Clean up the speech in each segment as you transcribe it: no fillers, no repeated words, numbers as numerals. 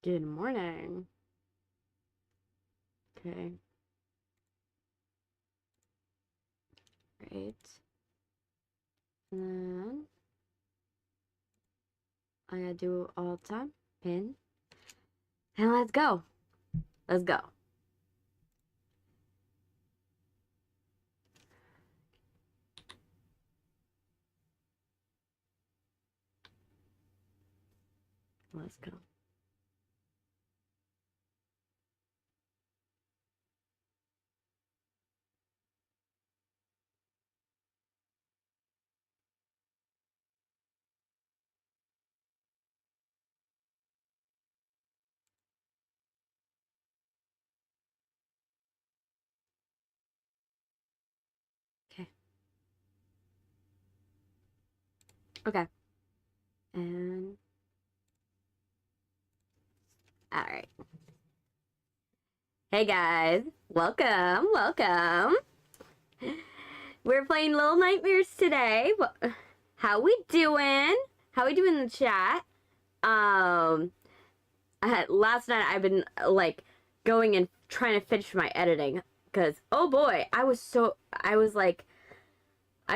Good morning. Okay. Great. And then I'm gonna do all time pin. And let's go. Let's go. Let's go. Okay. Okay. And all right. Hey guys, welcome, welcome. We're playing Little Nightmares today. How we doing? How we doing in the chat? Last night I've been like going and trying to finish my editing because oh boy, I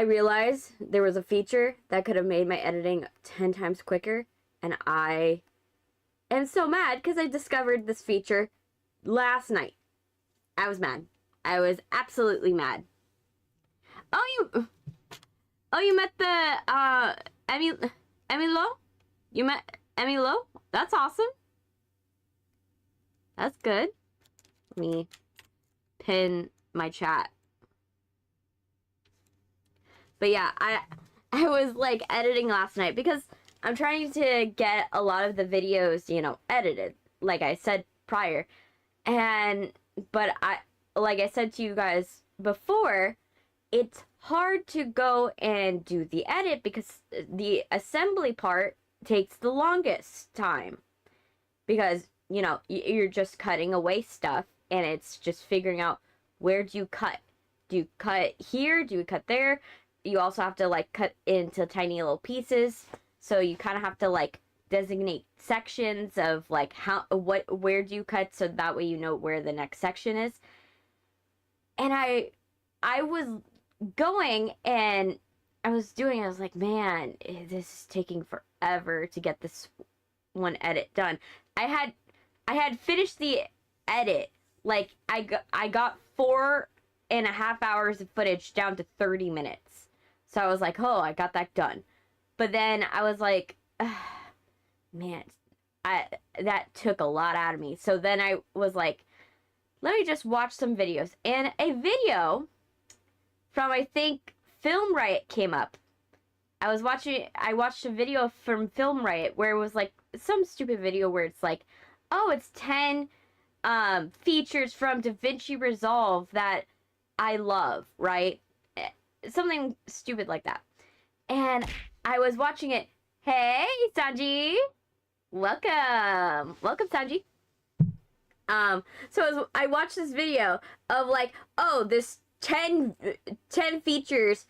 realized there was a feature that could have made my editing 10 times quicker, and I am so mad because I discovered this feature last night. I was mad. I was absolutely mad. Oh, you met the Emmy Lowe? You met Emmy Lowe? That's awesome. That's good. Let me pin my chat. But yeah, I was like editing last night because I'm trying to get a lot of the videos, you know, edited, like I said prior. But like I said to you guys before, it's hard to go and do the edit because the assembly part takes the longest time. Because, you know, you're just cutting away stuff and it's just figuring out where do you cut. Do you cut here? Do you cut there? You also have to like cut into tiny little pieces. So you kind of have to like designate sections of like where do you cut so that way you know where the next section is. And I was going and I was like, man, this is taking forever to get this one edit done. I had finished the edit. Like I got 4.5 hours of footage down to 30 minutes. So I was like, oh, I got that done. But then I was like, man, that took a lot out of me. So then I was like, let me just watch some videos. And a video from, I think, Film Riot came up. I watched a video from Film Riot where it was like some stupid video where it's like, oh, it's 10 features from DaVinci Resolve that I love, right? Something stupid like that. And I was watching it. Hey, Sanji! Welcome! Welcome, Sanji! So I watched this video of like, oh, this 10 features,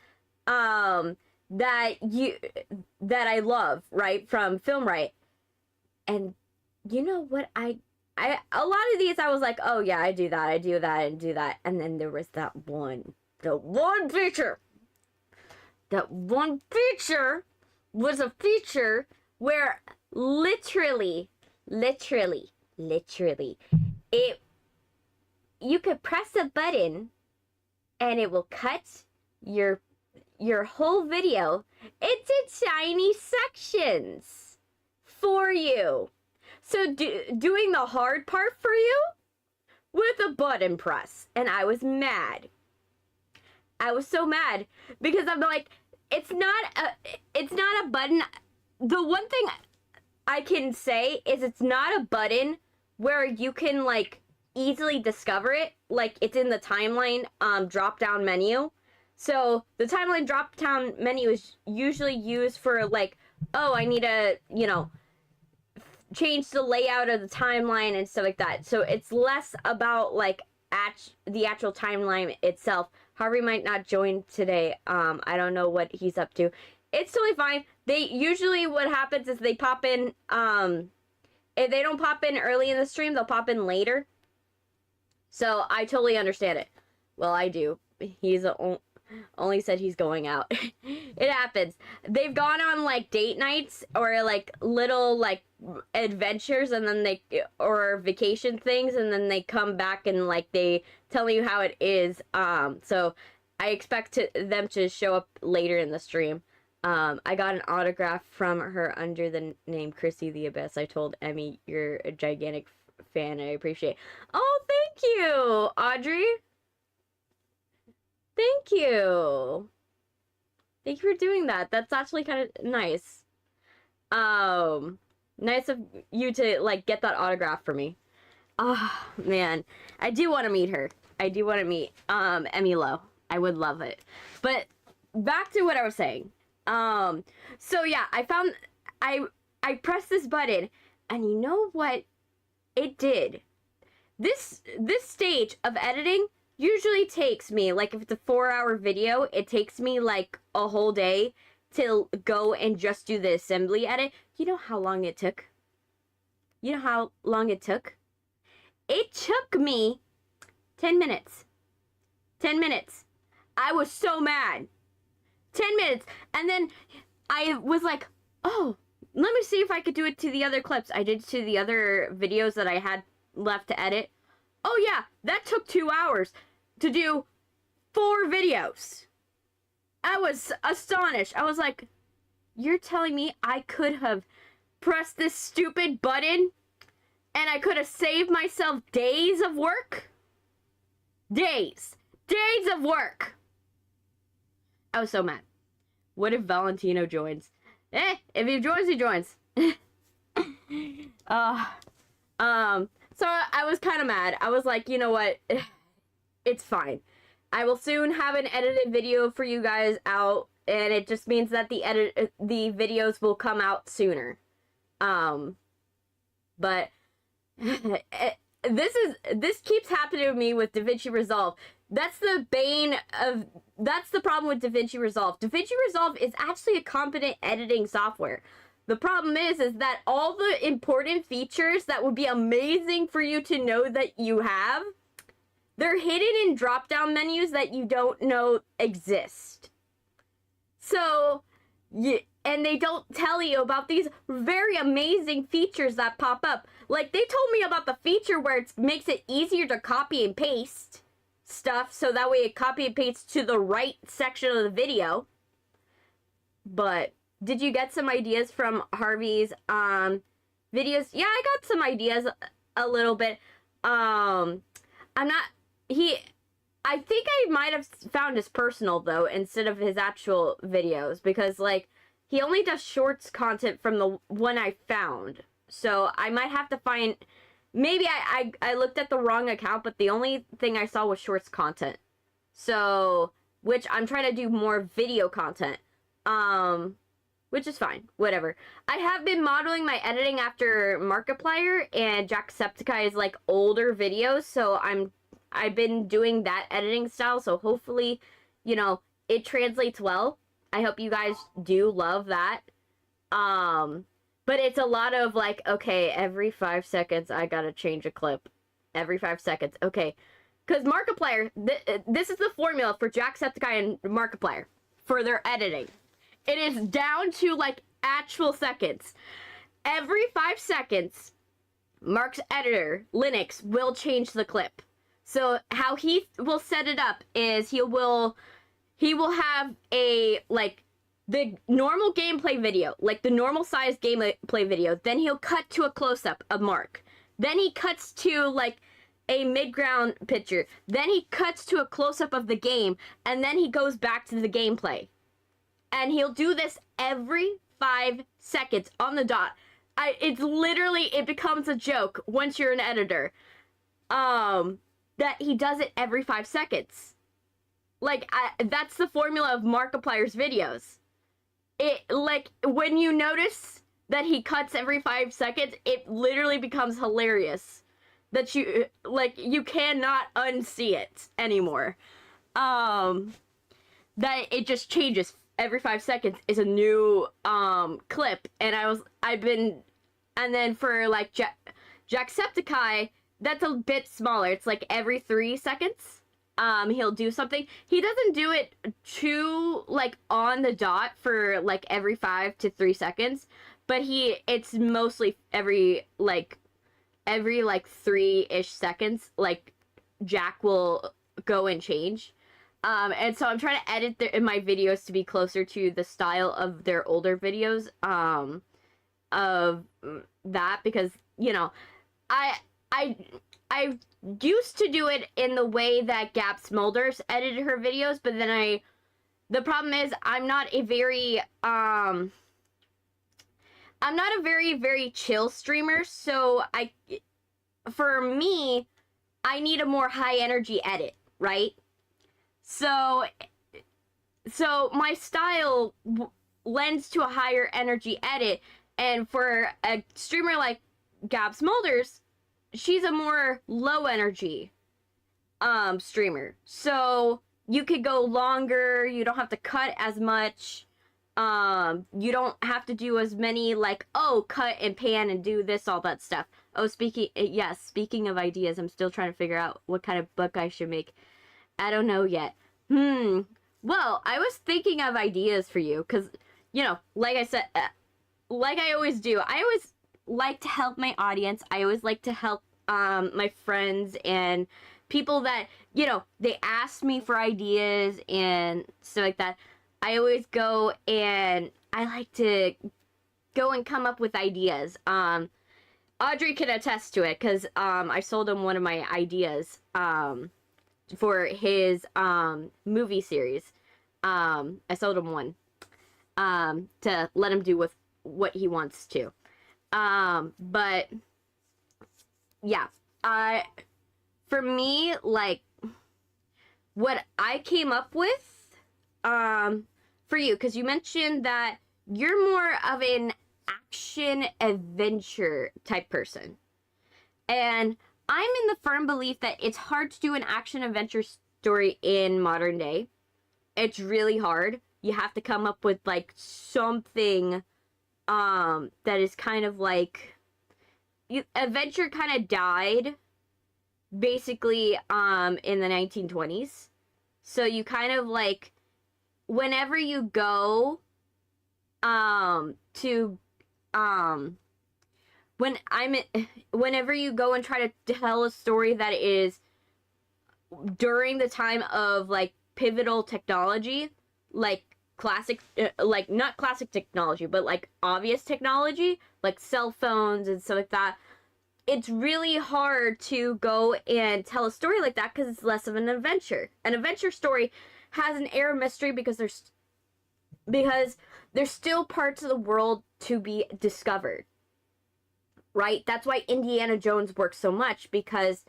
that I love, right, from Film Right. And you know what, I a lot of these I was like, oh yeah, I do that. And then there was the one feature. That one feature was a feature where literally, you could press a button and it will cut your whole video into tiny sections for you. So doing the hard part for you with a button press. And I was mad. I was so mad because I'm like, it's not a button. The one thing I can say is it's not a button where you can like easily discover it. Like it's in the timeline drop down menu. So the timeline drop down menu is usually used for like, oh, I need to, you know, change the layout of the timeline and stuff like that. So it's less about like the actual timeline itself. Harvey might not join today. I don't know what he's up to. It's totally fine. They usually, what happens is they pop in if they don't pop in early in the stream, they'll pop in later. So I totally understand it. Well, I do. He's only said he's going out. It happens. They've gone on like date nights or like little like adventures, and then or vacation things, and then they come back and like they tell you how it is. So I expect them to show up later in the stream. I got an autograph from her under the name Chrise The Abyss. I told Emmy, you're a gigantic fan. I appreciate it. Oh, thank you, Audrey. Thank you. Thank you for doing that. That's actually kind of nice. Nice of you to like get that autograph for me. Oh, man. I do want to meet her. I do want to meet Emmy Lowe. I would love it. But back to what I was saying. So yeah, I pressed this button, and you know what it did? This stage of editing usually takes me, like if it's a 4-hour video, it takes me like a whole day to go and just do the assembly edit. You know how long it took? You know how long it took? It took me 10 minutes. 10 minutes. I was so mad. 10 minutes. And then I was like, oh, let me see if I could do it to the other clips. I did to the other videos that I had left to edit. Oh yeah, that took 2 hours to do 4 videos. I was astonished. I was like, you're telling me I could have pressed this stupid button and I could have saved myself days of work? Days of work. I was so mad. What if Valentino joins? If he joins, he joins. So I was kind of mad. I was like, you know what? It's fine. I will soon have an edited video for you guys out, and it just means that the videos will come out sooner. But this keeps happening to me with DaVinci Resolve. That's the problem with DaVinci Resolve. DaVinci Resolve is actually a competent editing software. The problem is that all the important features that would be amazing for you to know that you have, they're hidden in drop-down menus that you don't know exist. So, and they don't tell you about these very amazing features that pop up. Like, they told me about the feature where it makes it easier to copy and paste stuff, so that way it copy and pastes to the right section of the video. But did you get some ideas from Harvey's videos? Yeah, I got some ideas a little bit. I think I might have found his personal though instead of his actual videos, because like he only does shorts content from the one I found. So I might have to find, maybe I looked at the wrong account, but the only thing I saw was shorts content. So, which I'm trying to do more video content. Which is fine, whatever. I have been modeling my editing after Markiplier and Jacksepticeye's like older videos, so I've been doing that editing style, so hopefully, you know, it translates well. I hope you guys do love that. But it's a lot of like, okay, every 5 seconds I gotta change a clip. Every 5 seconds, okay. Because Markiplier, this is the formula for Jacksepticeye and Markiplier for their editing. It is down to like actual seconds. Every 5 seconds, Mark's editor, Linux, will change the clip. So how he will set it up is he will have a like the normal gameplay video, like the normal size gameplay video. Then he'll cut to a close-up of Mark. Then he cuts to like a mid-ground picture. Then he cuts to a close-up of the game, and then he goes back to the gameplay. And he'll do this every 5 seconds on the dot. It's literally, it becomes a joke once you're an editor. That he does it every 5 seconds. Like, that's the formula of Markiplier's videos. It, like, when you notice that he cuts every 5 seconds, it literally becomes hilarious. That you, like, you cannot unsee it anymore. That it just changes every 5 seconds is a new clip, and I've been And then for like Jacksepticeye, that's a bit smaller. It's like every 3 seconds. He'll do something. He doesn't do it too like on the dot for like every 5 to 3 seconds, but it's mostly every 3-ish seconds. Like Jack will go and change. And so I'm trying to edit my videos to be closer to the style of their older videos. Of that, because you know, I used to do it in the way that Gab Smulders edited her videos, but then the problem is I'm not a very very chill streamer, so for me, I need a more high energy edit, right? So my style lends to a higher energy edit, and for a streamer like Gab Smulders, she's a more low energy streamer. So you could go longer, you don't have to cut as much. You don't have to do as many cut and pan and do this, all that stuff. Oh, speaking of ideas, I'm still trying to figure out what kind of book I should make. I don't know yet. Well, I was thinking of ideas for you, because, you know, like I said, like I always do, I always like to help my audience. I always like to help my friends and people that, you know, they ask me for ideas and stuff like that. I always go and I like to go and come up with ideas. Audrey can attest to it, because I sold him one of my ideas for his movie series. I sold him one to let him do with what he wants to. But yeah, for me, like, what I came up with for you, because you mentioned that you're more of an action adventure type person, and I'm in the firm belief that it's hard to do an action adventure story in modern day. It's really hard. You have to come up with like something that is kind of like, adventure kind of died basically in the 1920s. So you kind of like, whenever you go whenever you go and try to tell a story that is during the time of like pivotal technology, like classic, like not classic technology, but like obvious technology, like cell phones and stuff like that, it's really hard to go and tell a story like that, because it's less of an adventure. An adventure story has an air of mystery because there's still parts of the world to be discovered, right? That's why Indiana Jones works so much, because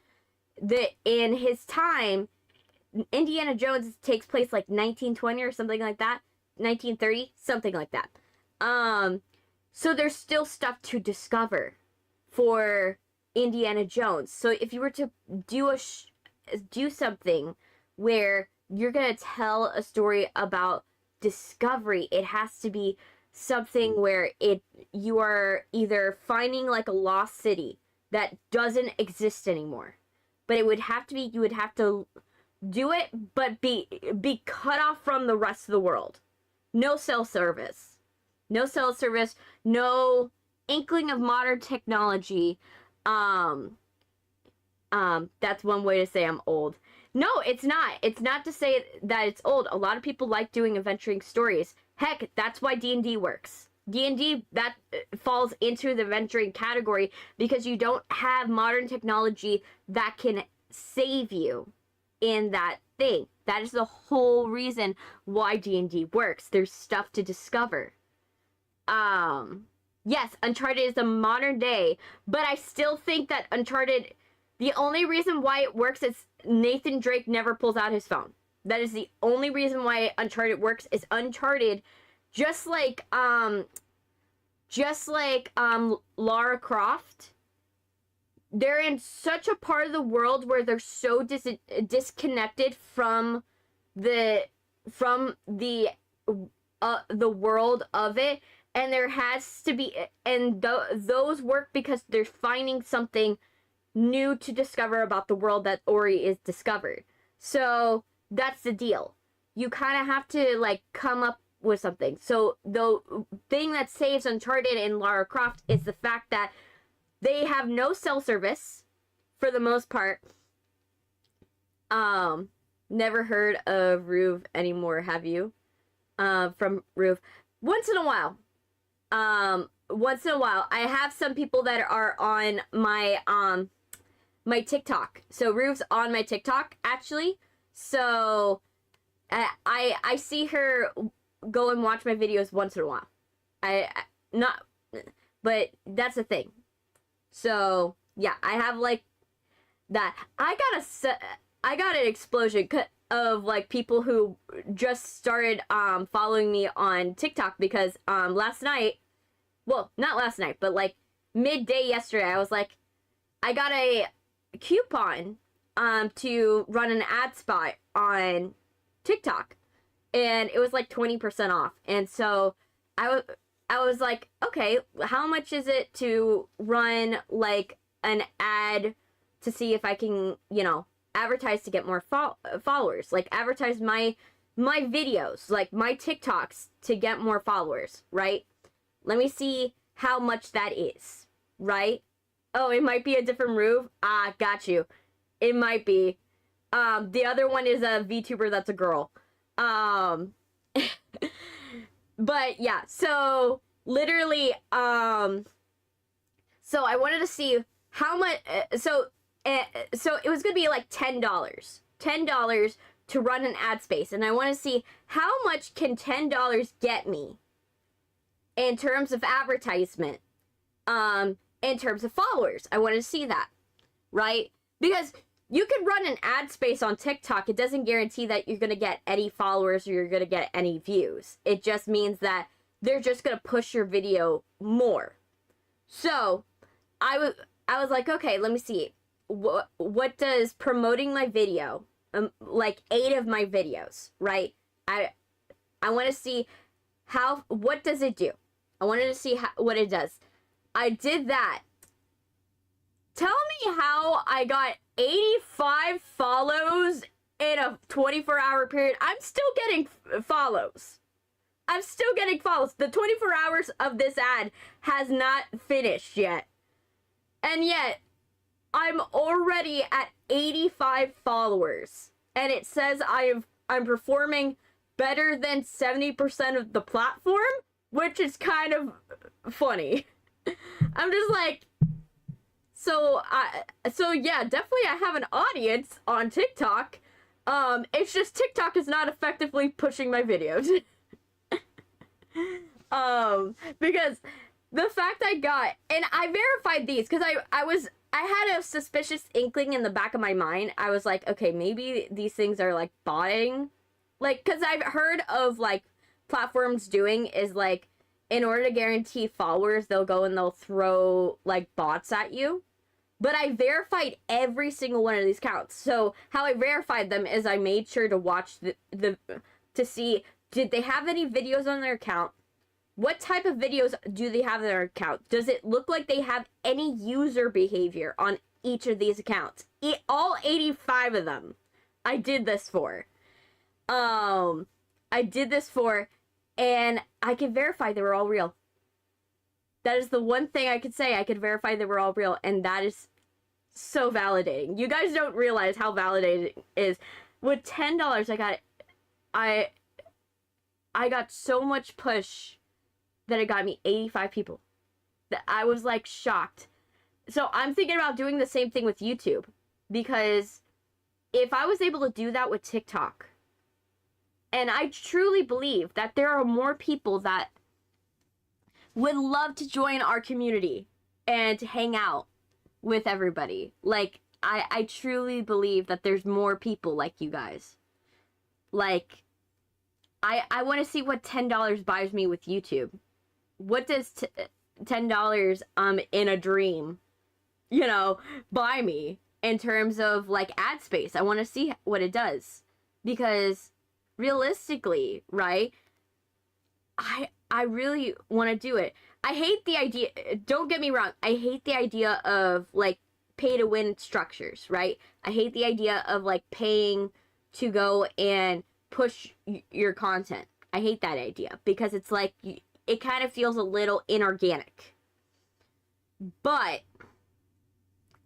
in his time, Indiana Jones takes place like 1920 or something like that, 1930, something like that. So there's still stuff to discover for Indiana Jones. So if you were to do something where you're gonna tell a story about discovery, it has to be something where you are either finding like a lost city that doesn't exist anymore, but it would have to be, you would have to do it, but be cut off from the rest of the world. No cell service, no inkling of modern technology. That's one way to say I'm old. No, it's not. It's not to say that it's old. A lot of people like doing adventuring stories. Heck, that's why D&D works. D&D, that falls into the adventuring category, because you don't have modern technology that can save you in that thing. That is the whole reason why D&D works. There's stuff to discover. Yes, Uncharted is a modern day, but I still think that Uncharted, the only reason why it works is Nathan Drake never pulls out his phone. That is the only reason why Uncharted works. Is Uncharted, just like Lara Croft, they're in such a part of the world where they're so disconnected from the world of it, And there has to be, and those work because they're finding something new to discover about the world that Ori is discovered. So that's the deal. You kind of have to like come up with something. So the thing that saves Uncharted and Lara Croft is the fact that they have no cell service for the most part. Never heard of Ruve anymore, have you? From Ruve. Once in a while. I have some people that are on my my TikTok. So Ruve's on my TikTok actually. So I see her go and watch my videos once in a while. But that's the thing. So yeah, I have like that. I got an explosion of like people who just started following me on TikTok because last night, well, not last night, but like midday yesterday, I was like, I got a coupon to run an ad spot on TikTok, and it was like 20% off. And so I was like, okay, how much is it to run like an ad to see if I can, you know, advertise to get more followers, like advertise my videos, like my TikToks to get more followers, right? Let me see how much that is, right? Oh, it might be a different Ruve. Ah, got you. It might be. The other one is a VTuber that's a girl. But yeah, so literally, so I wanted to see how much, so it was gonna be like $10 to run an ad space, and I want to see how much can $10 get me in terms of advertisement, in terms of followers. I want to see that, right? Because you could run an ad space on TikTok. It doesn't guarantee that you're gonna get any followers or you're gonna get any views. It just means that they're just gonna push your video more. So I was like, okay, let me see. What does promoting my video, like 8 of my videos, right? I want to see what does it do? I wanted to see what it does. I did that. Tell me how I got 85 follows in a 24-hour period. I'm still getting follows. I'm still getting follows. The 24 hours of this ad has not finished yet. And yet, I'm already at 85 followers. And it says I'm performing better than 70% of the platform, which is kind of funny. I'm just like, so yeah, definitely I have an audience on TikTok. It's just TikTok is not effectively pushing my videos. Because the fact I got, and I verified these because I had a suspicious inkling in the back of my mind. I was like, okay, maybe these things are like botting. Like, because I've heard of like platforms doing is like, in order to guarantee followers, they'll go and they'll throw like bots at you. But I verified every single one of these accounts. So how I verified them is I made sure to watch to see, did they have any videos on their account? What type of videos do they have on their account? Does it look like they have any user behavior on each of these accounts? All 85 of them. I did this for. And I could verify they were all real. That is the one thing I could say. I could verify they were all real, and that is so validating. You guys don't realize how validating it is. With $10, I got so much push that it got me 85 people. That I was like shocked. So I'm thinking about doing the same thing with YouTube, because if I was able to do that with TikTok, and I truly believe that there are more people that would love to join our community and to hang out with everybody. Like, I truly believe that there's more people like you guys. Like, I want to see what $10 buys me with YouTube. What does $10 in a dream, you know, buy me in terms of like ad space? I want to see what it does, because realistically, right, I really want to do it. I hate the idea, don't get me wrong, I hate the idea of, like, pay to win structures, right? I hate the idea of, like, paying to go and push your content. I hate that idea because it's like, it kind of feels a little inorganic. But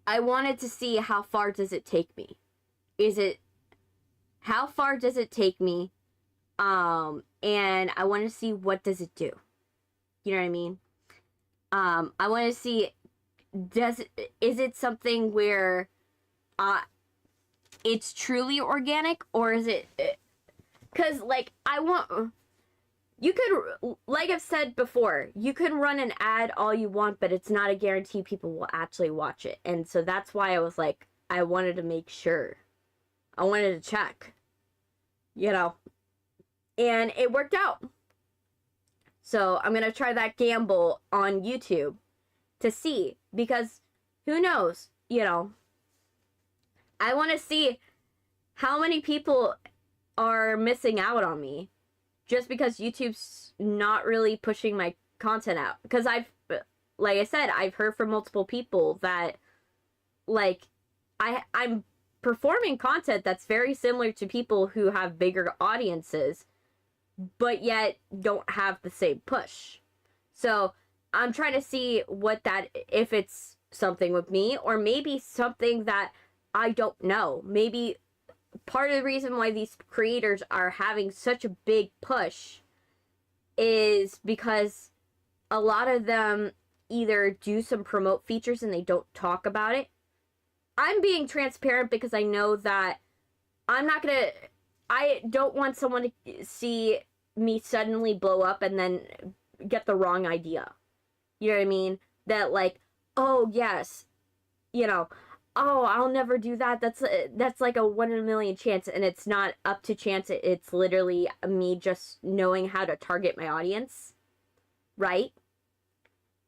I wanted to see how far does it take me. How far does it take me? And I want to see what does it do. You know what I mean? I want to see, is it something where it's truly organic, or is it, because, like, you could, like I've said before, you can run an ad all you want, but it's not a guarantee people will actually watch it. And so that's why I was like, I wanted to make sure. I wanted to check. You know? And it worked out. So I'm going to try that gamble on YouTube to see. Because who knows? You know? I want to see how many people are missing out on me just because YouTube's not really pushing my content out. Because like I said, I've heard from multiple people that, like, I'm performing content that's very similar to people who have bigger audiences, but yet don't have the same push. So I'm trying to see if it's something with me, or maybe something that I don't know. Maybe part of the reason why these creators are having such a big push is because a lot of them either do some promote features and they don't talk about it. I'm being transparent because I know that I don't want someone to see me suddenly blow up and then get the wrong idea. You know what I mean? That, like, oh yes, you know, oh, I'll never do that. That's like a 1 in a million chance, and it's not up to chance. It's literally me just knowing how to target my audience, right?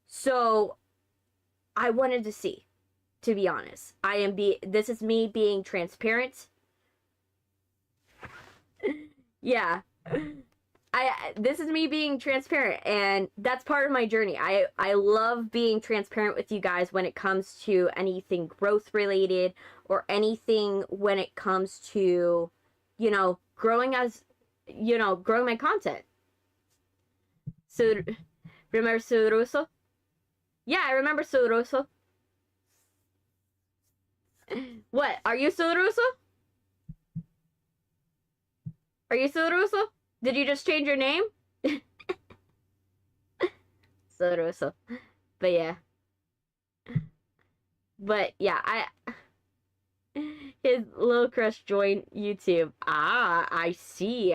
So I wanted to see, to be honest. This is me being transparent. Yeah. This is me being transparent, and that's part of my journey. I love being transparent with you guys when it comes to anything growth related, or anything when it comes to, you know, growing my content. So, remember Suruso? Yeah, I remember Suruso. What? Are you Suruso? Are you Suruso? Did you just change your name? Suruso. But yeah. But yeah, his little crush joined YouTube. Ah, I see.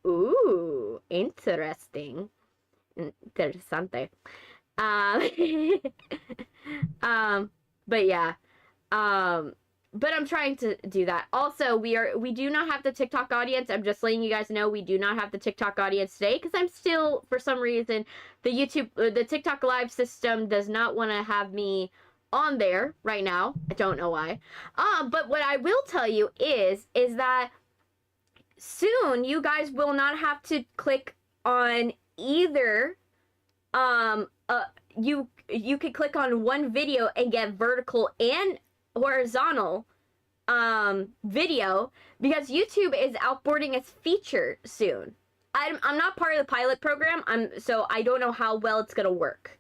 Ooh, interesting. Interessante. But yeah. But I'm trying to do that. Also, we do not have the TikTok audience. I'm just letting you guys know we do not have the TikTok audience today because I'm still, for some reason, the TikTok live system does not want to have me on there right now. I don't know why. But what I will tell you is that soon you guys will not have to click on either. You could click on one video and get vertical and horizontal video, because YouTube is outboarding its feature soon. I'm not part of the pilot program, so I don't know how well it's gonna work.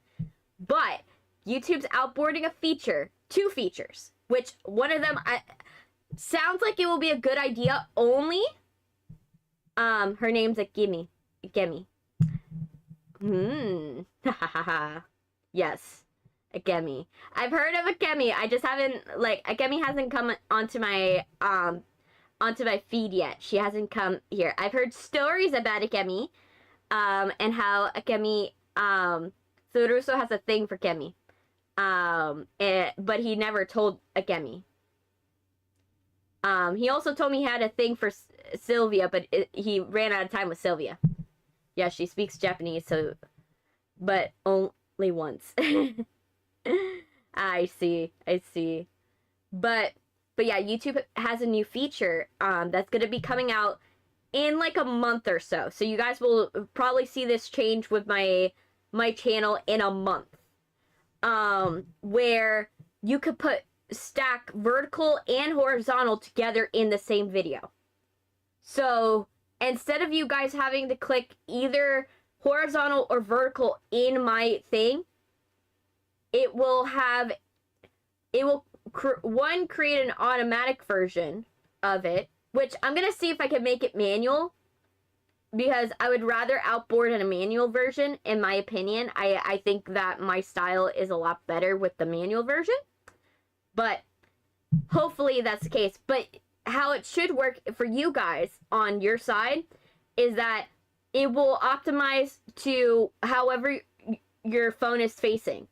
But YouTube's outboarding a feature, 2 features, which one of them sounds like it will be a good idea only. Her name's Gemi. Yes. Agemi. I've heard of Agemi. I just haven't, like, Agemi hasn't come onto my feed yet. She hasn't come here. I've heard stories about Agemi, and how Agemi, Suruso has a thing for Gemi. But he never told Agemi. He also told me he had a thing for Sylvia, but he ran out of time with Sylvia. Yeah, she speaks Japanese, so, but only once. I see. But yeah, YouTube has a new feature that's going to be coming out in like a month or so. So you guys will probably see this change with my channel in a month. Where you could stack vertical and horizontal together in the same video. So instead of you guys having to click either horizontal or vertical in my thing, it will create an automatic version of it, which I'm gonna see if I can make it manual, because I would rather outboard in a manual version, in my opinion. I think that my style is a lot better with the manual version, but hopefully that's the case. But how it should work for you guys on your side is that it will optimize to however your phone is facing.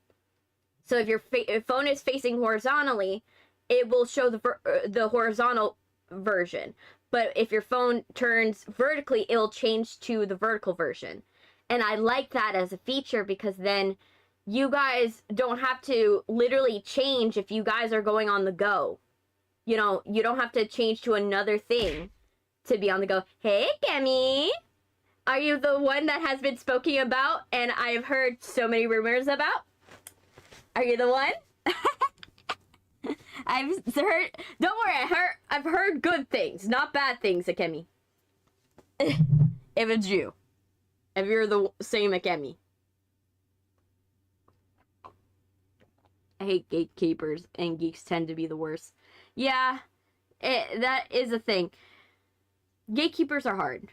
So if your phone is facing horizontally, it will show the horizontal version. But if your phone turns vertically, it'll change to the vertical version. And I like that as a feature, because then you guys don't have to literally change if you guys are going on the go. You know, you don't have to change to another thing to be on the go. Hey, Kemi! Are you the one that has been spoken about and I've heard so many rumors about? Are you the one? I've heard. Don't worry. I've heard good things, not bad things, Akemi. If it's you, if you're the same Akemi. I hate gatekeepers, and geeks tend to be the worst. Yeah, that is a thing. Gatekeepers are hard.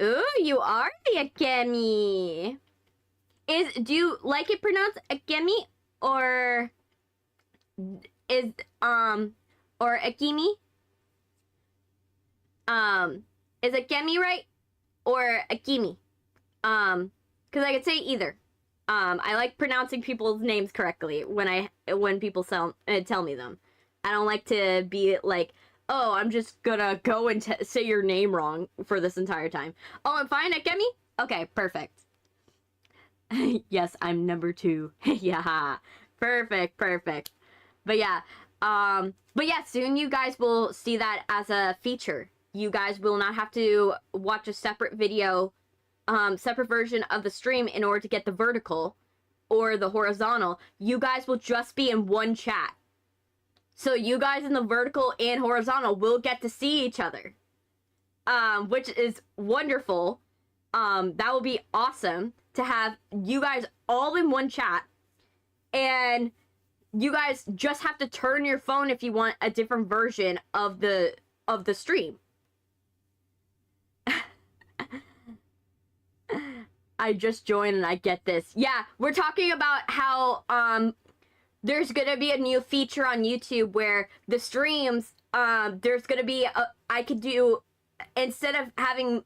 Ooh, you are the Akemi. Do you like it pronounced Akemi or or Akimi? Is Akemi right or Akimi? Because I could say either. I like pronouncing people's names correctly when people tell me them. I don't like to be like, oh, I'm just gonna go and say your name wrong for this entire time. Oh, I'm fine, Akemi? Okay, perfect. Yes, I'm number 2. Yeah, perfect. But yeah, soon you guys will see that as a feature. You guys will not have to watch a separate video, separate version of the stream in order to get the vertical or the horizontal. You guys will just be in one chat. So you guys in the vertical and horizontal will get to see each other, which is wonderful. That will be awesome to have you guys all in one chat, and you guys just have to turn your phone if you want a different version of the stream. I just joined and I get this. Yeah, we're talking about how there's gonna be a new feature on YouTube where the streams, there's gonna be I could do, instead of having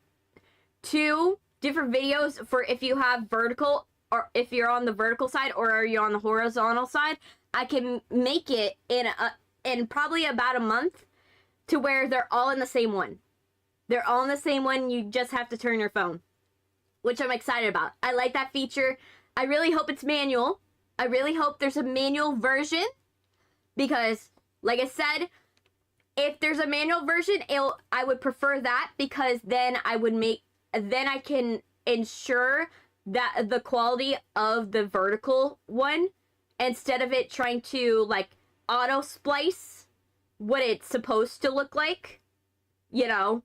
2 different videos for if you have vertical, or if you're on the vertical side or are you on the horizontal side, I can make it in probably about a month to where they're all in the same one. They're all in the same one. You just have to turn your phone, which I'm excited about. I like that feature. I really hope it's manual. I really hope there's a manual version, because like I said, if there's a manual version, I would prefer that, because then I can ensure that the quality of the vertical one, instead of it trying to like auto splice what it's supposed to look like, you know,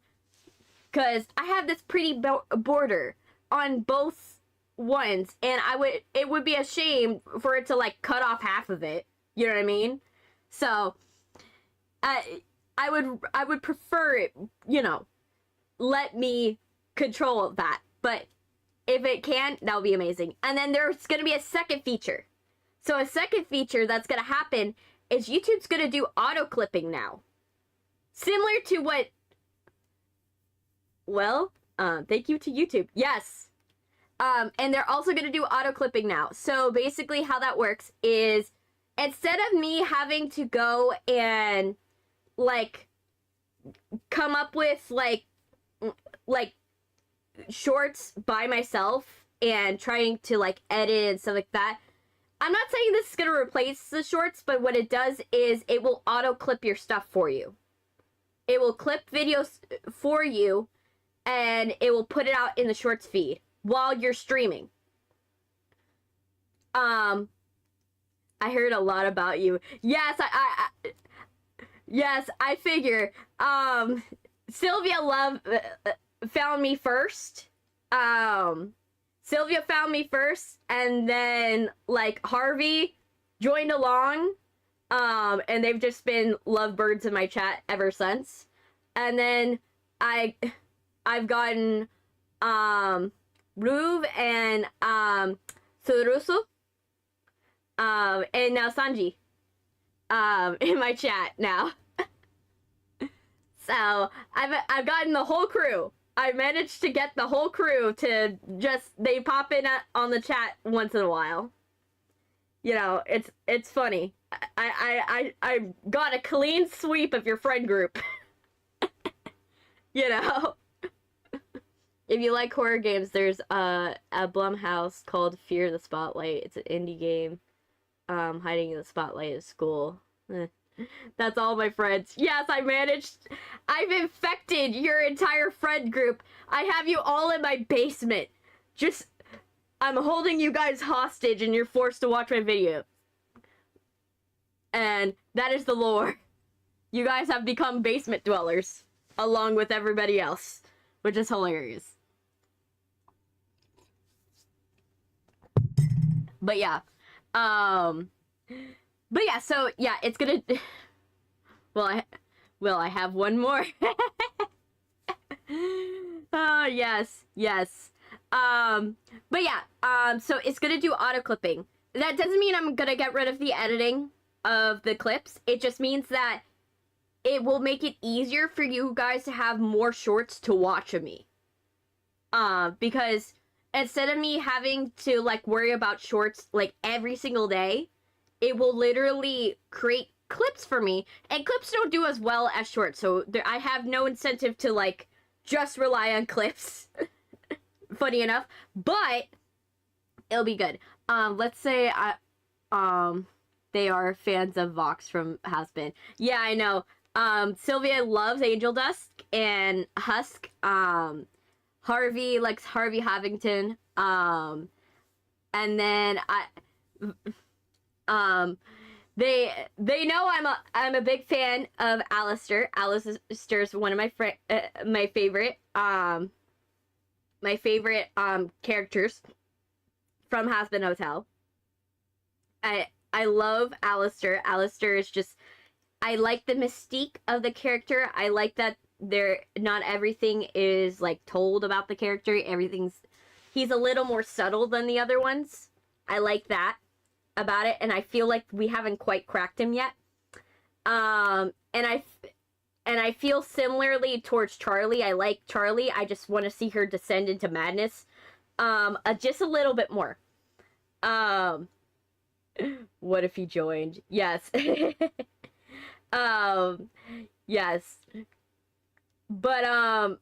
because I have this pretty border on both ones, and it would be a shame for it to like cut off half of it, you know what I mean? So I would prefer it, you know, let me control that. But if it can, that would be amazing. And then there's going to be a second feature. So a second feature that's going to happen is YouTube's going to do auto clipping now. Similar to what, well, thank you to YouTube. Yes. And they're also going to do auto clipping now. So basically how that works is, instead of me having to go and like come up with like shorts by myself and trying to like edit and stuff like that, I'm not saying this is going to replace the shorts, but what it does is it will auto clip your stuff for you. It will clip videos for you, and it will put it out in the shorts feed while you're streaming. I heard a lot about you. Yes, yes, I figure. Sylvia found me first. Sylvia found me first, and then like Harvey joined along. And they've just been lovebirds in my chat ever since. And then I've gotten Ruve and Surusu and now Sanji in my chat now. So I've gotten the whole crew. I managed to get the whole crew to they pop in on the chat once in a while. You know, it's funny. I got a clean sweep of your friend group. You know? If you like horror games, there's a Blumhouse called Fear the Spotlight. It's an indie game. Hiding in the spotlight of school. That's all my friends. Yes, I've infected your entire friend group. I have you all in my basement. I'm holding you guys hostage and you're forced to watch my video. And that is the lore. You guys have become basement dwellers, along with everybody else, which is hilarious. But yeah. So yeah, it's gonna... I have one more. Oh, yes. So it's gonna do auto clipping. That doesn't mean I'm gonna get rid of the editing of the clips. It just means that it will make it easier for you guys to have more shorts to watch of me. Because instead of me having to like worry about shorts like every single day, it will literally create clips for me, and clips don't do as well as shorts, so I have no incentive to like just rely on clips. Funny enough, but it'll be good. Let's say they are fans of Vox from Has-Been. Yeah, I know. Sylvia loves Angel Dusk and Husk. Harvey likes Harvey Havington. And then they know I'm a big fan of Alistair. Alistair's one of my favorite characters from Has-Been Hotel. I love Alistair. Alistair is just, I like the mystique of the character. I like that not everything is like told about the character. He's a little more subtle than the other ones. I like that about it, and I feel like we haven't quite cracked him yet. And I feel similarly towards Charlie. I like Charlie. I just want to see her descend into madness. Just a little bit more. What if he joined? Yes. Yes. But,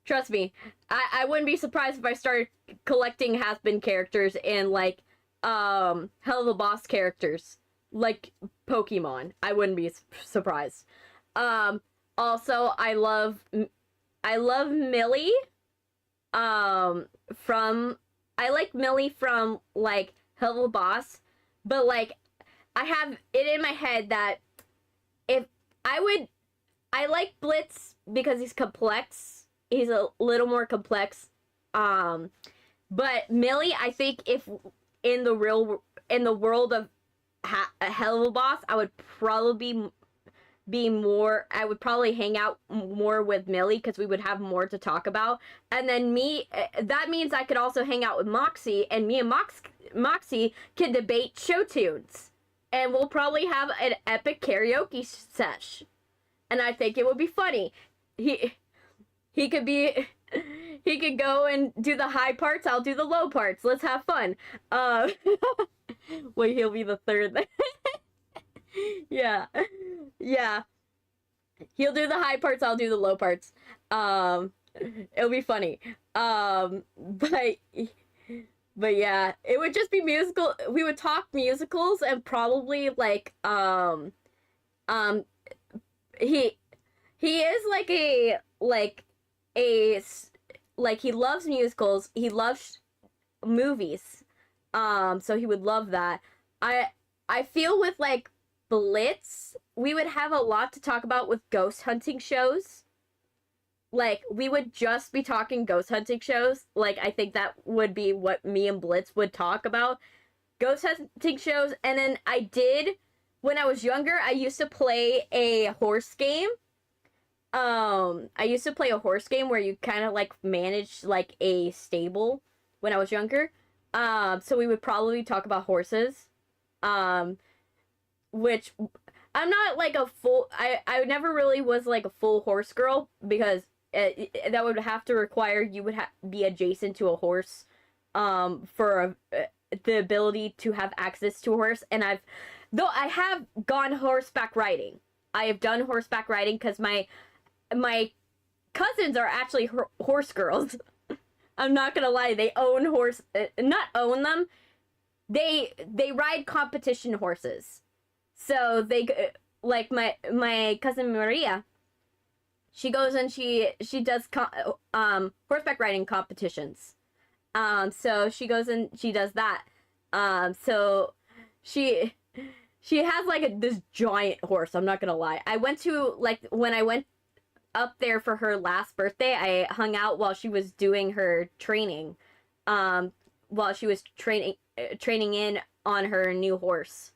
trust me, I wouldn't be surprised if I started collecting Has-Been characters and, like, Hell of a Boss characters, like Pokemon. I wouldn't be surprised. Also, I love Millie, I like Millie from, like, Hell of a Boss, but, like, I have it in my head that I like Blitz because he's complex. He's a little more complex. But Millie, I think if in the world of Hell of a Boss, I would probably I would probably hang out more with Millie because we would have more to talk about. And then that means I could also hang out with Moxie, and me and Moxie can debate show tunes. And we'll probably have an epic karaoke sesh. And I think it would be funny. He could go and do the high parts, I'll do the low parts. Let's have fun. Wait, he'll be the third. Yeah. He'll do the high parts, I'll do the low parts. It'll be funny. But yeah, it would just be musical. We would talk musicals and probably like he is like like he loves musicals, he loves movies. So he would love that. I feel with like Blitz, we would have a lot to talk about with ghost hunting shows. Like, we would just be talking ghost hunting shows. Like, I think that would be what me and Blitz would talk about. Ghost hunting shows. And then when I was younger, I used to play a horse game. I used to play a horse game where you kind of, like, manage, like, a stable when I was younger. So we would probably talk about horses. Which, I'm not, like, I never really was, like, a full horse girl, because that would have to require you would be adjacent to a horse for the ability to have access to a horse. And I have gone horseback riding. I have done horseback riding because my cousins are actually horse girls. I'm not gonna lie, they own not own them. They ride competition horses. So they, like, my cousin Maria, she goes and she does horseback riding competitions. So she goes and she does that. So she has like this giant horse. I'm not gonna lie. I went to, like, when I went up there for her last birthday, I hung out while she was doing her training. While she was training in on her new horse.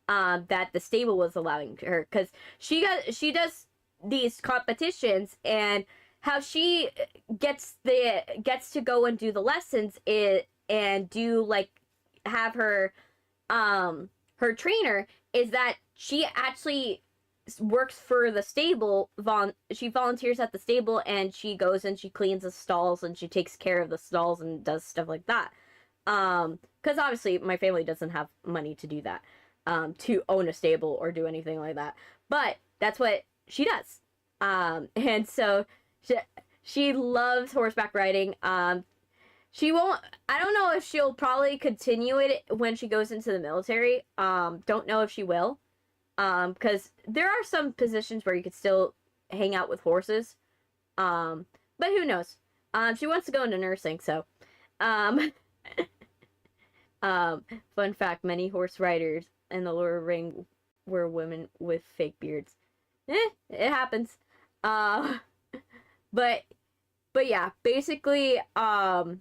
That the stable was allowing her, because she does these competitions, and how she gets to go and do the lessons and do, like, have her her trainer is that she actually works for the stable. She volunteers at the stable, and she goes and she cleans the stalls and she takes care of the stalls and does stuff like that. Because obviously my family doesn't have money to do that, to own a stable or do anything like that. But that's what she does. And so she loves horseback riding. She won't, I don't know if she'll probably continue it when she goes into the military. Don't know if she will. Because there are some positions where you could still hang out with horses. But who knows? She wants to go into nursing, so. Fun fact, many horse riders in the lower ring were women with fake beards. It happens. But yeah, basically, I've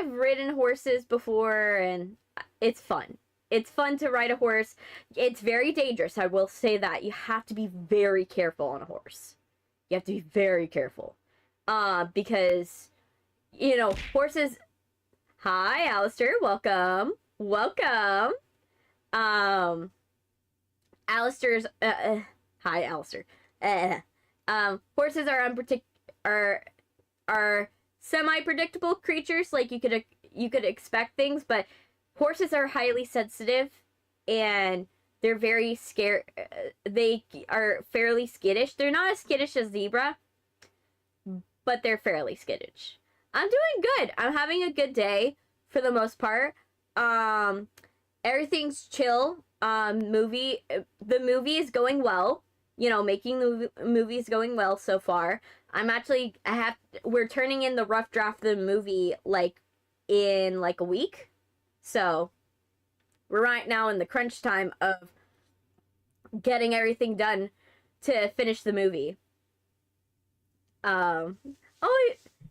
ridden horses before, and it's fun. It's fun to ride a horse. It's very dangerous, I will say that. You have to be very careful on a horse. You have to be very careful. Because, you know, horses... Hi, Alistair. Welcome. Welcome. Alistair's... hi, Alistair. Horses are semi-predictable creatures. Like, you could expect things, but horses are highly sensitive, and they're very scared. They are fairly skittish. They're not as skittish as zebra, but they're fairly skittish. I'm doing good. I'm having a good day for the most part. Everything's chill. The movie is going well. You know, making the movie is going well so far. We're turning in the rough draft of the movie, like, in, like, a week. So, we're right now in the crunch time of getting everything done to finish the movie. Oh,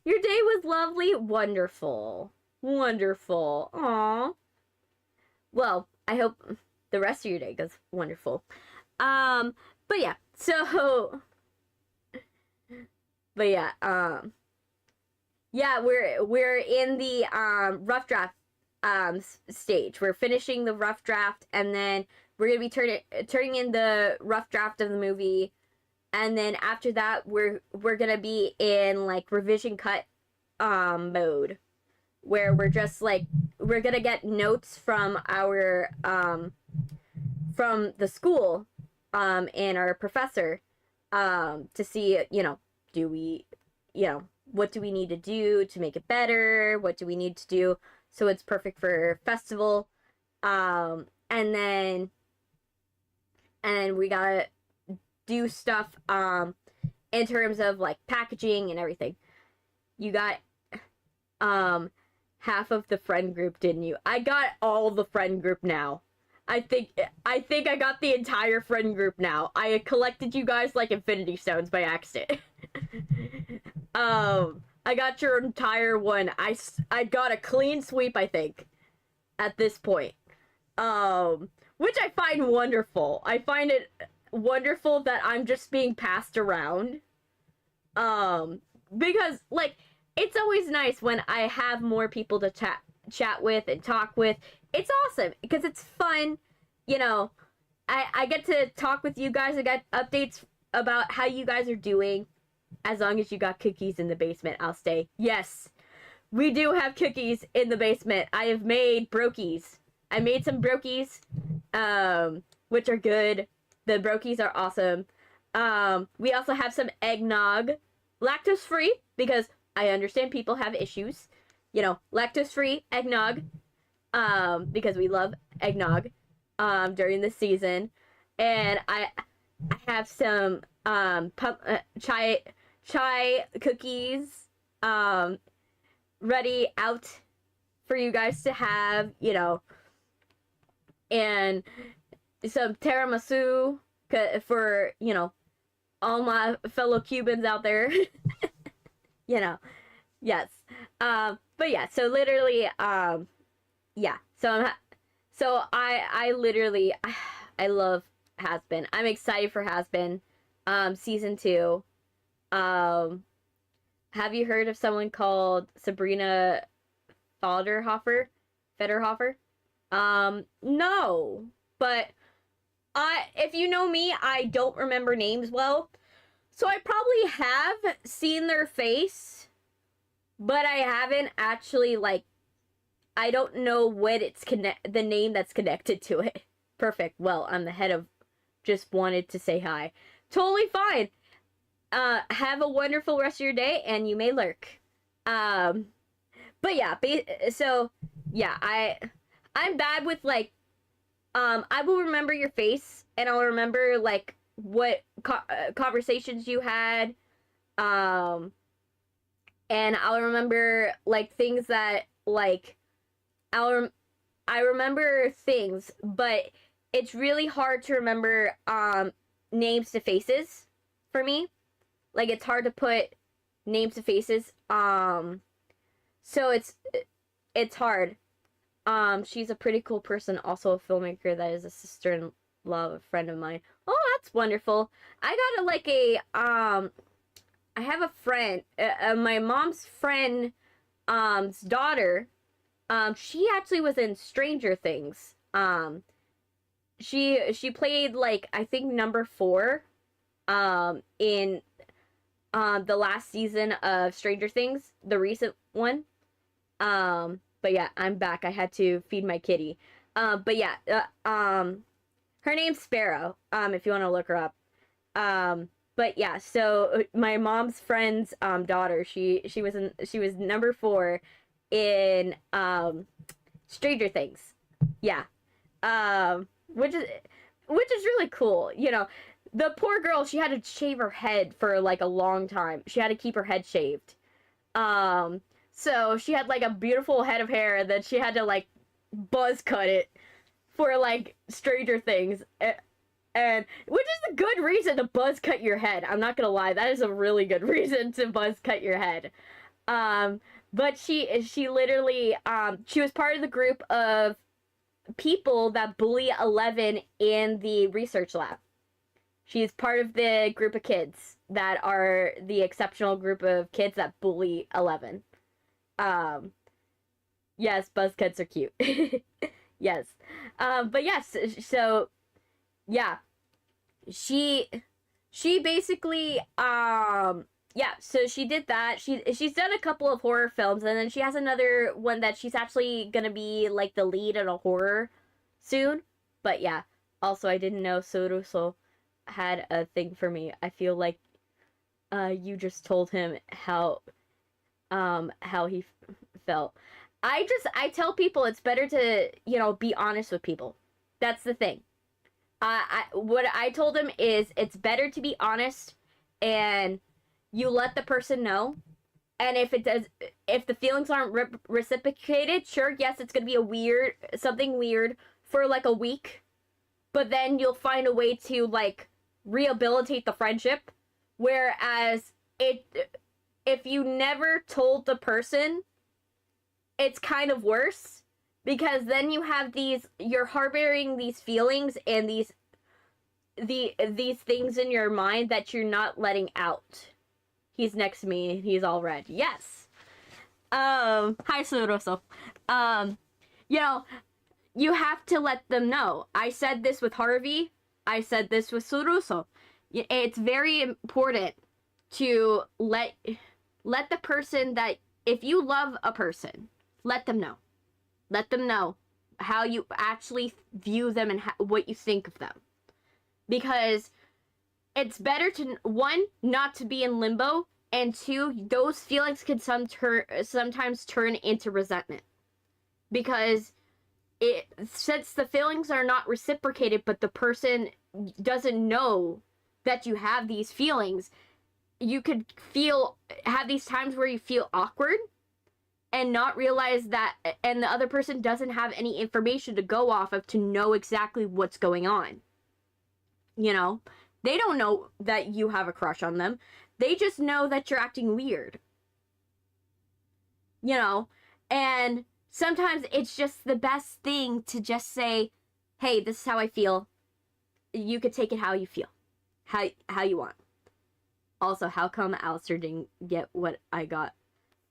your day was lovely. Wonderful. Wonderful. Aww. Well, I hope the rest of your day goes wonderful. But yeah, so... But yeah, yeah, we're in the, rough draft, stage. We're finishing the rough draft, and then we're gonna be turning in the rough draft of the movie, and then after that, we're gonna be in, like, revision cut, mode, where we're just, like, we're gonna get notes from our, from the school, and our professor, to see, you know, what do we need to do to make it better? What do we need to do so it's perfect for festival? And then we gotta do stuff in terms of like packaging and everything. You got half of the friend group, didn't you? I got all the friend group now. I think I got the entire friend group now. I collected you guys like Infinity Stones by accident. I got your entire one. I got a clean sweep, I think, at this point. Which I find wonderful. I find it wonderful that I'm just being passed around. Because like it's always nice when I have more people to chat with and talk with. It's awesome because it's fun, you know. I get to talk with you guys. I get updates about how you guys are doing. As long as you got cookies in the basement, I'll stay. Yes, we do have cookies in the basement. I have made brokies. I made some brokies, which are good. The brokies are awesome. We also have some eggnog, lactose free, because I understand people have issues. You know, lactose free eggnog, because we love eggnog, during the season. And I have some, chai cookies, ready out for you guys to have, you know, and some tiramisu for, you know, all my fellow Cubans out there. You know, yes. But yeah, so literally, yeah. So I literally, I love Has Been. I'm excited for Has Been, season 2. Have you heard of someone called Sabrina Federhofer? No, but if you know me, I don't remember names well, so I probably have seen their face, but I haven't actually, like, I don't know what it's the name that's connected to it. Perfect. Well, I'm the head of just wanted to say hi. Totally fine. Have a wonderful rest of your day, and you may lurk. But yeah, so yeah, I'm bad with like, I will remember your face, and I'll remember like what conversations you had, and I'll remember like things that like I remember things, but it's really hard to remember names to faces for me. Like, it's hard to put names to faces. So it's hard. She's a pretty cool person, also a filmmaker that is a sister-in-law of a friend of mine. Oh, that's wonderful. I got I have a friend, my mom's friend, daughter. She actually was in Stranger Things. She played, like, I think number 4, in the last season of Stranger Things, the recent one. But yeah, I'm back. I had to feed my kitty. But yeah, her name's Sparrow, if you want to look her up. But yeah, so my mom's friend's daughter, she was number 4 in Stranger Things. Yeah. Which is really cool, you know. The poor girl, she had to shave her head for like a long time. She had to keep her head shaved. So she had like a beautiful head of hair, and then she had to like buzz cut it for like Stranger Things. And which is a good reason to buzz cut your head. I'm not gonna lie, that is a really good reason to buzz cut your head. But she literally she was part of the group of people that bully 11 in the research lab. She's part of the group of kids that are the exceptional group of kids that bully 11. Yes, buzz cuts are cute. Yes. But yes, so yeah. She basically yeah, so she did that. She's done a couple of horror films, and then she has another one that she's actually gonna be like the lead in a horror soon. But yeah, also I didn't know Soruso had a thing for me. I feel like you just told him how he felt. I tell people it's better to, you know, be honest with people. That's the thing. What I told him is it's better to be honest and you let the person know. And if the feelings aren't reciprocated, sure, yes, it's gonna be something weird for like a week, but then you'll find a way to like rehabilitate the friendship. Whereas if you never told the person, it's kind of worse because then you're harboring these feelings and these things in your mind that you're not letting out. He's next to me and he's all red. Yes. Hi, Suroso. You know, you have to let them know. I said this with Harvey. I said this with Suroso. It's very important to let the person that, if you love a person, let them know. Let them know how you actually view them and what you think of them. Because it's better to, one, not to be in limbo, and two, those feelings can sometimes turn into resentment. Because since the feelings are not reciprocated, but the person doesn't know that you have these feelings, you could have these times where you feel awkward and not realize that, and the other person doesn't have any information to go off of to know exactly what's going on. You know, they don't know that you have a crush on them. They just know that you're acting weird. You know, and sometimes it's just the best thing to just say, hey, this is how I feel. You could take it how you feel. How you want. Also, how come Alistair didn't get what I got?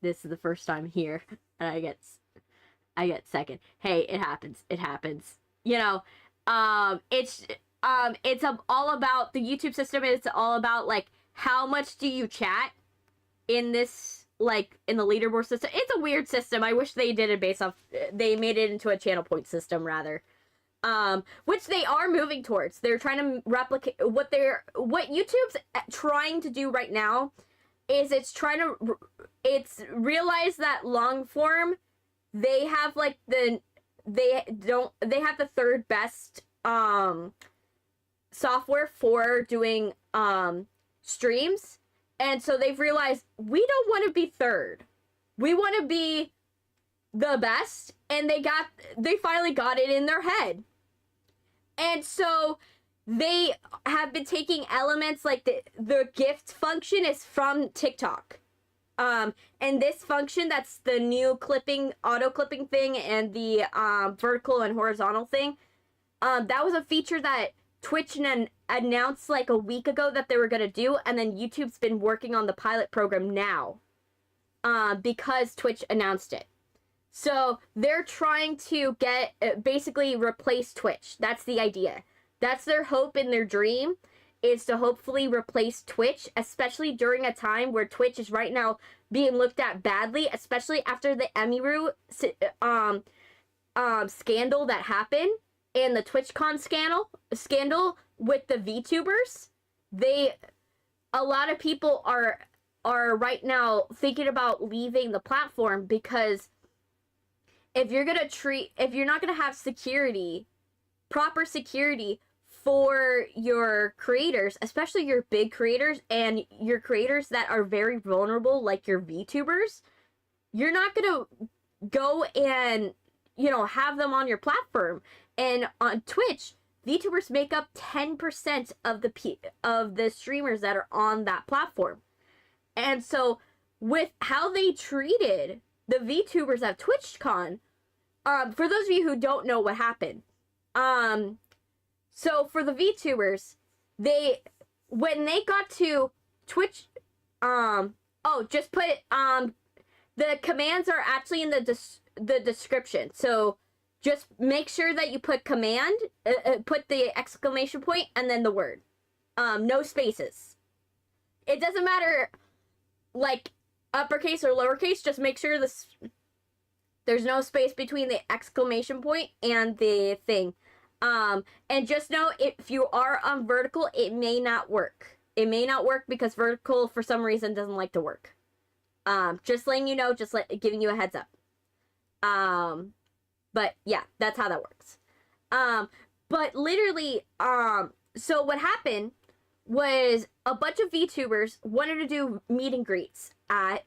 This is the first time here, and I get second. Hey, it happens. It happens. You know, it's all about the YouTube system. It's all about like how much do you chat in this, like in the leaderboard system. It's a weird system. I wish they did it based off. They made it into a channel point system rather. Which they are moving towards. They're trying to replicate what YouTube's trying to do right now is it's realize that long form, they have like they have the third best software for doing streams, and so they've realized we don't want to be third, we want to be the best, and they finally got it in their head. And so they have been taking elements like the gift function is from TikTok. And this function, that's the new auto clipping thing, and the vertical and horizontal thing. That was a feature that Twitch announced like a week ago that they were going to do, and then YouTube's been working on the pilot program now. Because Twitch announced it. So they're trying to basically replace Twitch. That's the idea. That's their hope and their dream, is to hopefully replace Twitch, especially during a time where Twitch is right now being looked at badly, especially after the Emiru scandal that happened and the TwitchCon scandal with the VTubers. A lot of people are right now thinking about leaving the platform because if you're not gonna have proper security for your creators, especially your big creators and your creators that are very vulnerable, like your VTubers, you're not gonna go and, have them on your platform. And on Twitch, VTubers make up 10% of the streamers that are on that platform. And so with how they treated the VTubers at TwitchCon, for those of you who don't know what happened, so for the VTubers, when they got to Twitch, just put, the commands are actually in the description. So just make sure that you put command, put the exclamation point, and then the word. No spaces. It doesn't matter, like, uppercase or lowercase, just make sure there's no space between the exclamation point and the thing. And just know, if you are on vertical, it may not work. It may not work because vertical, for some reason, doesn't like to work. Just letting you know, giving you a heads up. But yeah, that's how that works. But literally, so what happened was a bunch of VTubers wanted to do meet and greets at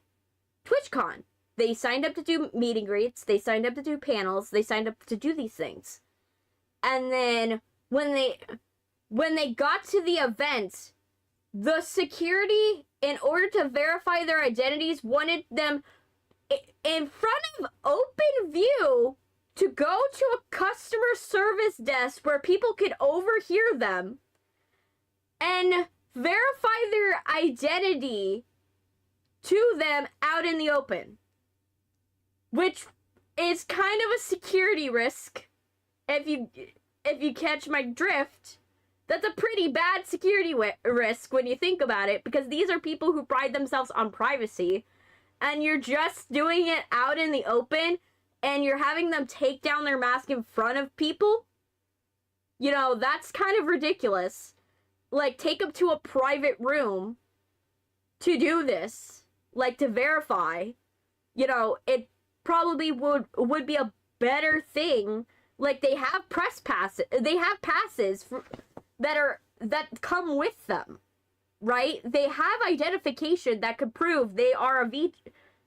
TwitchCon. They signed up to do meet and greets, they signed up to do panels, they signed up to do these things. And then when they got to the event, the security, in order to verify their identities, wanted them in front of open view to go to a customer service desk where people could overhear them and verify their identity to them out in the open. Which is kind of a security risk. If you catch my drift, that's a pretty bad security risk when you think about it, because these are people who pride themselves on privacy, and you're just doing it out in the open, and you're having them take down their mask in front of people. You know, that's kind of ridiculous. Like, take them to a private room to do this, like, to verify. You know, it probably would be a better thing. Like, they have press passes, they have passes that come with them, right? They have identification that could prove they are a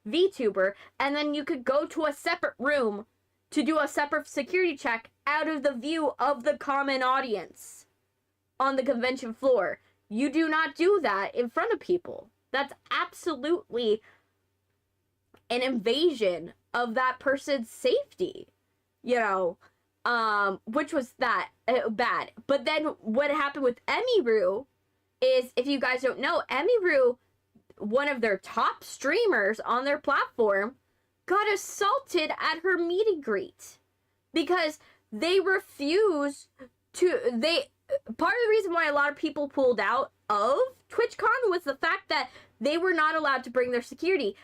VTuber, and then you could go to a separate room to do a separate security check out of the view of the common audience on the convention floor. You do not do that in front of people. That's absolutely an invasion of that person's safety, you know, which was that bad. But then what happened with Emiru is, if you guys don't know, Emiru, one of their top streamers on their platform, got assaulted at her meet and greet because they refused to, part of the reason why a lot of people pulled out of TwitchCon was the fact that they were not allowed to bring their security.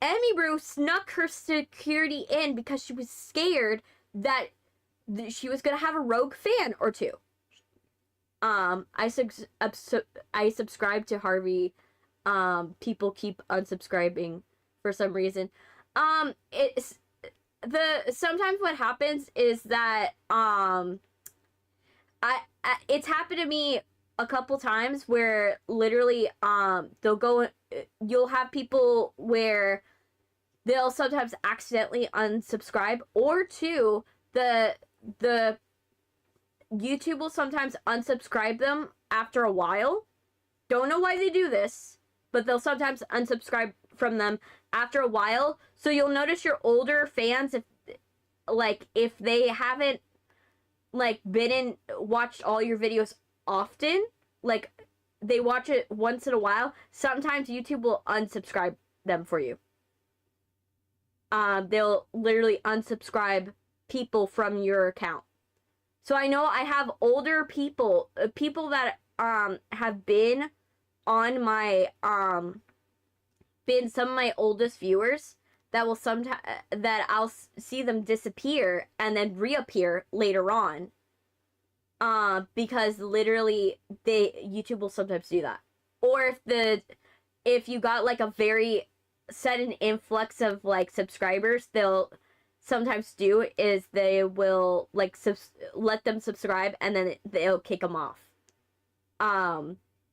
Emiru snuck her security in because she was scared that she was gonna have a rogue fan or two. I subscribe to Harvey. People keep unsubscribing for some reason. Sometimes what happens is that it's happened to me a couple times where literally you'll have people where they'll sometimes accidentally unsubscribe, or two, the YouTube will sometimes unsubscribe them after a while. Don't know why they do this, but they'll sometimes unsubscribe from them after a while. So you'll notice your older fans, if they haven't watched all your videos often, like they watch it once in a while, sometimes YouTube will unsubscribe them for you. They'll literally unsubscribe people from your account. So I know I have older people that have been on my been some of my oldest viewers that will that I'll see them disappear and then reappear later on. Because literally YouTube will sometimes do that. Or if you got like a very sudden influx of like subscribers, they'll sometimes do is they will like let them subscribe and then they'll kick them off.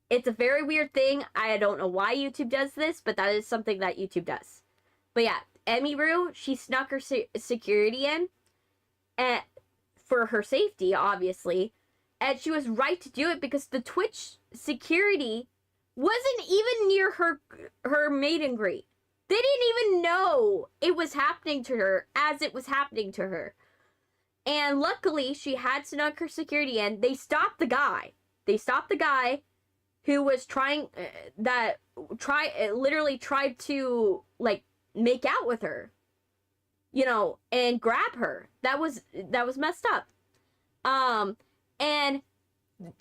It's a very weird thing. I don't know why YouTube does this, but that is something that YouTube does. But yeah, Emiru, she snuck her security in for her safety, obviously. And she was right to do it because the Twitch security wasn't even near her meet and greet. They didn't even know it was happening to her as it was happening to her. And luckily, she had snuck her security in. They stopped the guy. They stopped the guy who was literally tried to, like, make out with her. You know, and grab her. That was messed up. And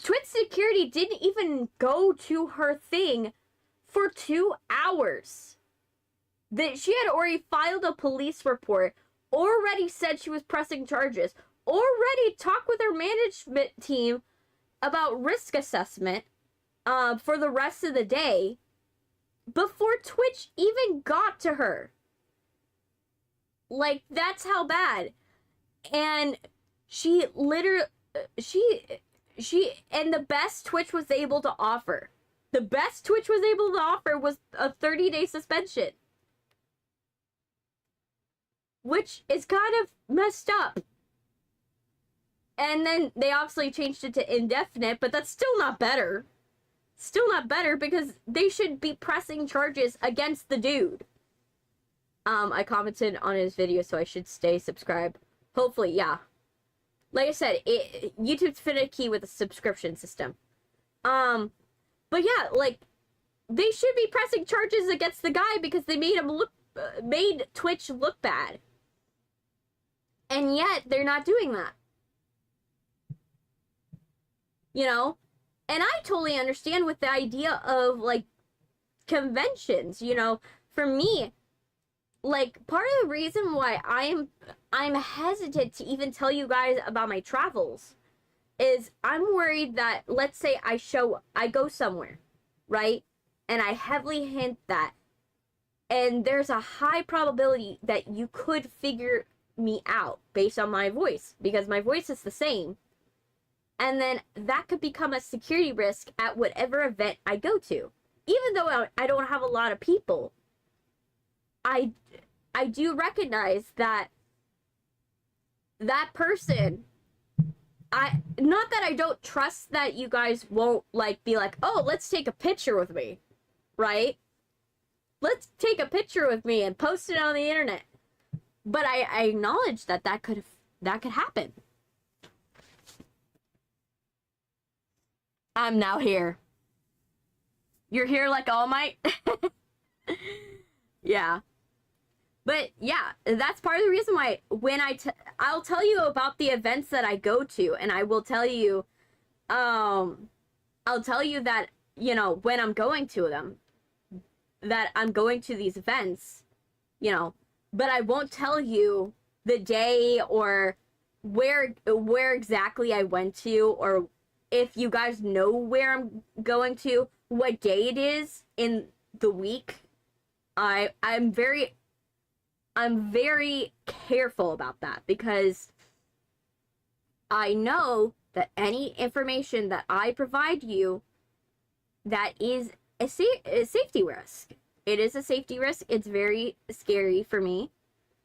Twitch security didn't even go to her thing for 2 hours. That she had already filed a police report, already said she was pressing charges, already talked with her management team about risk assessment for the rest of the day before Twitch even got to her. Like, that's how bad. And she literally, and the best Twitch was able to offer. The best Twitch was able to offer was a 30-day suspension. Which is kind of messed up. And then they obviously changed it to indefinite, but that's still not better. Still not better because they should be pressing charges against the dude. I commented on his video, so I should stay subscribed. Hopefully, yeah. Like I said, YouTube's finicky with a subscription system. But yeah, like, they should be pressing charges against the guy because they made Twitch look bad. And yet, they're not doing that. You know? And I totally understand with the idea of, like, conventions, you know? For me, like, part of the reason why I'm hesitant to even tell you guys about my travels is I'm worried that, let's say I go somewhere, right? And I heavily hint that, and there's a high probability that you could figure me out based on my voice, because my voice is the same. And then that could become a security risk at whatever event I go to. Even though I don't have a lot of people, I do recognize that person, not that I don't trust that you guys won't, like, be like, oh, let's take a picture with me, right? Let's take a picture with me and post it on the internet. But I acknowledge that could happen. I'm now here. You're here like All Might? Yeah. But yeah, that's part of the reason why when I'll tell you about the events that I go to, and I will tell you, I'll tell you that, you know, when I'm going to them, that I'm going to these events, you know, but I won't tell you the day or where exactly I went to, or if you guys know where I'm going to, what day it is in the week. I'm very careful about that, because I know that any information that I provide you, that is a safety risk. It is a safety risk. It's very scary for me.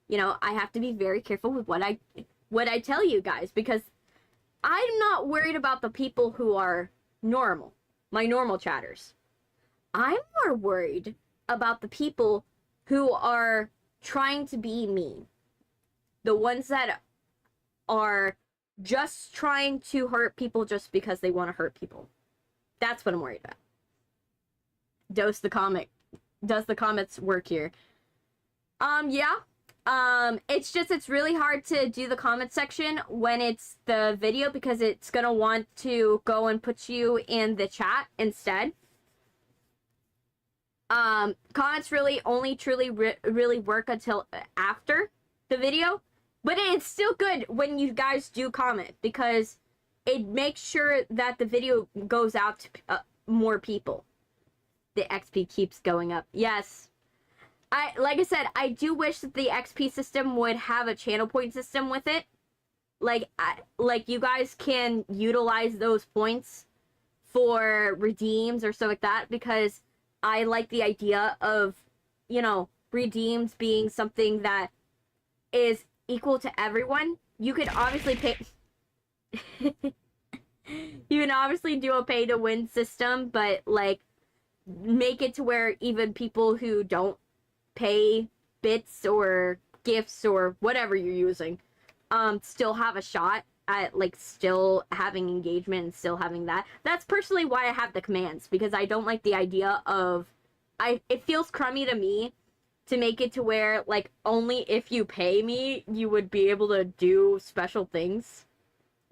You know, I have to be very careful with what I tell you guys, because I'm not worried about the people who are normal, my normal chatters. I'm more worried about the people who are trying to be mean. The ones that are just trying to hurt people just because they want to hurt people. That's what I'm worried about. Does the comments work here? Yeah. It's really hard to do the comment section when it's the video, because it's gonna want to go and put you in the chat instead. Comments really only truly really work until after the video, but it's still good when you guys do comment, because it makes sure that the video goes out to more people. The XP keeps going up. Yes. Like I said, I do wish that the XP system would have a channel point system with it. Like you guys can utilize those points for redeems or stuff like that, because I like the idea of, you know, redeems being something that is equal to everyone. You could obviously pay... You can obviously do a pay-to-win system, but, like, make it to where even people who don't pay bits or gifts or whatever you're using, still have a shot at, like, still having engagement and still having that. That's personally why I have the commands, because I don't like the idea of... it feels crummy to me to make it to where, like, only if you pay me, you would be able to do special things.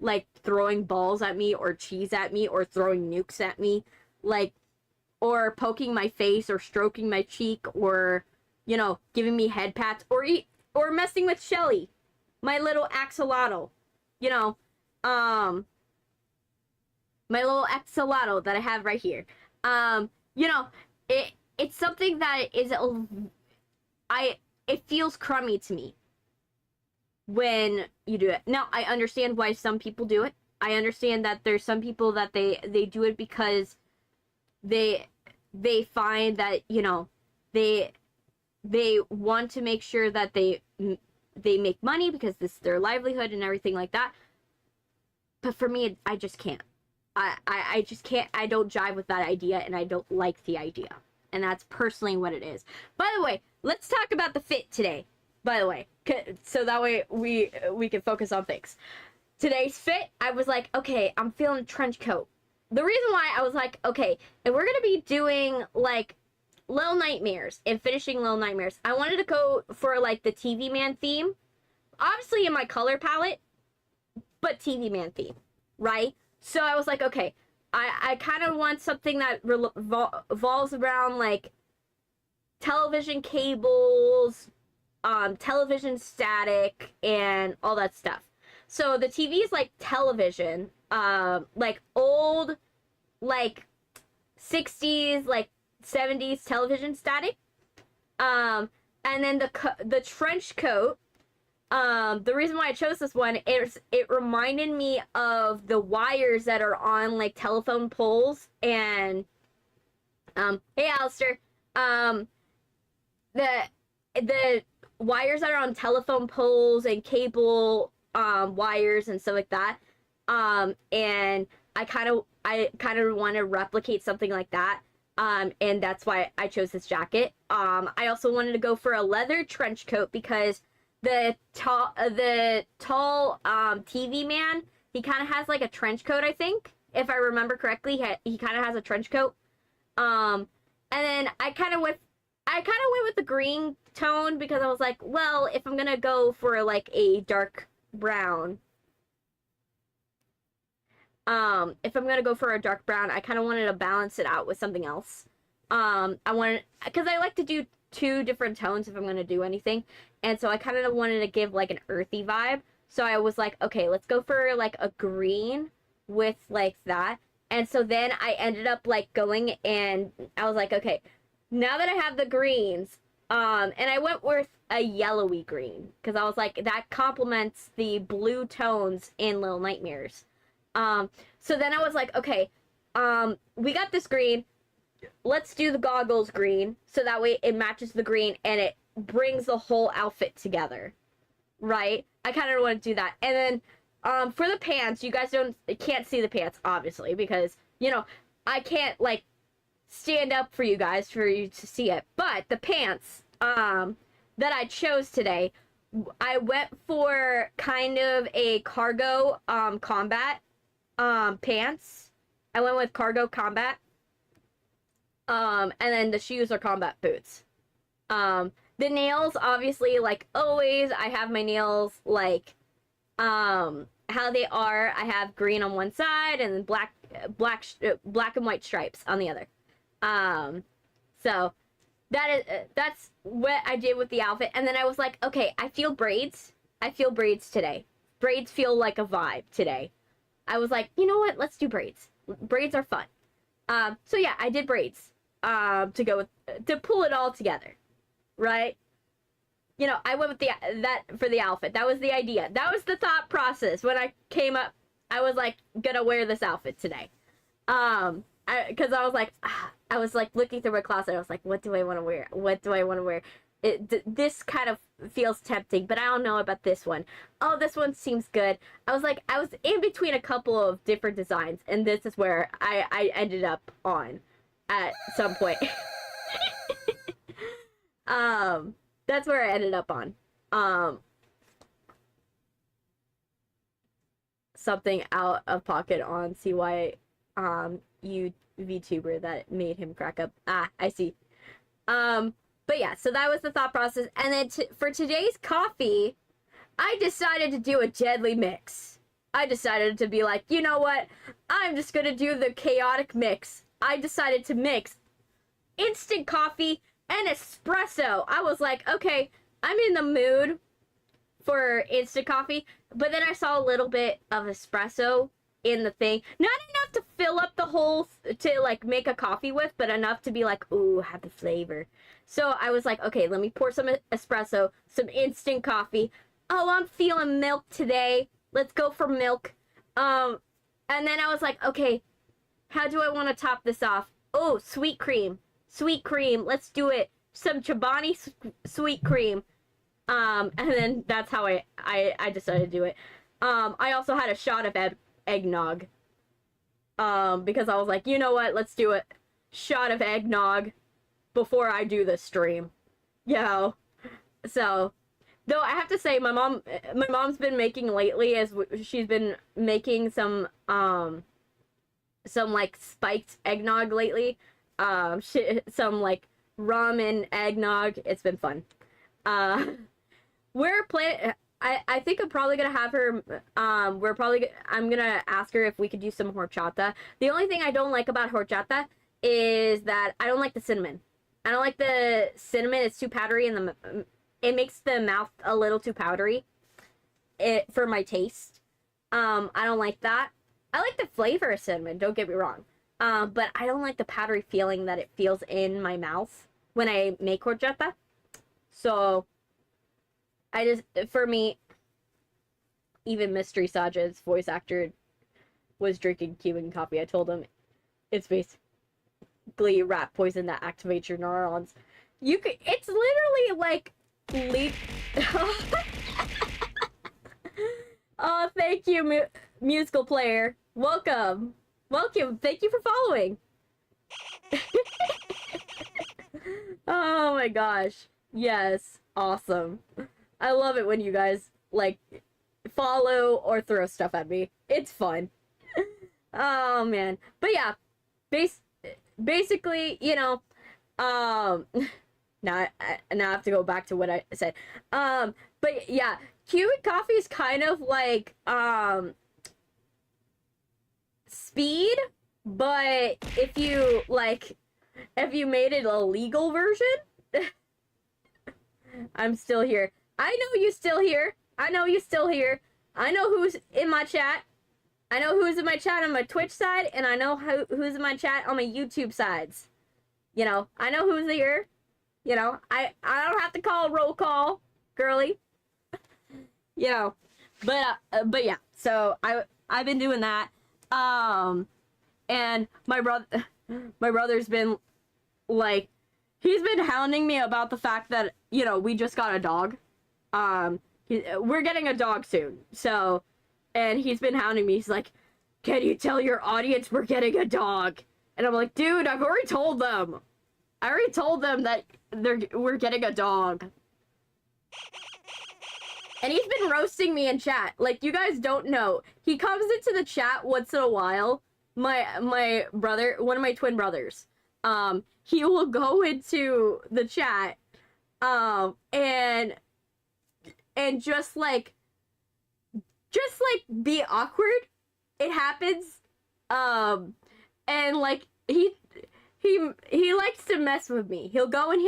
Like, throwing balls at me, or cheese at me, or throwing nukes at me. Like, or poking my face, or stroking my cheek, or, you know, giving me head pats, or messing with Shelly, my little axolotl. You know, my little axolotl that I have right here. You know, it's something that is, it feels crummy to me when you do it. Now, I understand why some people do it. I understand that there's some people that they do it because they find that, you know, they want to make sure that they make money because this is their livelihood and everything like that. But for me, I just can't. I just can't. I don't jive with that idea, and I don't like the idea. And that's personally what it is. By the way, let's talk about the fit today. By the way, so that way we can focus on things. Today's fit, I was like, okay, I'm feeling a trench coat. The reason why I was like, okay, if we're gonna be doing like Little Nightmares and finishing Little Nightmares, I wanted to go for like the TV Man theme, obviously in my color palette, but TV Man theme, right? So I was like, okay, I kind of want something that revolves around like television cables, television static, and all that stuff. So the TV is like television, like old, like 60s, like 70s television static. And then the trench coat, the reason why I chose this one is it reminded me of the wires that are on like telephone poles and, hey Alistair, the wires that are on telephone poles and cable wires and stuff like that, and I kind of want to replicate something like that, and that's why I chose this jacket. I also wanted to go for a leather trench coat because the tall TV man, he kind of has like a trench coat, I think, if I remember correctly. He kind of has a trench coat, and then I kind of went with the green tone because I was like, well, if I'm gonna go for like a dark brown, if I'm gonna go for a dark brown, I kind of wanted to balance it out with something else. Because I like to do 2 different tones if I'm gonna do anything, and so I kind of wanted to give like an earthy vibe. So I was like, okay, let's go for like a green with like that. And so then I ended up like going, and I was like, okay, now that I have the greens, and I went with a yellowy green because I was like, that complements the blue tones in Little Nightmares. So then I was like, okay, we got this green, let's do the goggles green, so that way it matches the green and it brings the whole outfit together, right? I kind of want to do that. And then, for the pants, you guys can't see the pants, obviously, because, you know, I can't, like, stand up for you guys for you to see it. But the pants, that I chose today, I went for kind of a cargo, combat, pants. I went with cargo combat. And then the shoes are combat boots. The nails, obviously, like always, I have my nails, like, how they are. I have green on one side and then black and white stripes on the other. So that's what I did with the outfit. And then I was like, okay, I feel braids today. Braids feel like a vibe today. I was like, you know what? Let's do braids. Braids are fun. So yeah, I did braids, to pull it all together, right? You know, I went with that for the outfit. That was the idea. That was the thought process when I came up. I was like, gonna wear this outfit today. Because I was like looking through my closet. I was like, what do I want to wear? What do I want to wear? This kind of feels tempting, but I don't know about this one. Oh, this one seems good. I was in between a couple of different designs, and this is where I ended up on at some point. That's where I ended up on. Something out of pocket on CY, you VTuber that made him crack up. Ah, I see. But yeah, so that was the thought process. And then for today's coffee, I decided to do a deadly mix. I decided to be like, you know what? I'm just gonna do the chaotic mix. I decided to mix instant coffee and espresso. I was like, okay, I'm in the mood for instant coffee. But then I saw a little bit of espresso in the thing. Not enough to fill up the whole, to like make a coffee with, but enough to be like, ooh, have the flavor. So I was like, okay, let me pour some espresso, some instant coffee. Oh, I'm feeling milk today. Let's go for milk. And then I was like, okay, how do I want to top this off? Oh, sweet cream. Sweet cream. Let's do it. Some Chobani sweet cream. And then that's how I decided to do it. I also had a shot of eggnog. Because I was like, you know what? Let's do a shot of eggnog before I do the stream. Yo. So, though I have to say, my mom's been making lately, she's been making some like spiked eggnog lately. Some like rum and eggnog. It's been fun. We're planning. I think I'm probably gonna have her. I'm gonna ask her if we could do some horchata. The only thing I don't like about horchata is that I don't like the cinnamon. I don't like the cinnamon. It's too powdery, and it makes the mouth a little too powdery. For my taste. I don't like that. I like the flavor of cinnamon. Don't get me wrong. But I don't like the powdery feeling that it feels in my mouth when I make horchata. So. For me, even Mystery Saja's voice actor was drinking Cuban coffee. I told him it's basically rat poison that activates your neurons. It's literally like Oh, thank you, musical player. Welcome. Thank you for following. Oh my gosh. Yes. Awesome. I love it when you guys, like, follow or throw stuff at me. It's fun. Oh, man. But yeah, basically, you know, now I have to go back to what I said. But yeah, Cuban coffee is kind of like, speed, but if you made it a legal version. I'm still here. I know you still here. I know you still here. I know who's in my chat. I know who's in my chat on my Twitch side, and I know who's in my chat on my YouTube sides. You know, I know who's here. You know, I don't have to call a roll call, girly. You know, but yeah. So I've been doing that. And my brother's been like, he's been hounding me about the fact that, you know, we just got a dog. We're getting a dog soon. So, and he's been hounding me. He's like, can you tell your audience we're getting a dog? And I'm like, dude, I've already told them. I already told them that we're getting a dog. And he's been roasting me in chat. Like, you guys don't know. He comes into the chat once in a while. My brother, one of my twin brothers. He will go into the chat, and just like be awkward. It happens. And like he likes to mess with me. He'll go and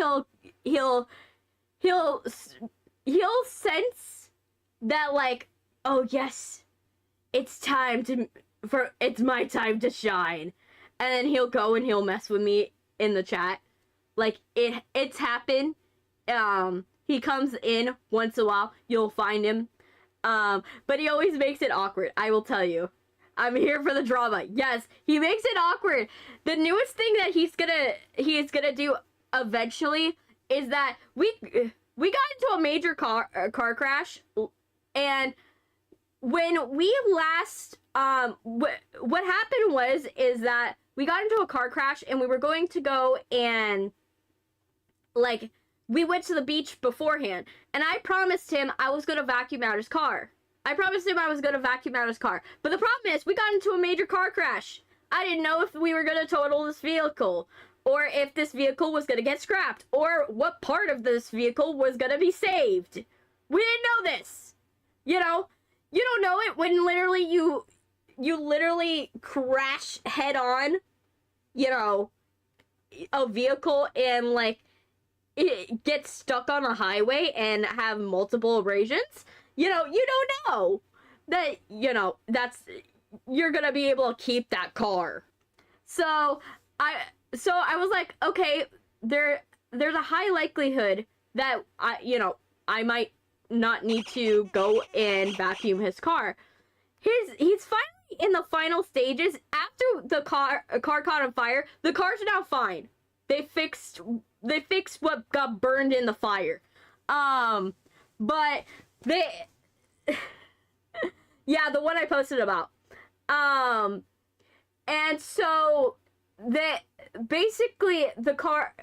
he'll sense that, like, oh yes, it's my time to shine. And then he'll go and he'll mess with me in the chat. Like, it's happened. He comes in once in a while. You'll find him. But he always makes it awkward. I will tell you. I'm here for the drama. Yes, he makes it awkward. The newest thing that he's gonna do eventually is that we got into a major car crash, and when we last what happened is that we got into a car crash, and we were going to go and, like, we went to the beach beforehand, and I promised him I was going to vacuum out his car. But the problem is, we got into a major car crash. I didn't know if we were going to total this vehicle, or if this vehicle was going to get scrapped, or what part of this vehicle was going to be saved. We didn't know this. You know, you don't know it when literally you literally crash head on, you know, a vehicle, and, like, it gets stuck on a highway and have multiple abrasions. You know, you don't know that, you know, you're gonna be able to keep that car. So I was like, okay, there's a high likelihood that I might not need to go and vacuum his car. He's finally in the final stages, after the car caught on fire, the car's now fine. They fixed what got burned in the fire. But they yeah, the one I posted about. And so basically the car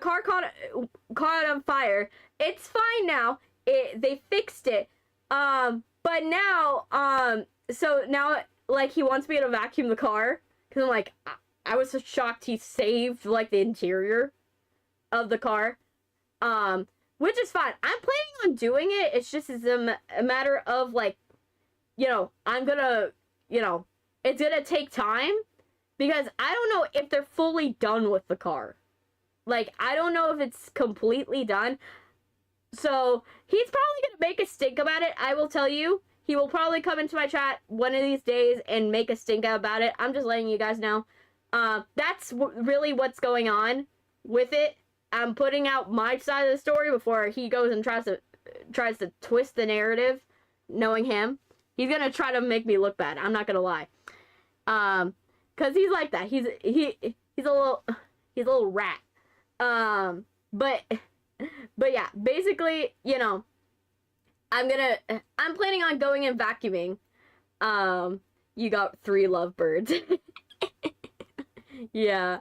caught on fire. It's fine now. They fixed it. But now so now like he wants me to vacuum the car, because I'm like, I was so shocked he saved like the interior of the car. Which is fine. I'm planning on doing it. It's just a matter of like, you know, I'm gonna, you know, it's gonna take time, because I don't know if they're fully done with the car. Like, I don't know if it's completely done. So he's probably gonna make a stink about it. I will tell you, he will probably come into my chat one of these days and make a stink about it. I'm just letting you guys know. That's really what's going on with it. I'm putting out my side of the story before he goes and tries to twist the narrative, knowing him. He's gonna try to make me look bad. I'm not gonna lie. Cause he's like that. He's a little rat. But yeah, basically, you know, I'm planning on going and vacuuming. You got 3 lovebirds. Yeah.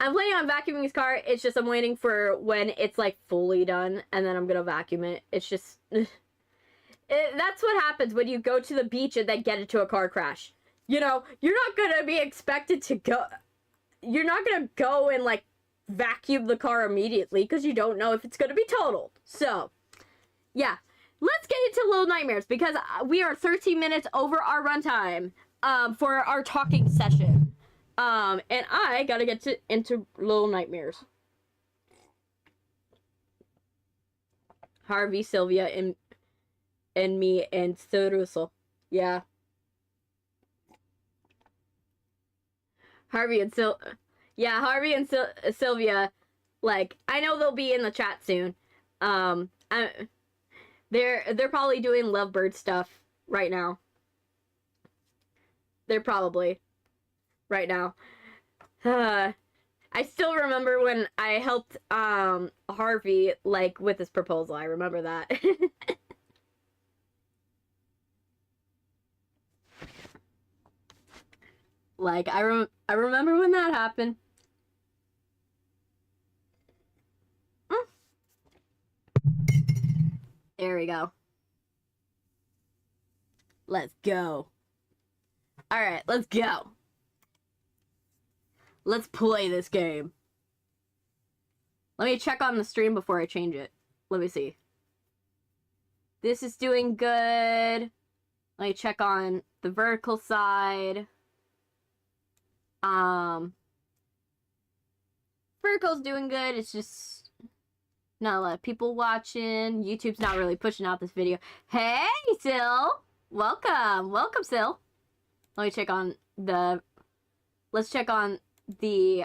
I'm planning on vacuuming his car. It's just I'm waiting for when it's like fully done, and then I'm gonna vacuum it. It's just that's what happens when you go to the beach and then get into a car crash. You know, you're not gonna be expected to go. You're not gonna go and like vacuum the car immediately, because you don't know if it's gonna be totaled. So, yeah, let's get into Little Nightmares, because we are 13 minutes over our runtime for our talking session. And I gotta get into Little Nightmares. Harvey, Sylvia, and me, and Ceruso. Yeah. Harvey and Sylvia, like, I know they'll be in the chat soon. They're probably doing lovebird stuff right now. They're probably right now. I still remember when I helped Harvey like with his proposal. I remember that. Like, I remember when that happened. There we go. Let's go. Alright, let's go. Let's play this game. Let me check on the stream before I change it. Let me see. This is doing good. Let me check on the vertical side. Vertical's doing good. It's just not a lot of people watching. YouTube's not really pushing out this video. Hey, Sil! Welcome! Welcome, Sil! Let me check on the... Let's check on the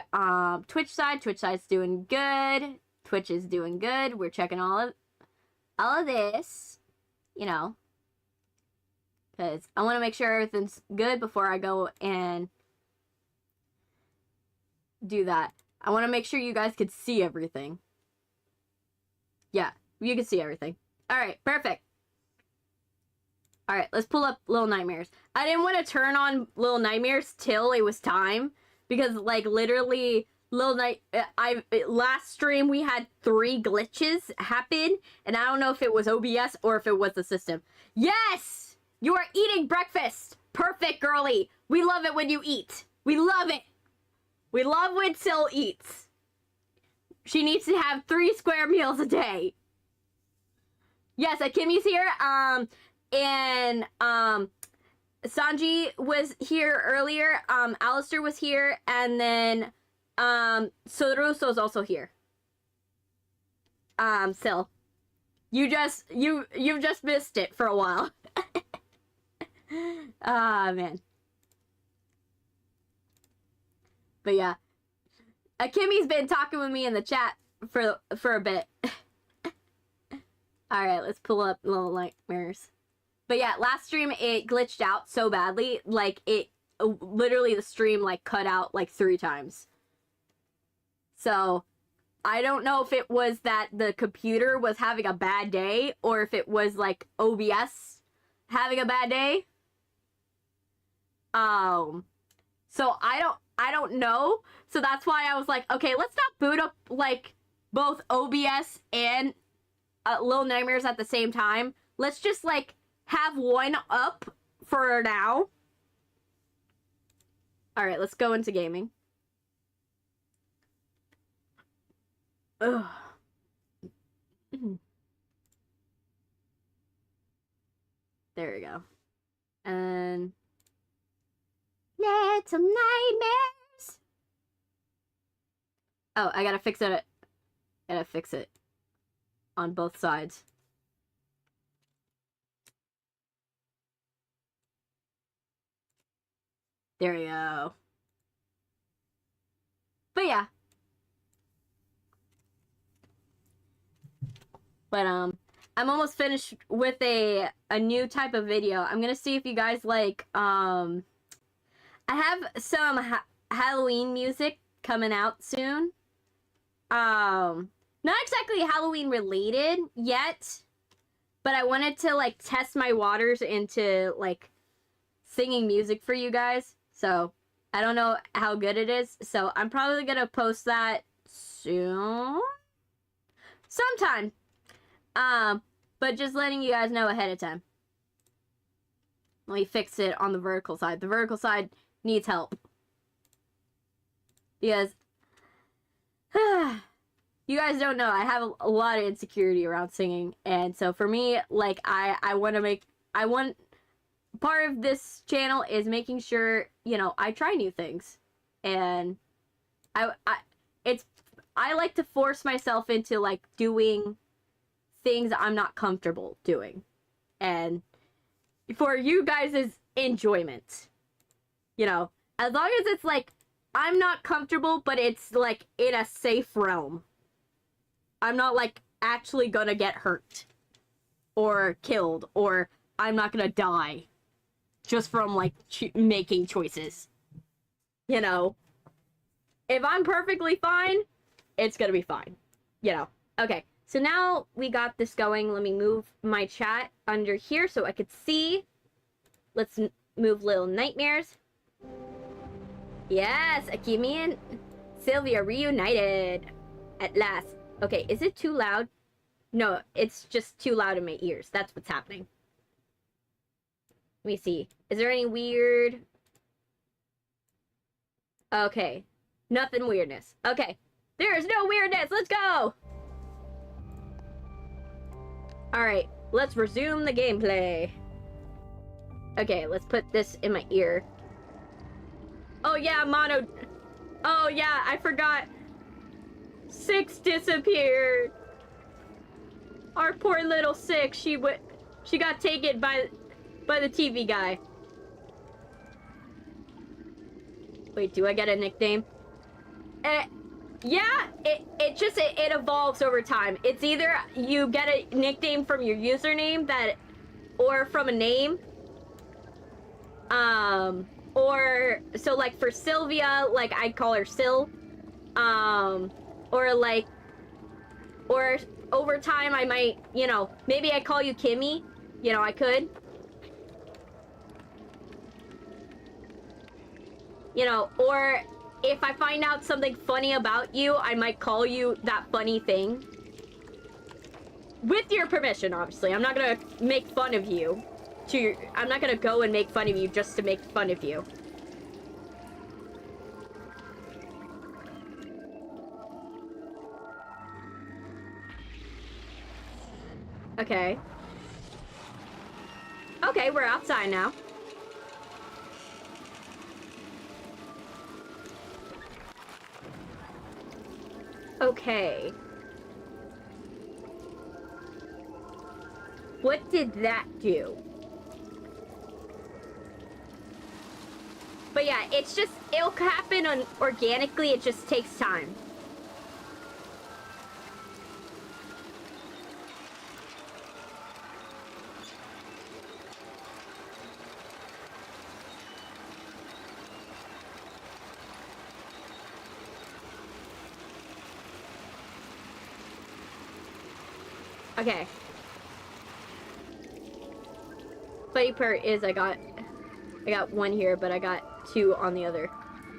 Twitch side. Twitch side's doing good. Twitch is doing good. We're checking all of this, you know, because I want to make sure everything's good before I go and do that. I want to make sure you guys could see everything. Yeah, you can see everything. All right, perfect. All right, let's pull up Little Nightmares. I didn't want to turn on Little Nightmares till it was time, because like literally last stream we had 3 glitches happen, and I don't know if it was OBS or if it was the system. Yes! You are eating breakfast! Perfect, girly! We love it when you eat. We love it! We love when Sil eats. She needs to have 3 square meals a day. Yes, Akimi's here. And Sanji was here earlier. Alistair was here, and then Soruso's also here. Sil, you've just missed it for a while. Ah, man. But yeah, Akimi's been talking with me in the chat for a bit. All right, let's pull up Little Nightmares. But yeah, last stream it glitched out so badly, like it literally the stream like cut out like 3 times. So I don't know if it was that the computer was having a bad day or if it was like OBS having a bad day. So I don't know. So that's why I was like, okay, let's not boot up like both OBS and Little Nightmares at the same time. Let's just like have one up for now. All right, let's go into gaming. Ugh. There we go. And Little Nightmares. Oh, I gotta fix it. Gotta fix it on both sides. There we go. But yeah. But I'm almost finished with a new type of video. I'm gonna see if you guys like I have some Halloween music coming out soon. Not exactly Halloween related yet, but I wanted to like test my waters into like singing music for you guys. So I don't know how good it is. So I'm probably gonna post that soon, sometime. But just letting you guys know ahead of time. Let me fix it on the vertical side. The vertical side needs help. Because you guys don't know, I have a lot of insecurity around singing. And so for me, like I want part of this channel is making sure, you know, I try new things. And I like to force myself into like doing things I'm not comfortable doing. And for you guys' enjoyment. You know, as long as it's like I'm not comfortable, but it's like in a safe realm. I'm not like actually gonna get hurt or killed, or I'm not gonna die just from like making choices. You know, if I'm perfectly fine, it's gonna be fine. You know, okay. So now we got this going. Let me move my chat under here so I could see. Let's move Little Nightmares. Yes, Akimi and Sylvia reunited at last. Okay, is it too loud? No, it's just too loud in my ears. That's what's happening. Let me see. Is there any weird? Okay, nothing weirdness. Okay, there is no weirdness. Let's go. Alright, let's resume the gameplay. Okay, let's put this in my ear. Oh yeah, mono... Oh yeah, I forgot. 6 disappeared. Our poor little 6, she got taken by the TV guy. Wait, do I get a nickname? Yeah, it evolves over time. It's either you get a nickname from your username or from a name. Or, so like for Sylvia, like I call her Syl. Or over time I might, you know, maybe I call you Kimmy. You know, I could. You know, or if I find out something funny about you, I might call you that funny thing. With your permission, obviously. I'm not gonna make fun of you. I'm not gonna go and make fun of you just to make fun of you. Okay. Okay, we're outside now. Okay. What did that do? But yeah, it's just, it'll happen organically, it just takes time. Okay. Funny part is I got one here, but I got two on the other.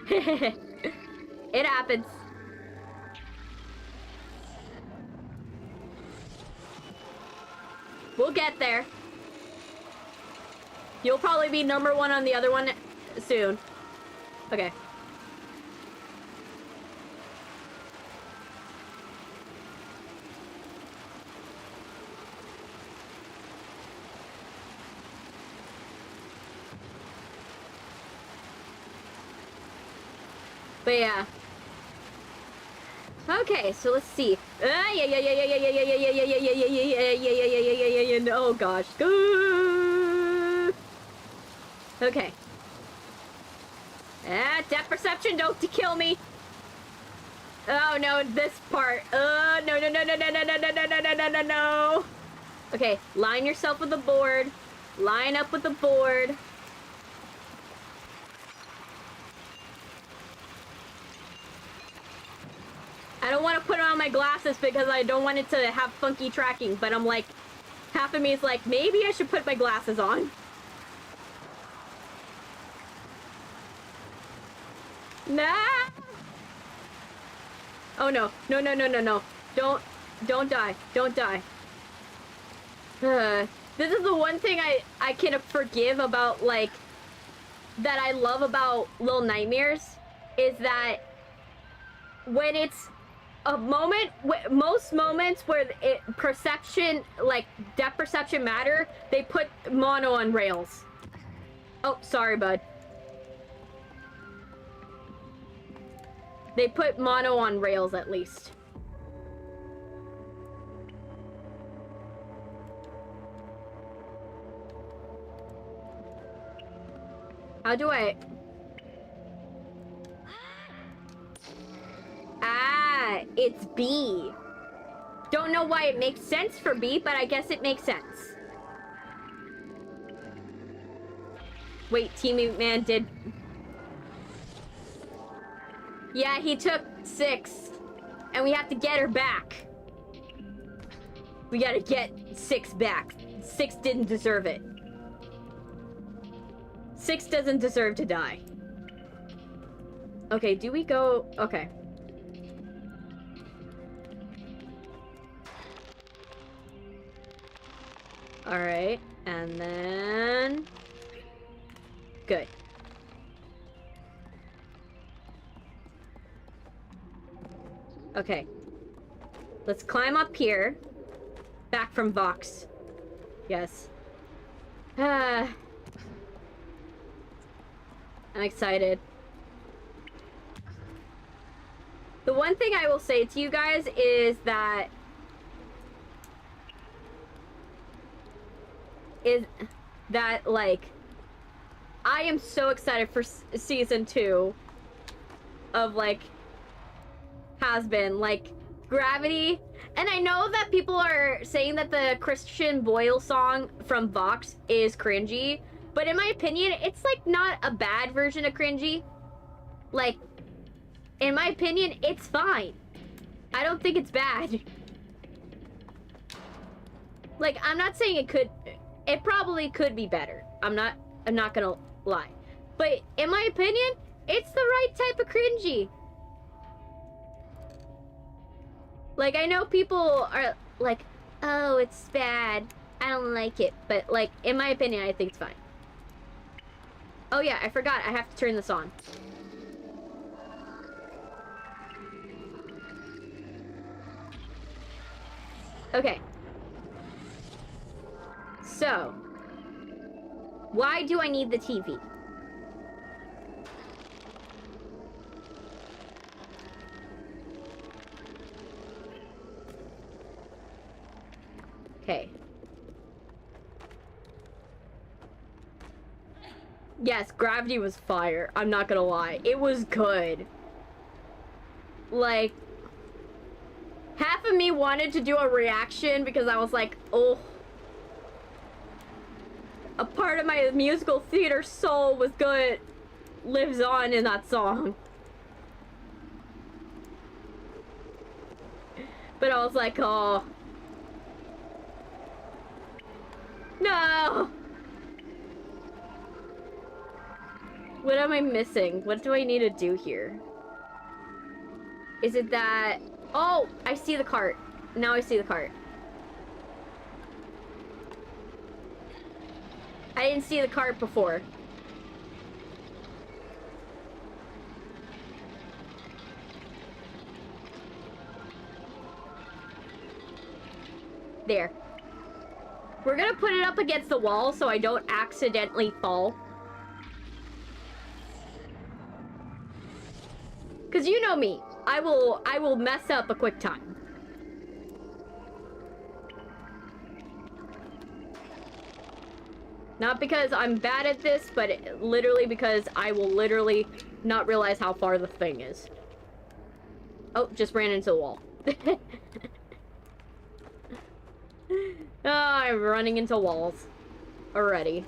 It happens. We'll get there. You'll probably be number one on the other one soon. Okay. But yeah. Okay, so let's see. Oh gosh. Okay. Depth perception, don't kill me. Oh no, this part. No, no, no, no, no, no, no, no, no, no, no, no, no, no. Okay, line yourself with the board. Line up with the board. I don't want to put on my glasses because I don't want it to have funky tracking, but I'm like, half of me is like, maybe I should put my glasses on. Nah! Oh no, no, no, no, no, no. Don't die. Don't die. This is the one thing I can forgive about, like, that I love about Little Nightmares, is that when it's a moment, most moments where perception, like, depth perception matter, they put mono on rails. Oh, sorry, bud. They put mono on rails, at least. How do I... Ah, it's B. Don't know why it makes sense for B, but I guess it makes sense. Wait, Teammate Man did... Yeah, he took 6. And we have to get her back. We gotta get 6 back. 6 didn't deserve it. 6 doesn't deserve to die. Okay, do we go... Okay. Alright, and then... Good. Okay. Let's climb up here. Back from Vox. Yes. I'm excited. The one thing I will say to you guys is that... like, I am so excited for season 2 of, like, Has Been, like, Gravity. And I know that people are saying that the Christian Boyle song from Vox is cringy, but in my opinion, it's, like, not a bad version of cringy. Like, in my opinion, it's fine. I don't think it's bad. Like, I'm not saying it probably could be better. I'm not gonna lie. But in my opinion, it's the right type of cringy. Like, I know people are like, oh, it's bad. I don't like it. But, like, in my opinion, I think it's fine. Oh, yeah, I forgot. I have to turn this on. Okay. So, why do I need the TV? Okay. Yes, Gravity was fire. I'm not gonna lie. It was good. Like, half of me wanted to do a reaction because I was like, oh. A part of my musical theater soul was good. Lives on in that song. But I was like, oh. No! What am I missing? What do I need to do here? Is it that... Oh! I see the cart. Now I see the cart. I didn't see the cart before. There. We're gonna put it up against the wall so I don't accidentally fall. Cause you know me. I will mess up a quick time. Not because I'm bad at this, but literally because I will literally not realize how far the thing is. Oh, just ran into the wall. Oh, I'm running into walls already.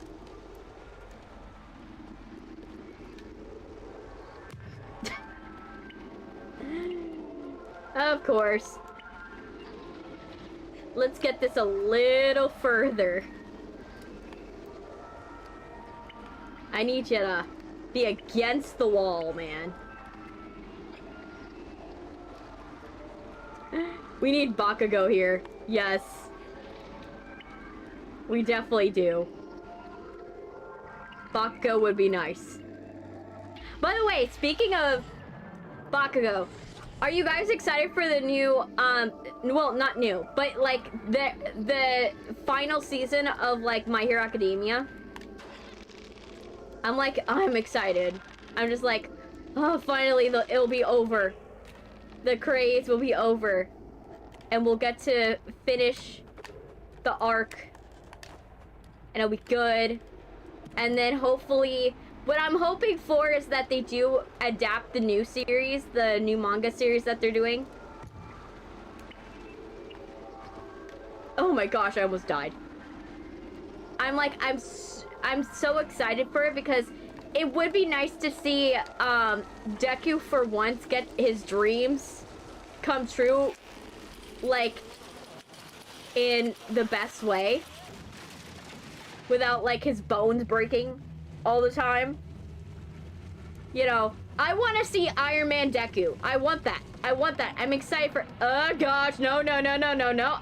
Of course. Let's get this a little further. I need you to be against the wall, man. We need Bakugo here. Yes. We definitely do. Bakugo would be nice. By the way, speaking of Bakugo, are you guys excited for the new, well, not new, but like the final season of like My Hero Academia? I'm excited. I'm just like, oh, finally it'll be over. The craze will be over. And we'll get to finish the arc. And it'll be good. And then hopefully, what I'm hoping for is that they do adapt the new series, the new manga series that they're doing. Oh my gosh, I almost died. I'm so excited for it because it would be nice to see Deku for once get his dreams come true, like, in the best way. Without, like, his bones breaking all the time. You know, I want to see Iron Man Deku. I want that. I want that. I'm excited for... Oh, gosh. No, no, no, no, no, no.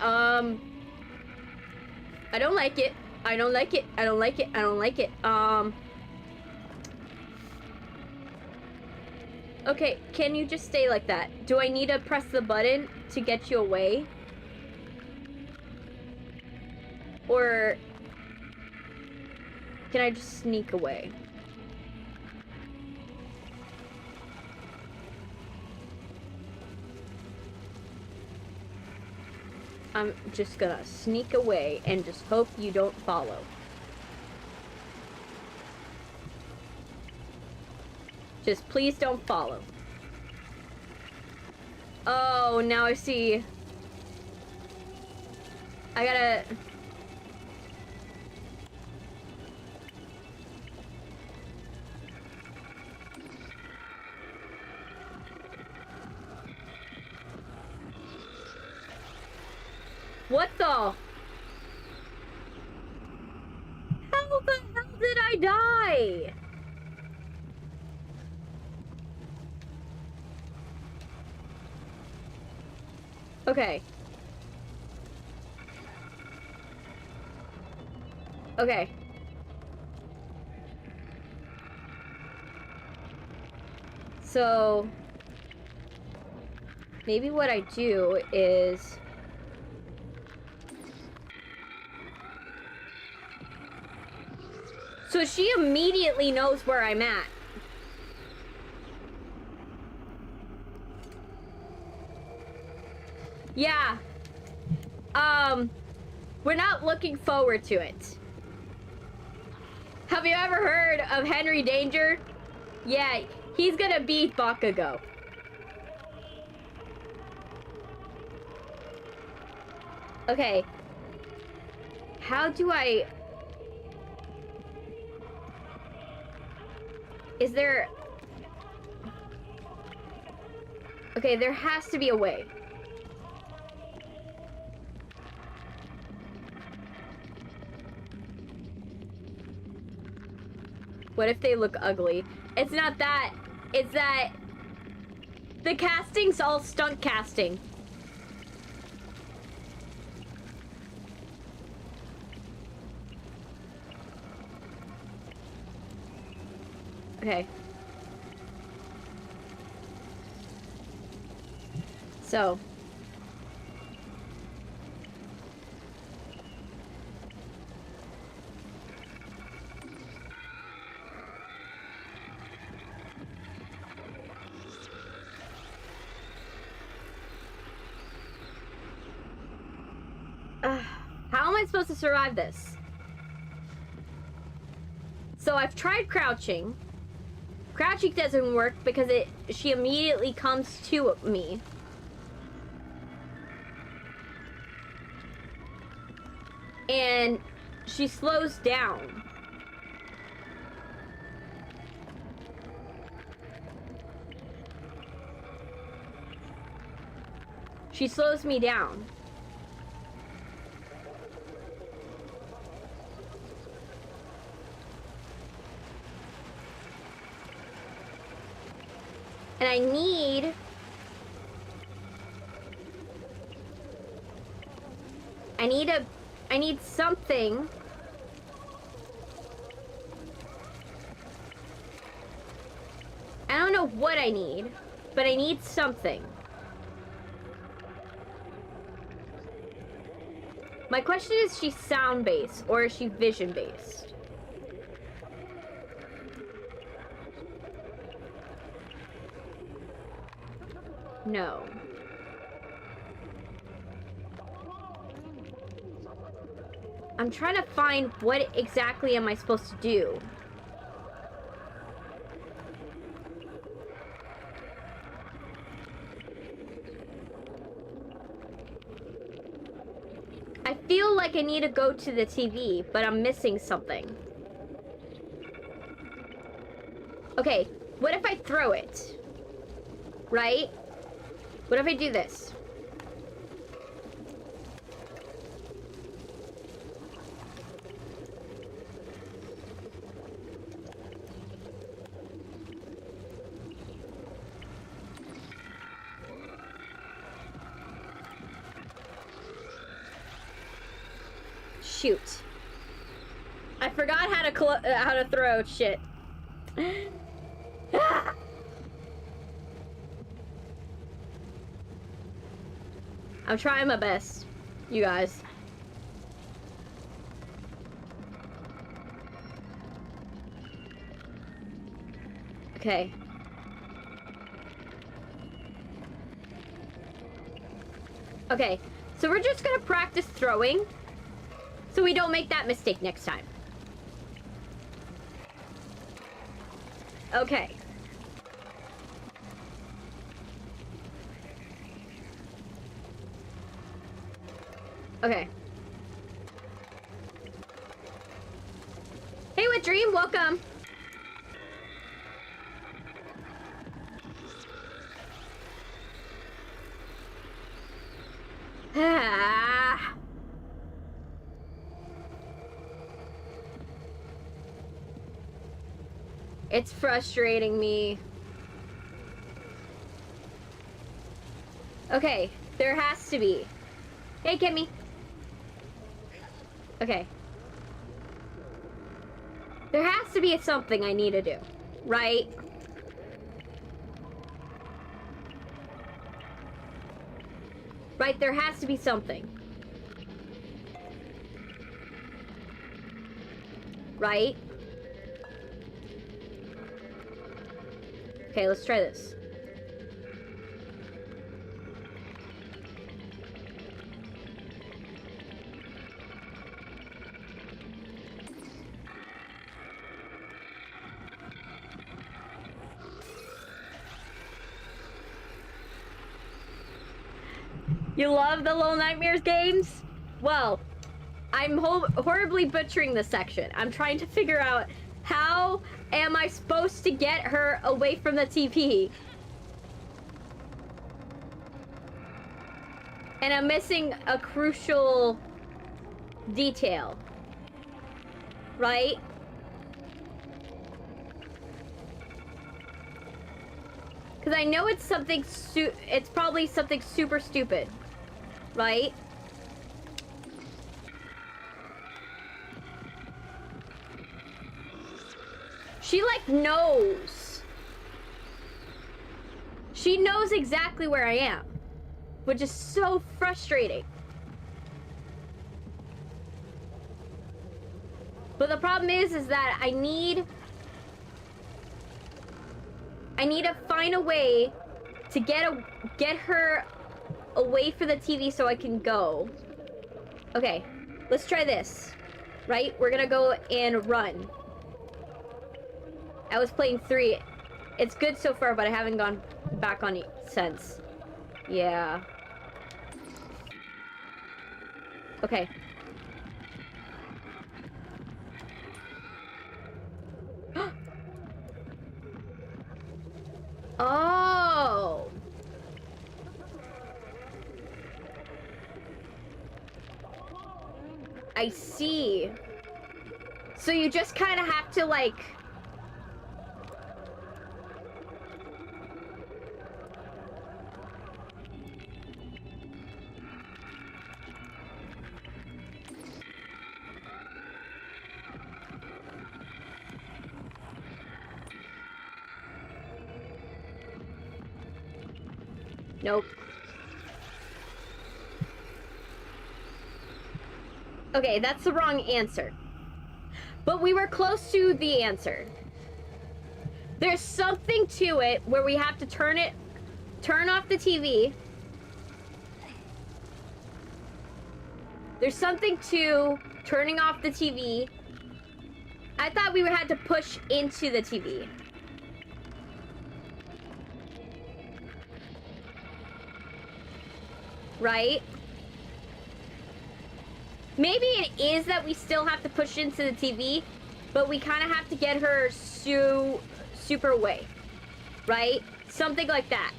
I don't like it. I don't like it. I don't like it. I don't like it. Okay, can you just stay like that? Do I need to press the button to get you away? Or... can I just sneak away? I'm just gonna sneak away and just hope you don't follow. Just please don't follow. Oh, now I see. I gotta... What the? How the hell did I die? Okay. Okay. So, maybe what I do is... so she immediately knows where I'm at. Yeah. We're not looking forward to it. Have you ever heard of Henry Danger? Yeah, he's gonna beat Bakugo. Okay. How do I... is there... okay, there has to be a way. What if they look ugly? It's not that. It's that the casting's all stunt casting. Okay. So. How am I supposed to survive this? So I've tried crouching. Crouching doesn't work because she immediately comes to me. And she slows down. She slows me down. And I need something. I don't know what I need, but I need something. My question is she sound-based or is she vision-based? No. I'm trying to find what exactly am I supposed to do. I feel like I need to go to the TV, but I'm missing something. Okay, what if I throw it? Right? What if I do this? Shoot. I forgot how to throw shit. I'm trying my best, you guys. Okay. Okay, so we're just gonna practice throwing so we don't make that mistake next time. Okay. Okay. Hey, what dream? Welcome. Ah. It's frustrating me. Okay, there has to be. Hey, Kimmy. Okay. There has to be something I need to do, right? Right, there has to be something. Right? Okay, let's try this. You love the Little Nightmares games? Well, I'm horribly butchering this section. I'm trying to figure out how am I supposed to get her away from the TP? And I'm missing a crucial detail. Right? Because I know it's something it's probably something super stupid. Right? She, like, knows. She knows exactly where I am. Which is so frustrating. But the problem is that I need to find a way to get her away from the TV so I can go. Okay, let's try this. Right? We're gonna go and run. I was playing 3. It's good so far, but I haven't gone back on it since. Yeah. Okay. Oh. I see. So you just kind of have to, like... Nope. Okay, that's the wrong answer. But we were close to the answer. There's something to it where we have to turn off the TV. There's something to turning off the TV. I thought we had to push into the TV. Right? Maybe it is that we still have to push into the TV, but we kind of have to get her super away. Right? Something like that.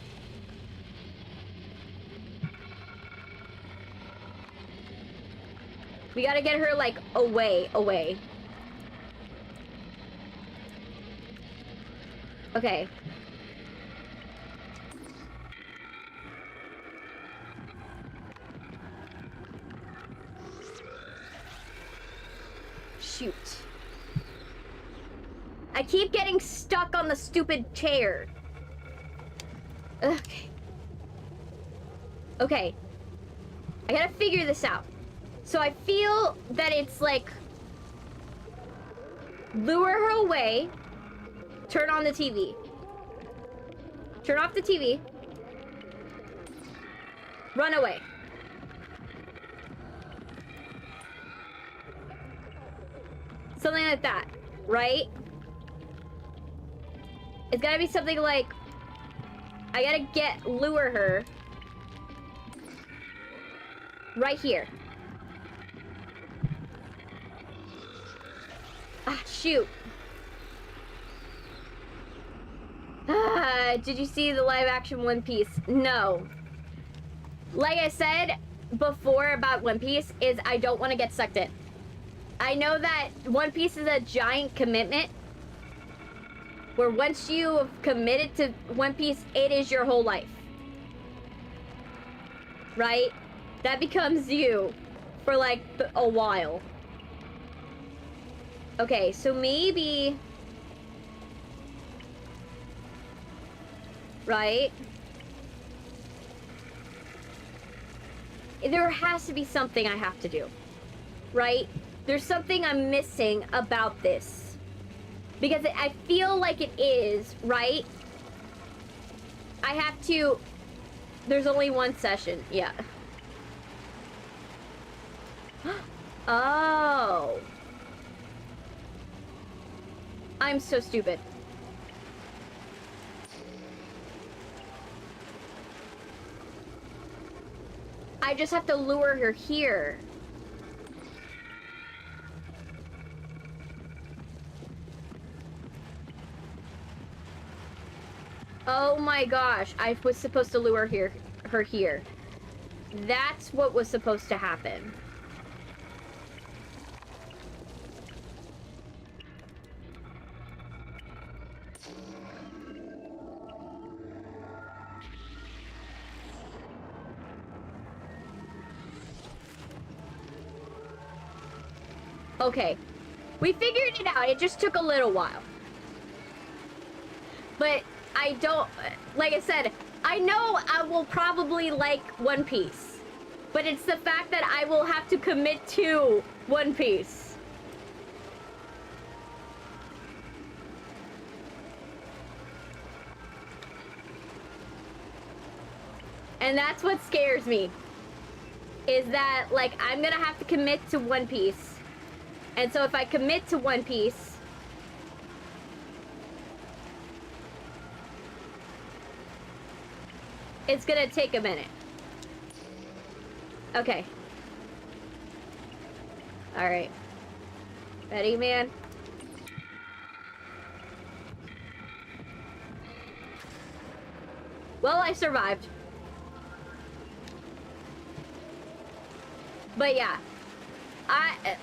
We gotta get her, like, away. Okay. Shoot. I keep getting stuck on the stupid chair. Okay. Okay. I gotta figure this out. So I feel that it's like... lure her away. Turn on the TV. Turn off the TV. Run away. Something like that, right? It's gotta be something like... I gotta lure her. Right here. Ah, shoot. Did you see the live action One Piece? No. Like I said before about One Piece, is I don't want to get sucked in. I know that One Piece is a giant commitment, where once you have committed to One Piece, it is your whole life. Right? That becomes you for like a while. Okay, so maybe... Right? There has to be something I have to do. Right? There's something I'm missing about this. Because I feel like it is, right? I have to... There's only one session, yeah. Oh. I'm so stupid. I just have to lure her here. Oh my gosh, I was supposed to lure her here. That's what was supposed to happen. Okay. We figured it out. It just took a little while. But I don't... Like I said, I know I will probably like One Piece. But it's the fact that I will have to commit to One Piece. And that's what scares me. Is that, like, I'm gonna have to commit to One Piece. And so if I commit to One Piece... it's gonna take a minute. Okay. Alright. Ready, man? Well, I survived. But yeah.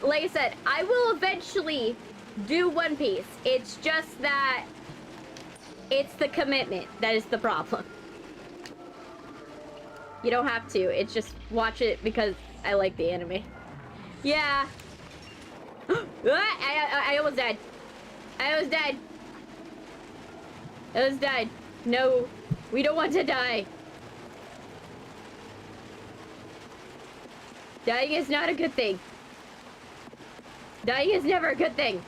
Like I said, I will eventually do One Piece. It's just that it's the commitment that is the problem. You don't have to. It's just watch it because I like the anime. Yeah. I almost died. I almost died. I almost died. No, we don't want to die. Dying is not a good thing. Dying is never a good thing.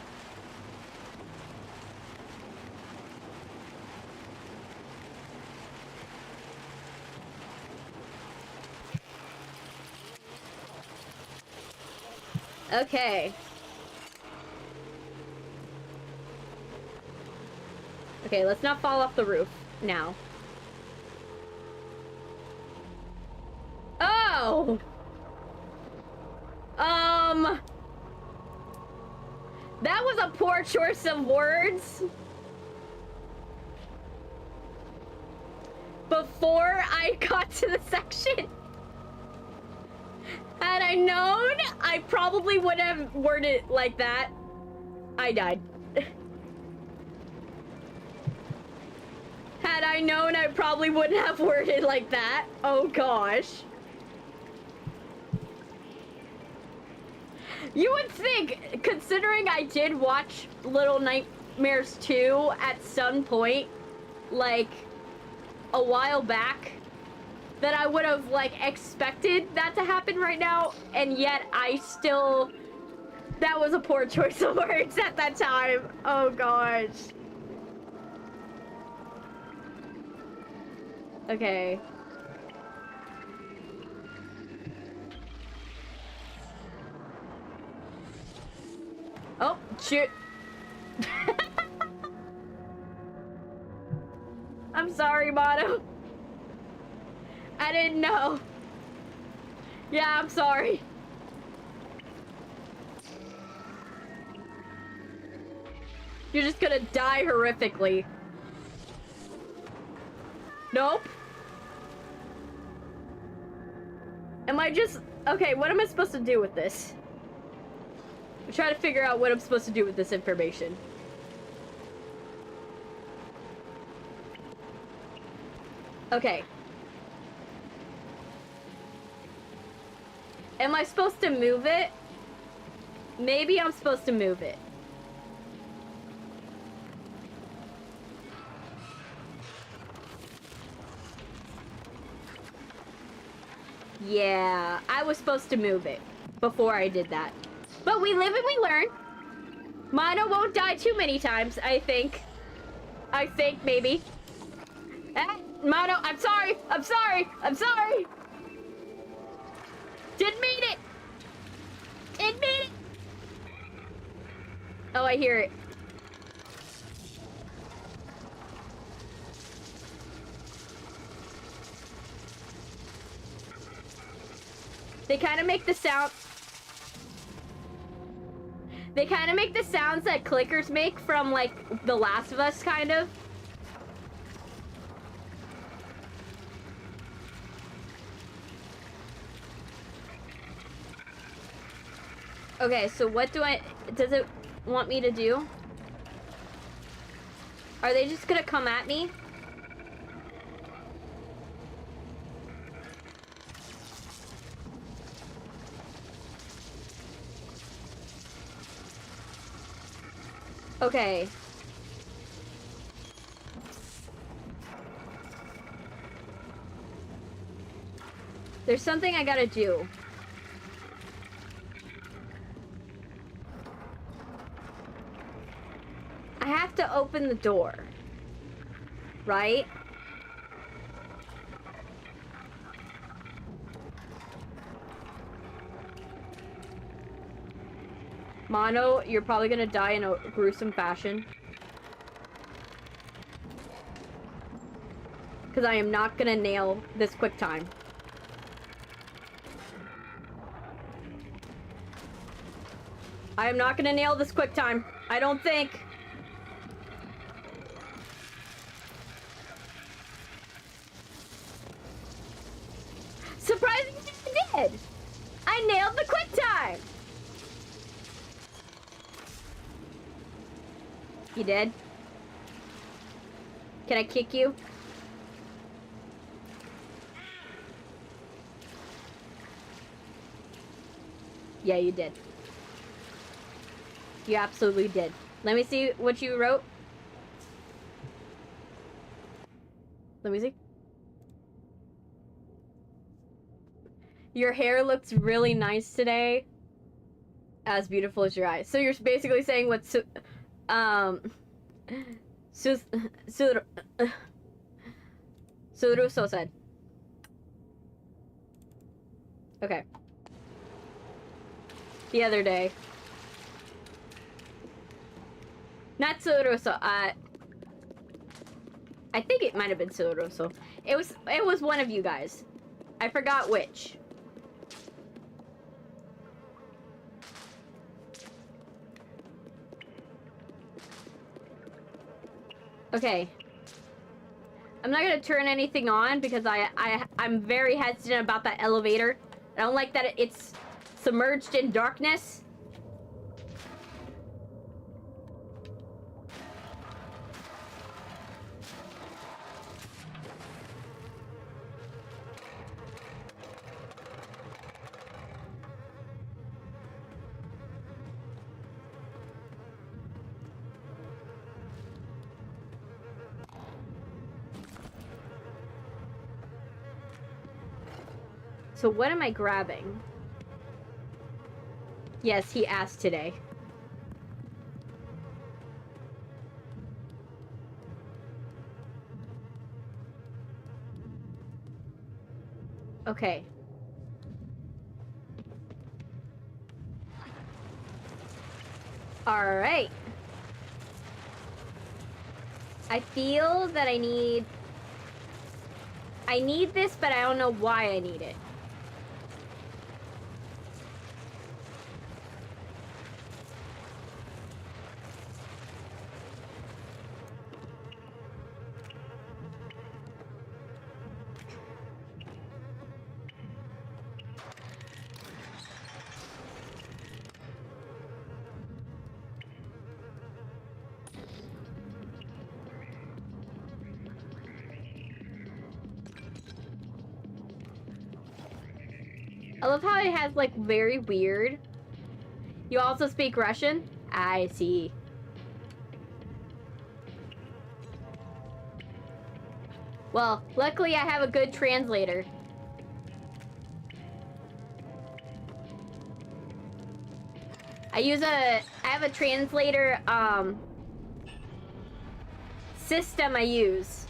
Okay. Okay, let's not fall off the roof now. Oh! That was a poor choice of words. Before I got to the section. Had I known, I probably would have worded it like that. I died. Had I known, I probably wouldn't have worded like that. Oh gosh. You would think, considering I did watch Little Nightmares 2 at some point, like, a while back, that I would have, like, expected that to happen right now, and yet I still... That was a poor choice of words at that time. Oh, gosh. Okay. Oh, shoot. I'm sorry, Mono. I didn't know. Yeah, I'm sorry. You're just gonna die horrifically. Nope. Am I just... Okay, what am I supposed to do with this? I'm trying to figure out what I'm supposed to do with this information. Okay. Am I supposed to move it? Maybe I'm supposed to move it. Yeah, I was supposed to move it before I did that. But we live and we learn. Mono won't die too many times, I think. I think, maybe. Mono, I'm sorry. I'm sorry. I'm sorry. Didn't mean it. Didn't mean it. Oh, I hear it. They kind of make the sound... They kind of make the sounds that clickers make from, like, The Last of Us, kind of. Okay, so what do I... Does it want me to do? Are they just gonna come at me? Okay. There's something I gotta do. I have to open the door. Right? Mono, you're probably gonna die in a gruesome fashion. Because I am not gonna nail this quick time. I am not gonna nail this quick time. I don't think. Surprisingly, I did. I nailed the quick time. You did? Can I kick you? Yeah, you did. You absolutely did. Let me see what you wrote. Let me see. Your hair looks really nice today. As beautiful as your eyes. So you're basically saying what Suruso said. Okay. The other day. Not Suruso, I think it might have been Suruso. It was one of you guys. I forgot which. Okay. I'm not gonna turn anything on because I'm very hesitant about that elevator. I don't like that it's submerged in darkness. So what am I grabbing? Yes, he asked today. Okay. All right. I feel that I need this, but I don't know why I need it. I love how it has, like, very weird. You also speak Russian? I see. Well, luckily I have a good translator. I have a translator, system I use.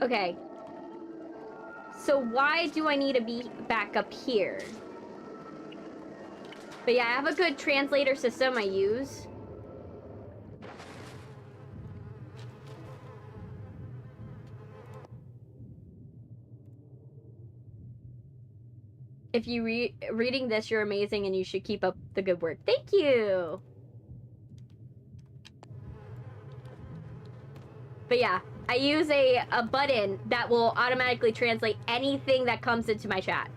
Okay. So why do I need to be back up here? But yeah, I have a good translator system I use. If you reading this, you're amazing and you should keep up the good work. Thank you. But yeah, I use a button that will automatically translate anything that comes into my chat.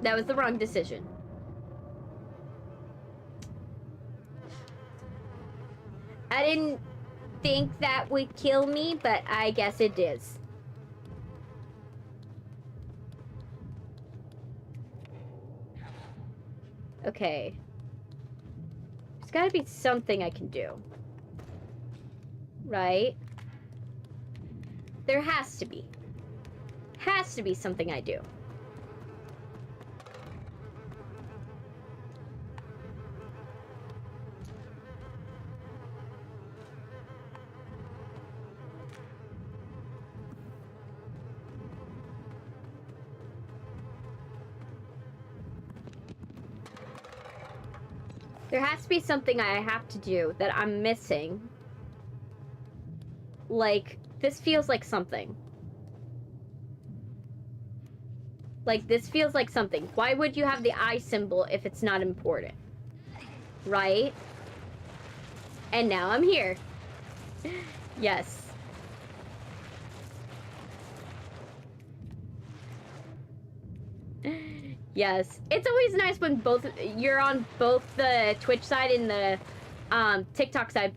That was the wrong decision. I didn't think that would kill me, but I guess it is. Okay. There's gotta be something I can do. Right? There has to be. Has to be something I do. There has to be something I have to do that I'm missing. Like, this feels like something. Like, this feels like something. Why would you have the eye symbol if it's not important? Right? And now I'm here. Yes. Yes. It's always nice when you're on both the Twitch side and the TikTok side.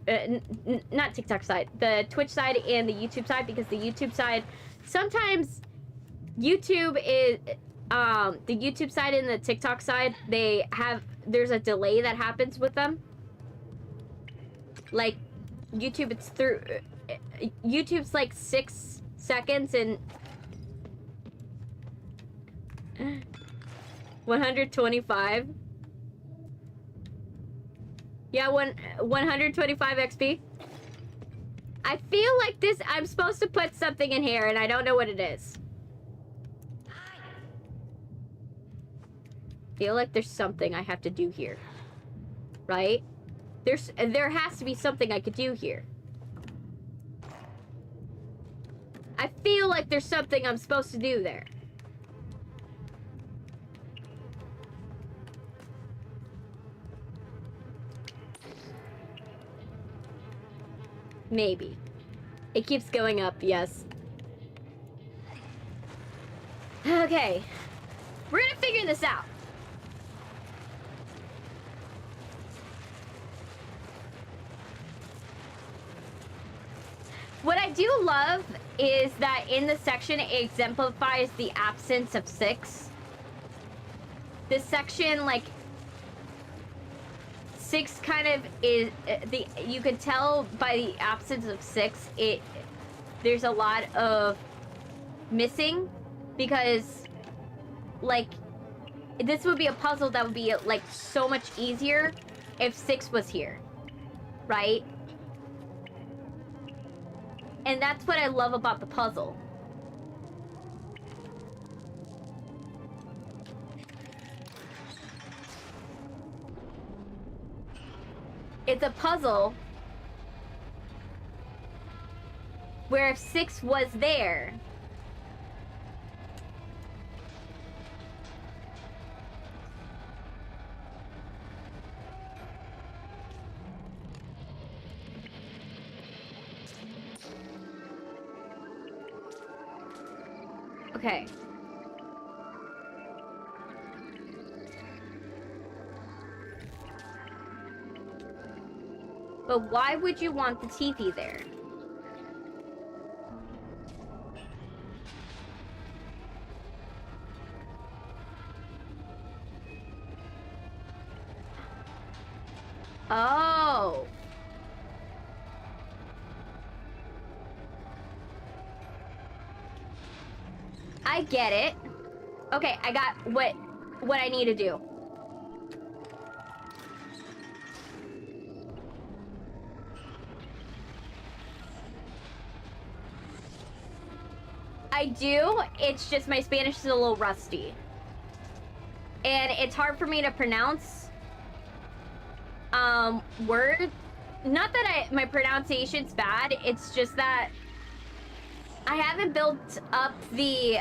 Not TikTok side. The Twitch side and the YouTube side, because the YouTube side, sometimes YouTube is, the YouTube side and the TikTok side, there's a delay that happens with them. Like, YouTube's like 6 seconds and 125. Yeah, 125 XP. I feel like I'm supposed to put something in here and I don't know what it is. Feel like there's something I have to do here. Right? There has to be something I could do here. I feel like there's something I'm supposed to do there. Maybe. It keeps going up, yes. Okay. We're gonna figure this out. What I do love is that in the section it exemplifies the absence of 6. This section, like, 6 kind of is you can tell by the absence of 6 there's a lot of missing, because like this would be a puzzle that would be like so much easier if 6 was here, right? And that's what I love about the puzzle. It's a puzzle where if 6 was there, okay. But why would you want the TV there? Oh. I get it. Okay, I got what I need to do. I do. It's just my Spanish is a little rusty. And it's hard for me to pronounce words. Not that my pronunciation's bad, it's just that I haven't built up the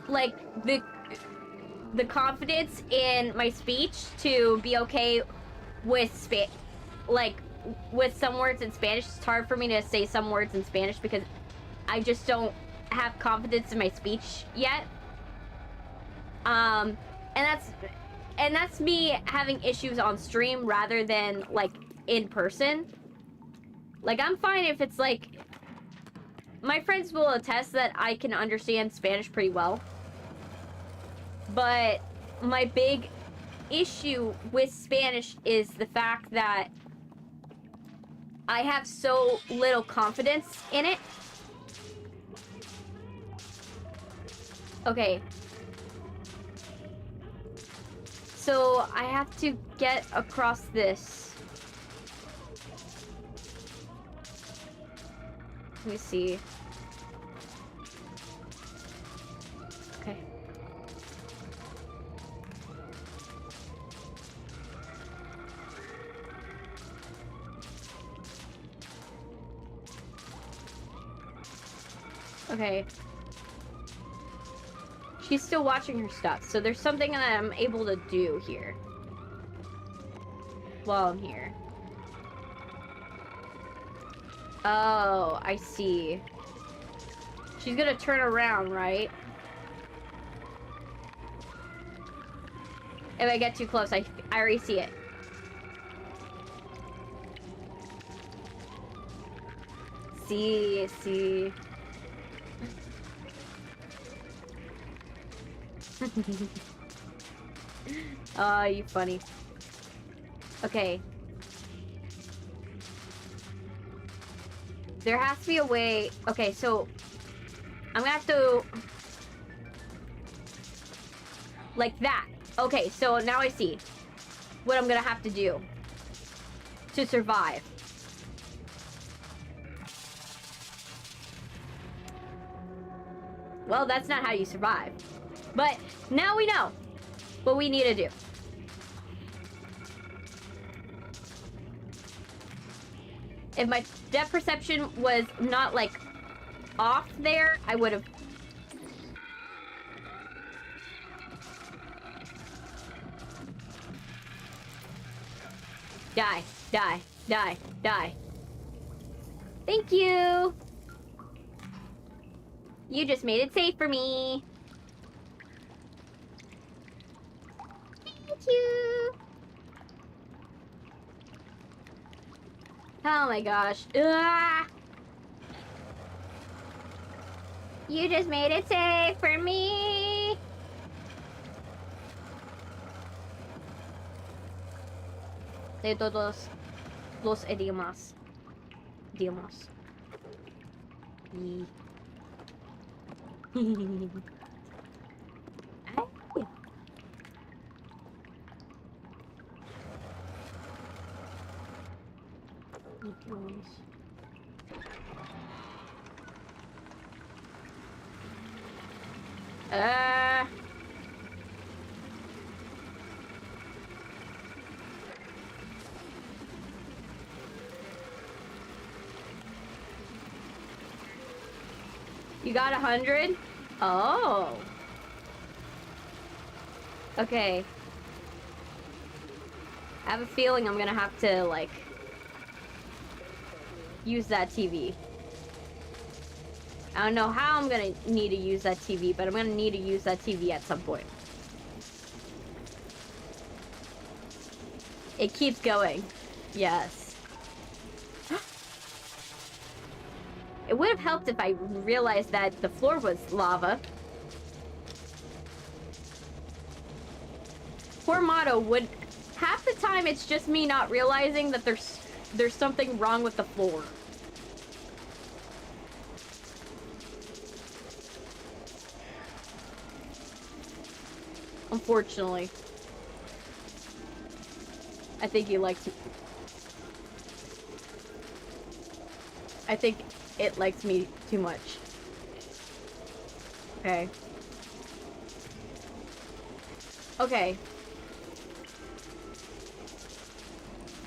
like the confidence in my speech to be okay with with some words in Spanish. It's hard for me to say some words in Spanish because I just don't have confidence in my speech yet. And that's me having issues on stream rather than like in person. Like, I'm fine if it's like, my friends will attest that I can understand Spanish pretty well. But my big issue with Spanish is the fact that I have so little confidence in it. Okay. So I have to get across this. Let me see. Okay. Okay. She's still watching her stuff, so there's something that I'm able to do here. While I'm here. Oh, I see. She's gonna turn around, right? If I get too close, I already see it. See. Oh, you funny. Okay. There has to be a way. Okay, so I'm gonna have to like that. Okay, so now I see what I'm gonna have to do to survive. Well, that's not how you survive. But now we know what we need to do. If my depth perception was not, like, off there, I would have... Die. Thank you! You just made it safe for me. Thank you! Oh my gosh. Ugh. You just made it safe for me. De todos los idiomas. Y... You got 100? Oh. Okay. I have a feeling I'm gonna have to, like, use that TV. I don't know how I'm gonna need to use that TV, but I'm gonna need to use that TV at some point. It keeps going. Yes. It would have helped if I realized that the floor was lava. Poor Motto would... Half the time, it's just me not realizing that there's something wrong with the floor. Unfortunately. I think he likes it. I think it likes me too much. Okay. Okay.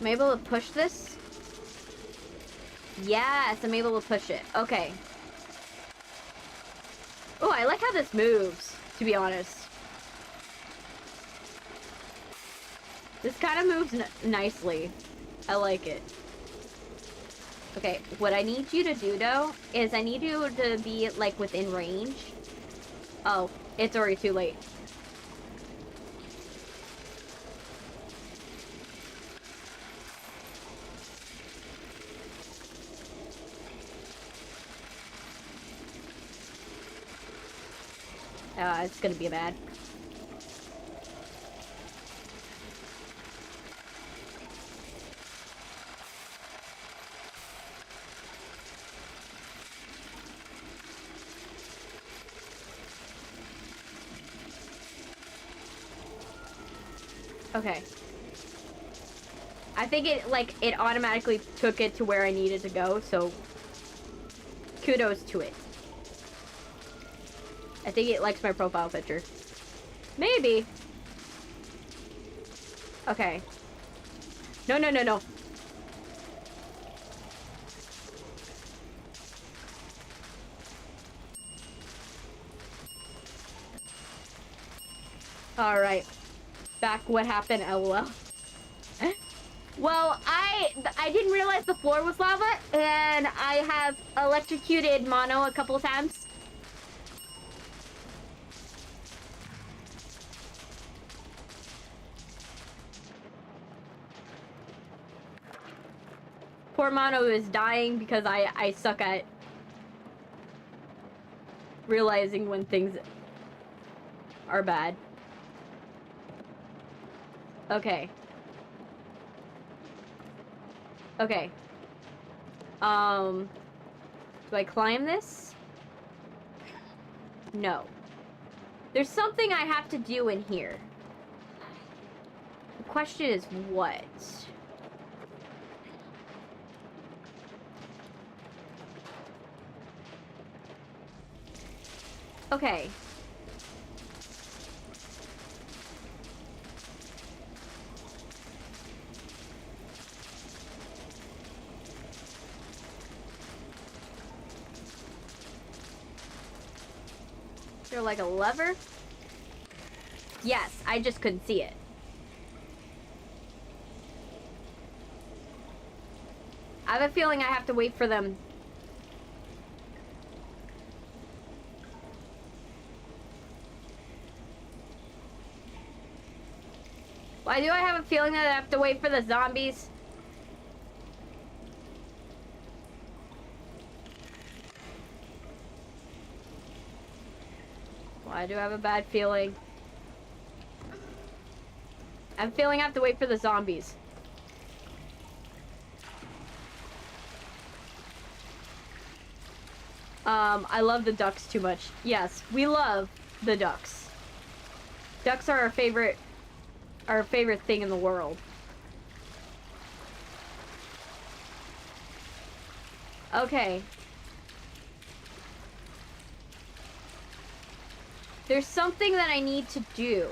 Am I able to push this? Yes, I'm able to push it. Okay. Oh, I like how this moves, to to be honest. This kind of moves nicely. I like it. Okay, what I need you to do, though, is I need you to be, like, within range. Oh, it's already too late. It's gonna be bad. Okay. I think it automatically took it to where I needed to go, so kudos to it. I think it likes my profile picture. Maybe. Okay. No, no, no, no. Alright. Back what happened, LOL. Well, I didn't realize the floor was lava, and I have electrocuted Mono a couple times. Poor Mono is dying because I suck at realizing when things are bad. Okay. Okay. Do I climb this? No. There's something I have to do in here. The question is what? Okay. Is there like a lever? Yes, I just couldn't see it. I have a feeling I have to wait for them. Why do I have a feeling that I have to wait for the zombies? Why do I have a bad feeling? I'm feeling I have to wait for the zombies. I love the ducks too much. Yes, we love the ducks. Ducks are our favorite thing in the world. Okay. There's something that I need to do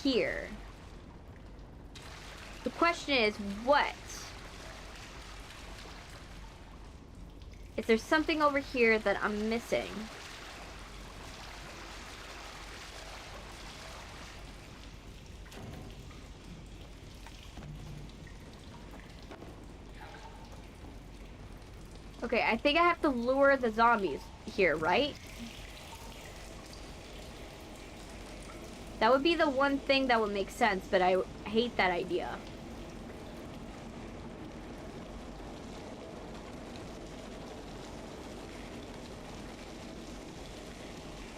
here. The question is, what? Is there something over here that I'm missing? Okay, I think I have to lure the zombies here, right? That would be the one thing that would make sense, but I hate that idea.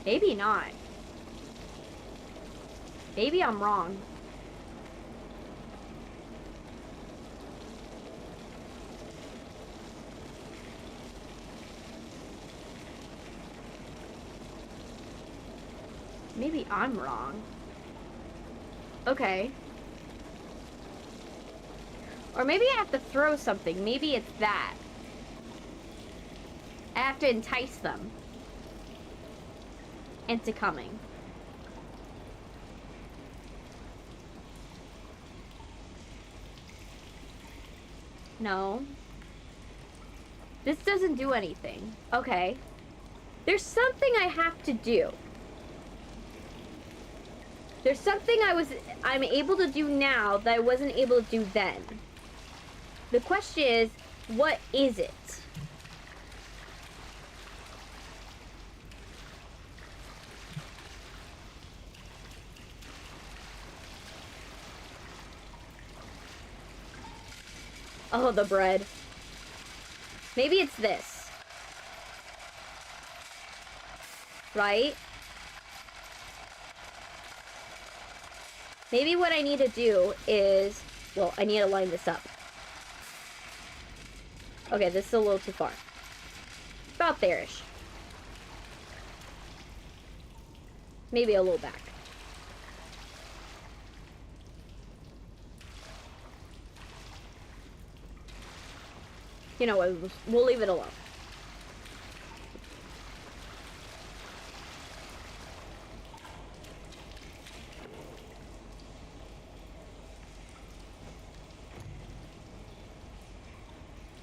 Maybe not. Maybe I'm wrong. Maybe I'm wrong. Okay. Or maybe I have to throw something. Maybe it's that. I have to entice them into coming. No. This doesn't do anything. Okay. There's something I have to do. There's something I'm able to do now that I wasn't able to do then. The question is, what is it? Oh, the bread. Maybe it's this. Right? Maybe what I need to do is... Well, I need to line this up. Okay, this is a little too far. About there-ish. Maybe a little back. You know what, we'll leave it alone.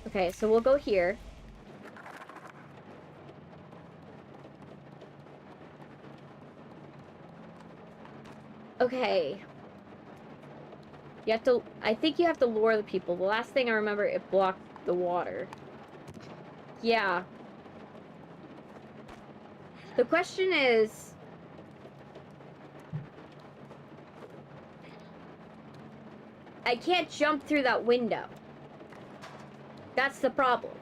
Okay, so we'll go here. Okay. You have to... I think you have to lure the people. The last thing I remember, it blocked the water. Yeah. The question is... I can't jump through that window. That's the problem.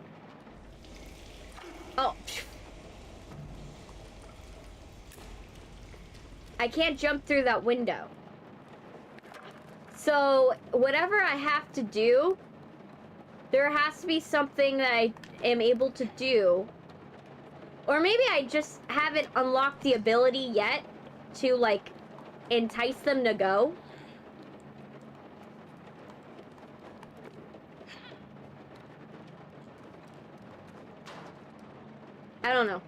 Oh. I can't jump through that window. So, whatever I have to do, there has to be something that I am able to do. Or maybe I just haven't unlocked the ability yet to, like, entice them to go. I don't know.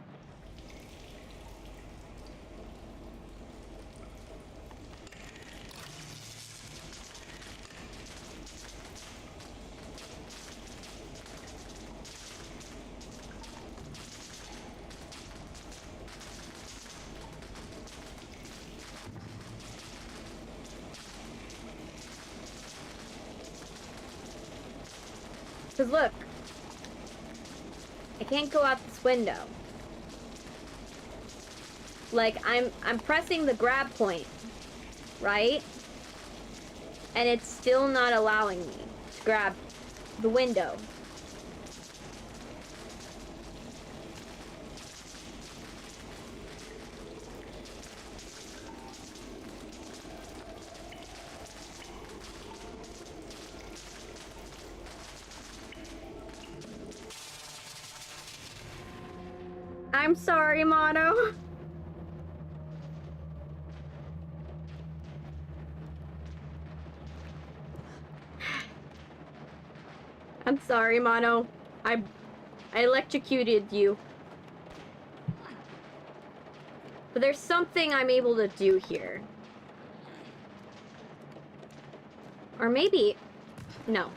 Because look, I can't go out this window. Like, I'm pressing the grab point, right? And it's still not allowing me to grab the window. I'm sorry, Mono. I'm sorry, Mono. I electrocuted you. But there's something I'm able to do here. Or maybe... No.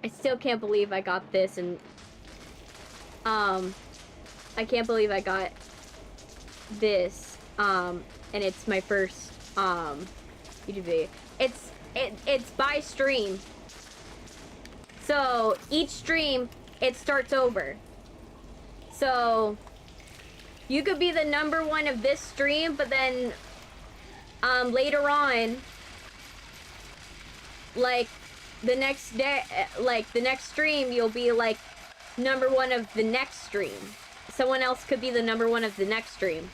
I still can't believe I got this, and I can't believe I got this, and it's my first YouTube video. It's by stream. So each stream it starts over. So you could be the #1 of this stream, but then later on, like the next day, like the next stream, you'll be like #1 of the next stream. Someone else could be the #1 of the next stream.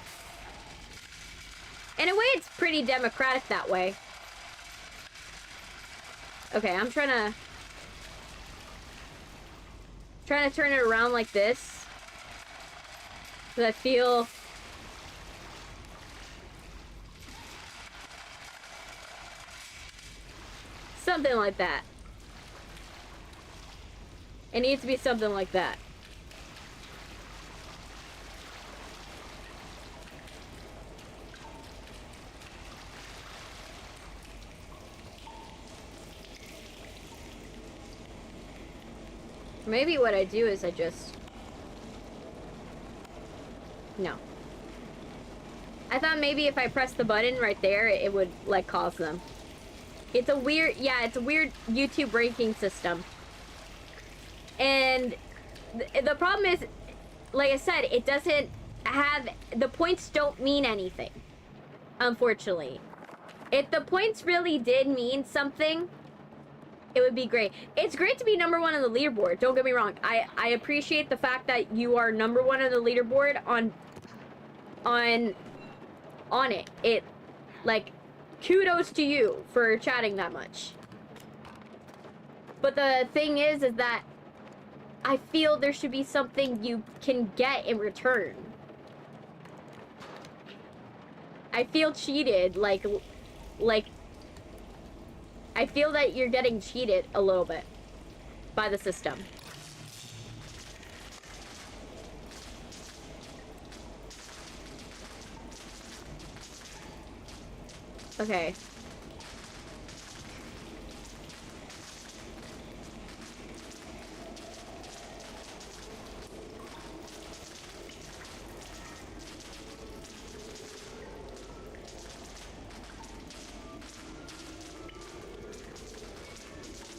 In a way, it's pretty democratic that way. Okay, I'm trying to turn it around like this. Because I feel... something like that. It needs to be something like that. Maybe what I do is I just... No. I thought maybe if I press the button right there, it would, like, cause them. It's a weird... Yeah, it's a weird YouTube ranking system. And the problem is, like I said, it doesn't have... The points don't mean anything. Unfortunately. If the points really did mean something, it would be great. It's great to be #1 on the leaderboard. Don't get me wrong. I appreciate the fact that you are #1 on the leaderboard on it. It, like, kudos to you for chatting that much. But the thing is that I feel there should be something you can get in return. I feel cheated, like, I feel that you're getting cheated a little bit by the system. Okay.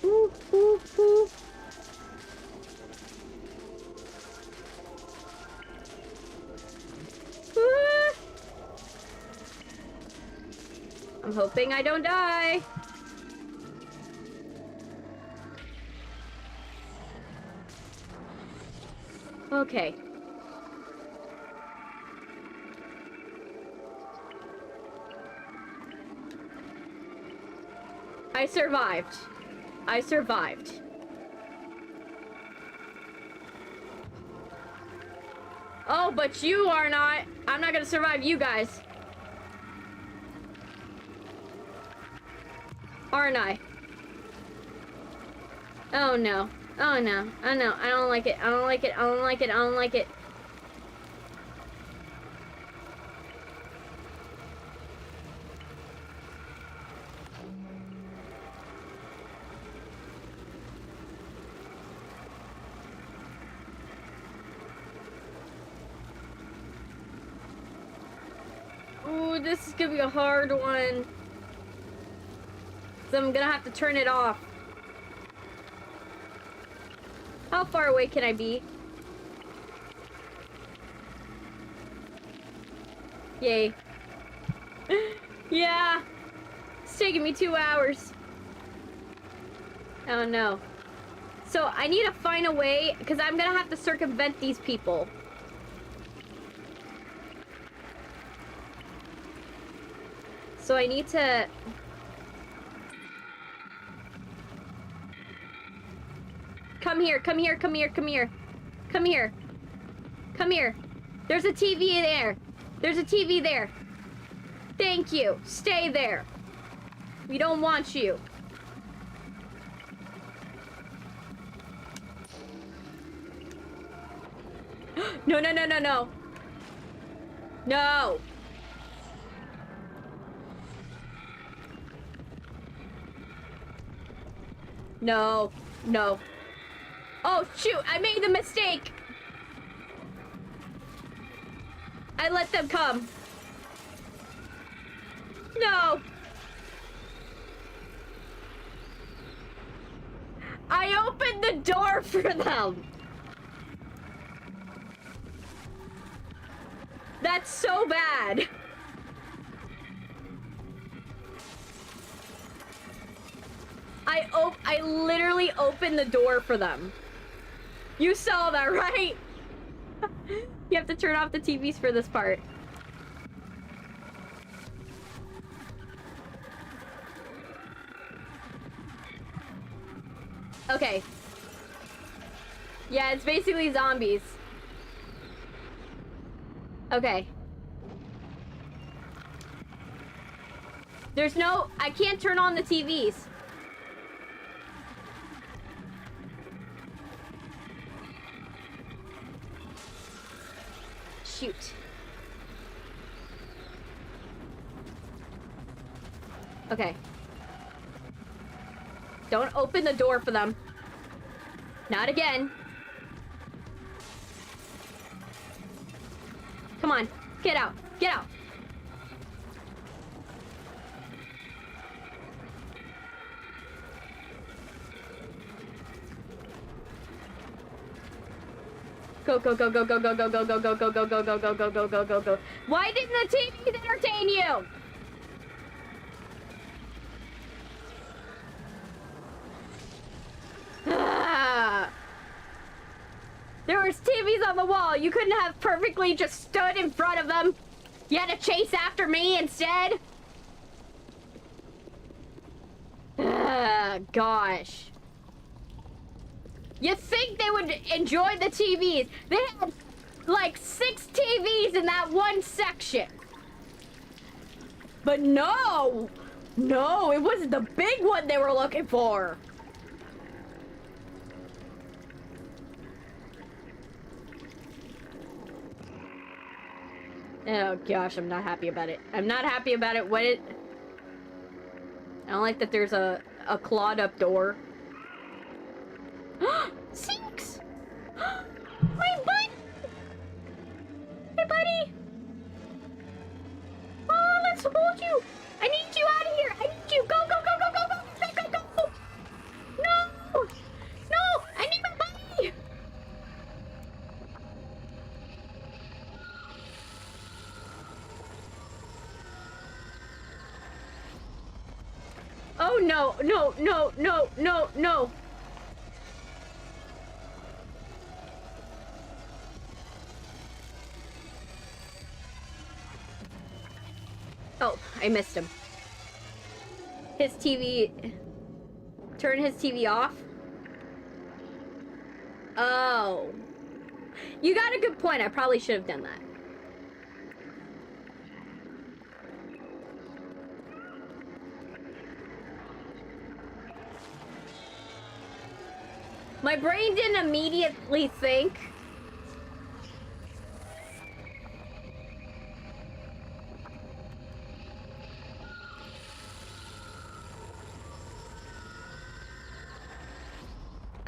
Ooh, ooh, ooh. Ah. I'm hoping I don't die. Okay. I survived. I survived. Oh, but you are not. I'm not gonna survive you guys. Aren't I? Oh no. Oh no. Oh no. I don't like it. I don't like it. I don't like it. I don't like it. Ooh, this is gonna be a hard one. So I'm gonna have to turn it off. How far away can I be? Yay. Yeah. It's taking me 2 hours. Oh no. So I need to find a way, because I'm gonna have to circumvent these people. So I need to... Come here, come here, come here, come here. Come here. Come here. There's a TV there. There's a TV there. Thank you. Stay there. We don't want you. No, no, no, no, no. No. No. No. Oh, shoot. I made the mistake. I let them come. No. I opened the door for them. That's so bad. I literally opened the door for them. You saw that, right? You have to turn off the TVs for this part. Okay. Yeah, it's basically zombies. Okay. There's no... I can't turn on the TVs. Shoot. Okay. Don't open the door for them. Not again. Come on. Get out. Get out. Go, go, go, go, go, go, go, go, go, go, go, go, go, go, go, go, go, go, go, go. Why didn't the TV entertain you? There was TVs on the wall. You couldn't have perfectly just stood in front of them. You had to chase after me instead. Gosh. You think they would enjoy the TVs? They had like 6 TVs in that one section. But no! No, it wasn't the big one they were looking for. Oh gosh, I'm not happy about it. I'm not happy about it. What it... I don't like that there's a clawed up door. Sinks! My buddy! Hey, buddy! Oh, let's hold you! I need you out of here! I need you! Go, go, go, go, go, go, go, go, go! No! No! I need my buddy! Oh, no, no, no, no, no, no! Oh, I missed him. His TV... Turn his TV off? Oh. You got a good point. I probably should have done that. My brain didn't immediately think.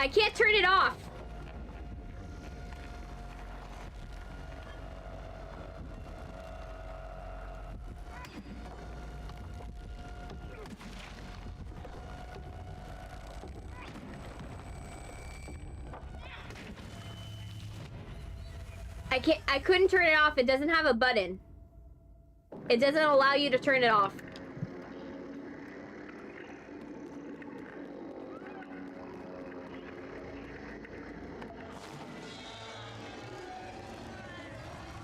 I can't turn it off. I couldn't turn it off. It doesn't have a button. It doesn't allow you to turn it off.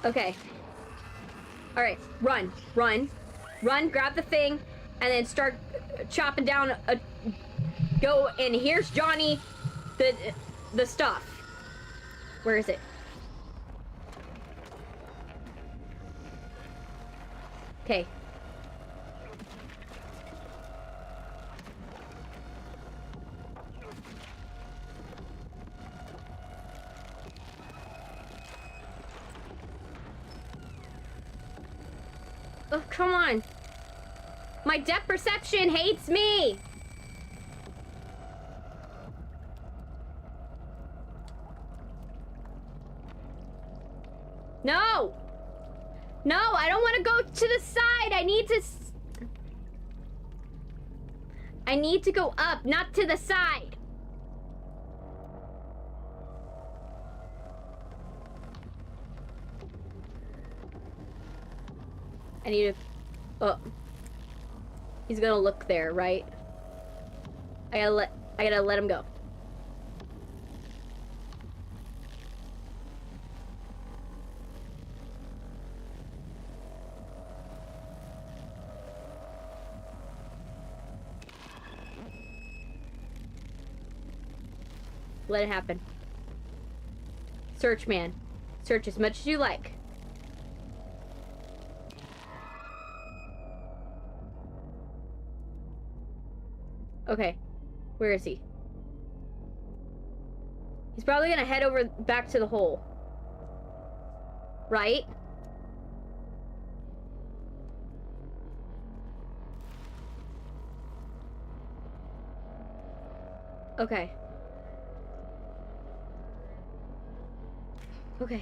Okay. Alright, run, run, run, grab the thing, and then start chopping down go, and here's Johnny, the stuff. Where is it? Okay. Oh, come on. My depth perception hates me. No. No, I don't want to go to the side. I need to go up, not to the side. I need to... Oh. He's gonna look there, right? I gotta let him go. Let it happen. Search, man. Search as much as you like. Okay. Where is he? He's probably gonna head over back to the hole. Right? Okay. Okay.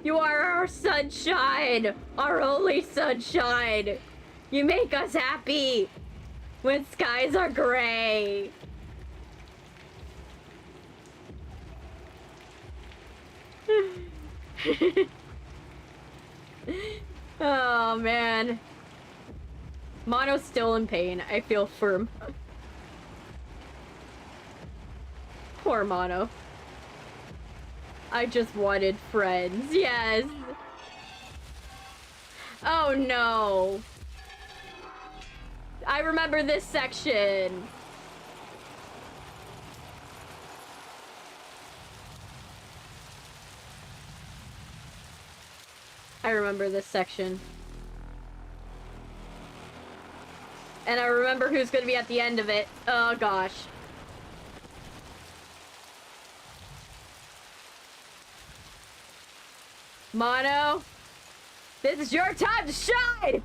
You are our sunshine, our only sunshine. You make us happy when skies are gray. Oh man. Mono's still in pain. I feel firm. Poor Mono. I just wanted friends. Yes. Oh no. I remember this section. I remember this section. And I remember who's gonna be at the end of it. Oh gosh. Mono, this is your time to shine!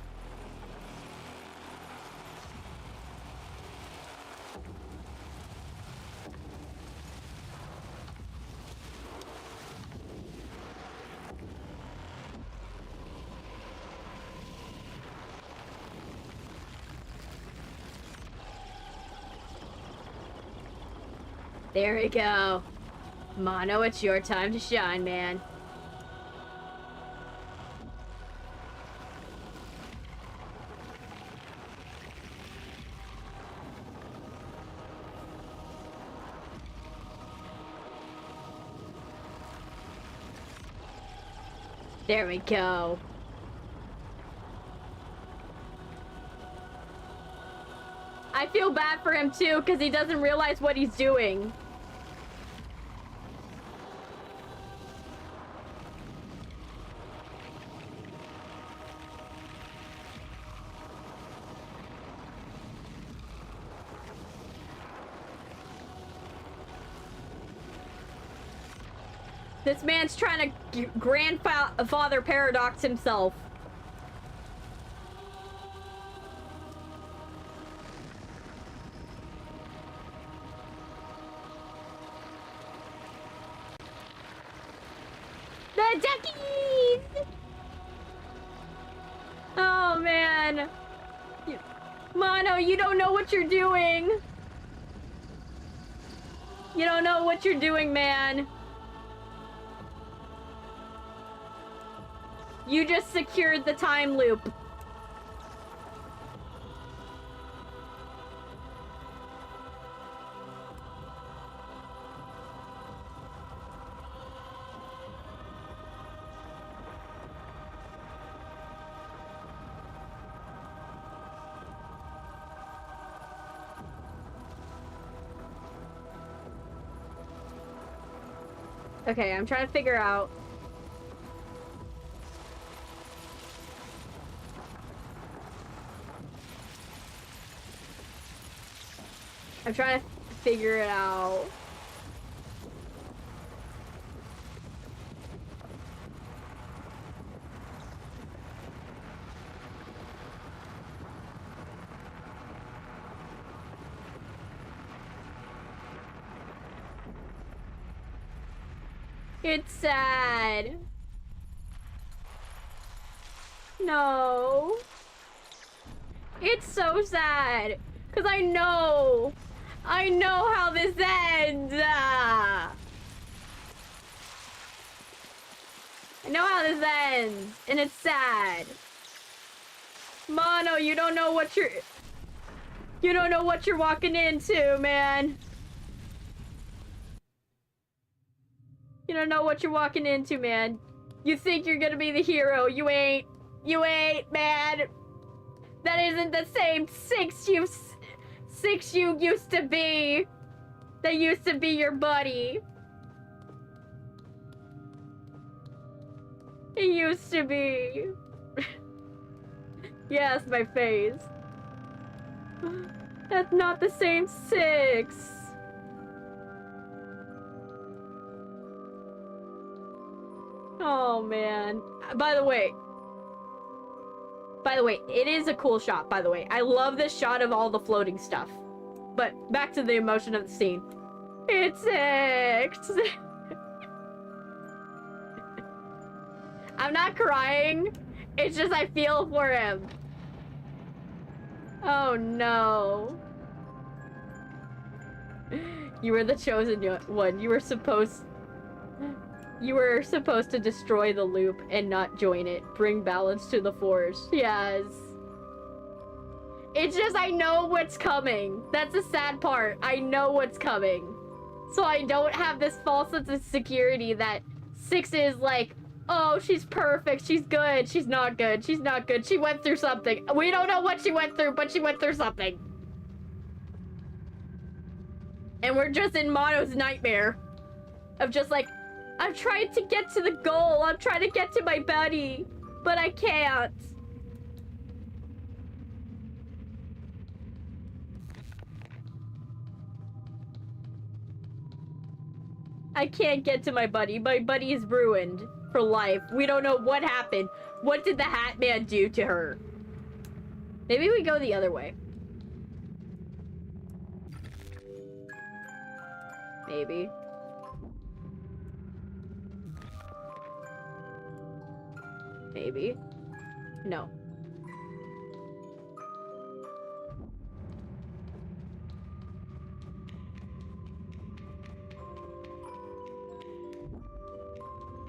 There we go. Mono, it's your time to shine, man. There we go. I feel bad for him too, because he doesn't realize what he's doing. This man's trying to grandfather paradox himself. The duckies! Oh man. Mono, you don't know what you're doing. You don't know what you're doing, man. You just secured the time loop. Okay, I'm trying to figure out. I'm trying to figure it out. It's sad. No. It's so sad. 'Cause I know how this ends. I know how this ends, and it's sad. Mono, you don't know what you're walking into, man. You don't know what you're walking into, man. You think you're gonna be the hero. You ain't. You ain't, man. That isn't the same six you used to be. That used to be your buddy. It used to be. Yes, my face. That's not the same six. Oh man. By the way, it is a cool shot, by the way. I love this shot of all the floating stuff. But back to the emotion of the scene. It's six. I'm not crying. It's just I feel for him. Oh no. You were the chosen one. You were supposed to destroy the loop and not join it. Bring balance to the force. Yes. It's just I know what's coming. That's the sad part. I know what's coming. So I don't have this false sense of security that 6 is like, oh, she's perfect. She's good. She's not good. She's not good. She went through something. We don't know what she went through, but she went through something. And we're just in Mono's nightmare of just like, I'm trying to get to the goal. I'm trying to get to my buddy, but I can't. I can't get to my buddy. My buddy is ruined for life. We don't know what happened. What did the Hat Man do to her? Maybe we go the other way. Maybe. Maybe. No.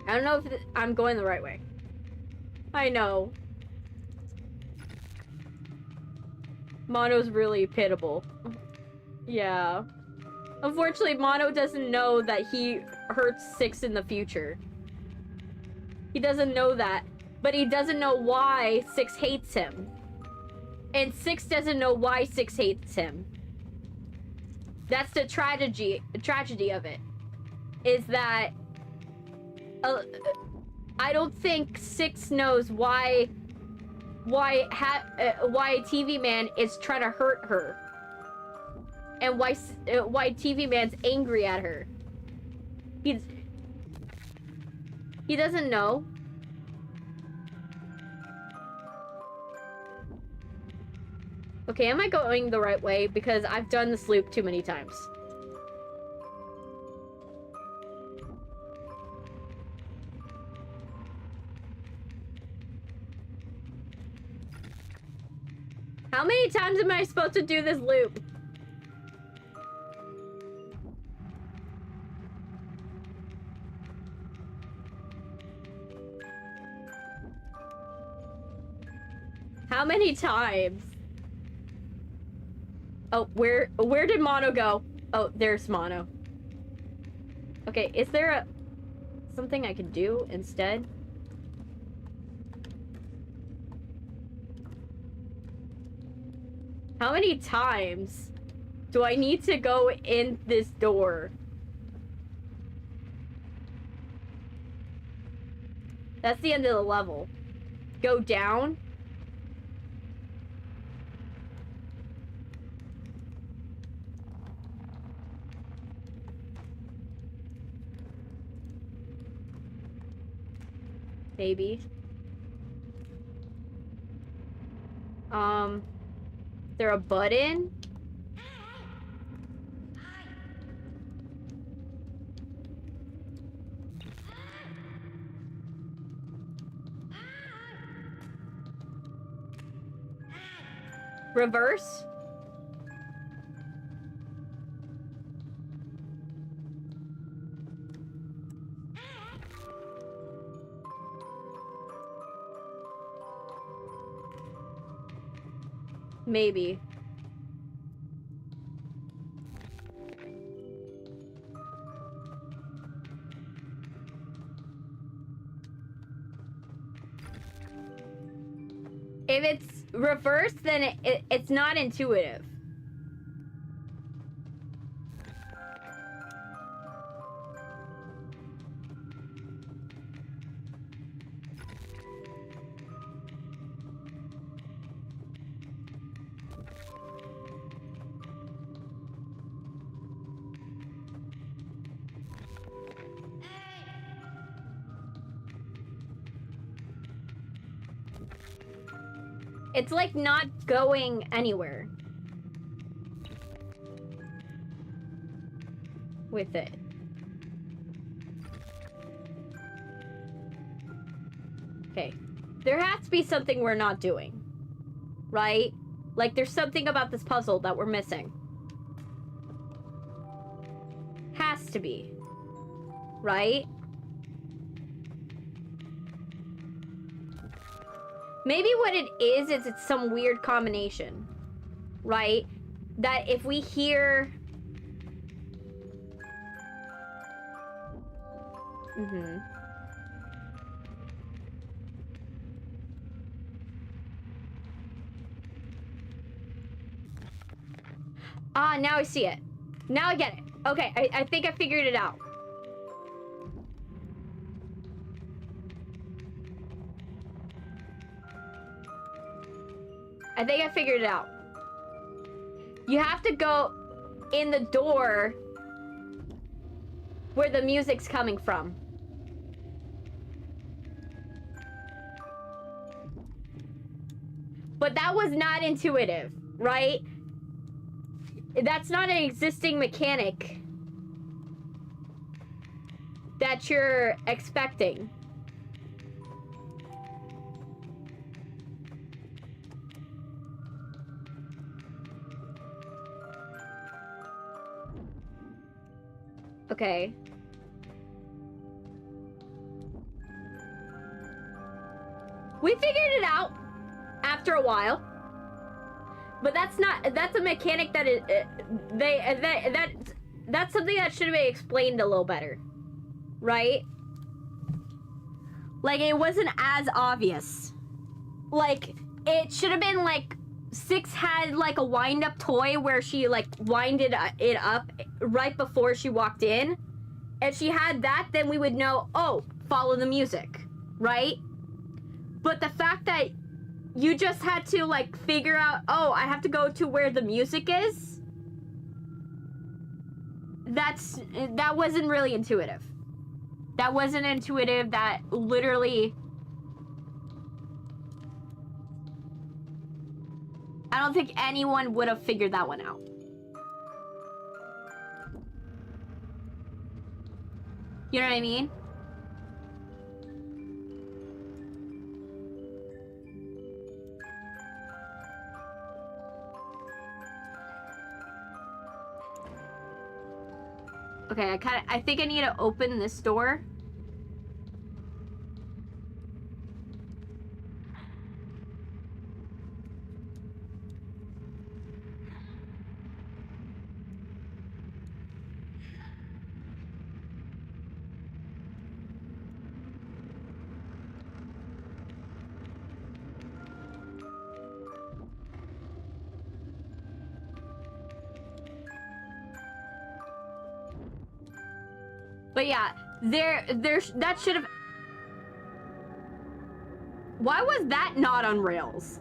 I don't know if I'm going the right way. I know. Mono's really pitiable. Yeah. Unfortunately, Mono doesn't know that he hurts 6 in the future. He doesn't know that. But he doesn't know why 6 hates him. And 6 doesn't know why 6 hates him. That's the tragedy of it. Is that... I don't think 6 knows why TV Man is trying to hurt her. And why TV Man's angry at her. He doesn't know. Okay, am I going the right way? Because I've done this loop too many times. How many times am I supposed to do this loop? How many times? Oh, where did Mono go? Oh, there's Mono. Okay, is there something I can do instead? How many times do I need to go in this door? That's the end of the level. Go down? Maybe. Is there a button? Reverse? Maybe. If it's reversed, then it's not intuitive. It's like not going anywhere with it. Okay. There has to be something we're not doing. Right? Like, there's something about this puzzle that we're missing. Has to be. Right? Maybe what it is it's some weird combination. Right? That if we hear... Mm-hmm. Ah, now I see it. Now I get it. Okay, I think I figured it out. I think I figured it out. You have to go in the door where the music's coming from. But that was not intuitive, right? That's not an existing mechanic that you're expecting. Okay. We figured it out after a while. But that's a mechanic that is, that's something that should have been explained a little better. Right? Like, it wasn't as obvious. Like, it should have been, like, Six had, like, a wind-up toy where she, like, winded it up right before she walked in. If she had that, then we would know, oh, follow the music. Right? But the fact that you just had to, like, figure out, oh, I have to go to where the music is. That wasn't really intuitive. That wasn't intuitive. That literally... I don't think anyone would have figured that one out. You know what I mean? Okay, I think I need to open this door. But yeah, that should have... Why was that not on rails?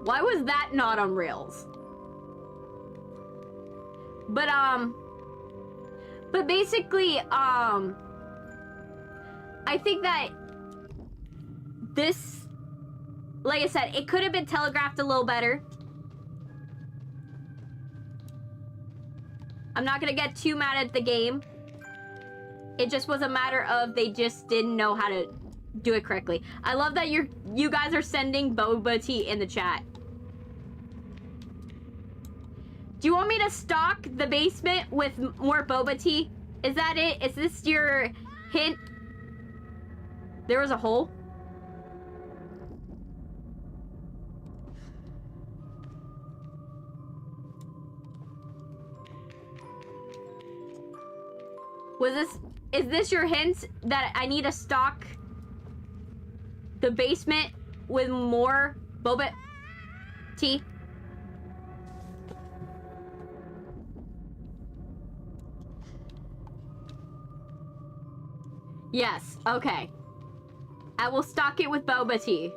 Why was that not on rails? But basically, I think that this, like I said, it could have been telegraphed a little better. I'm not gonna get too mad at the game. It just was a matter of they just didn't know how to do it correctly. I love that you guys are sending boba tea in the chat. Do you want me to stock the basement with more boba tea? Is that it? Is this your hint? There was a hole? Is this your hint that I need to stock the basement with more boba tea? Yes, okay. I will stock it with boba tea.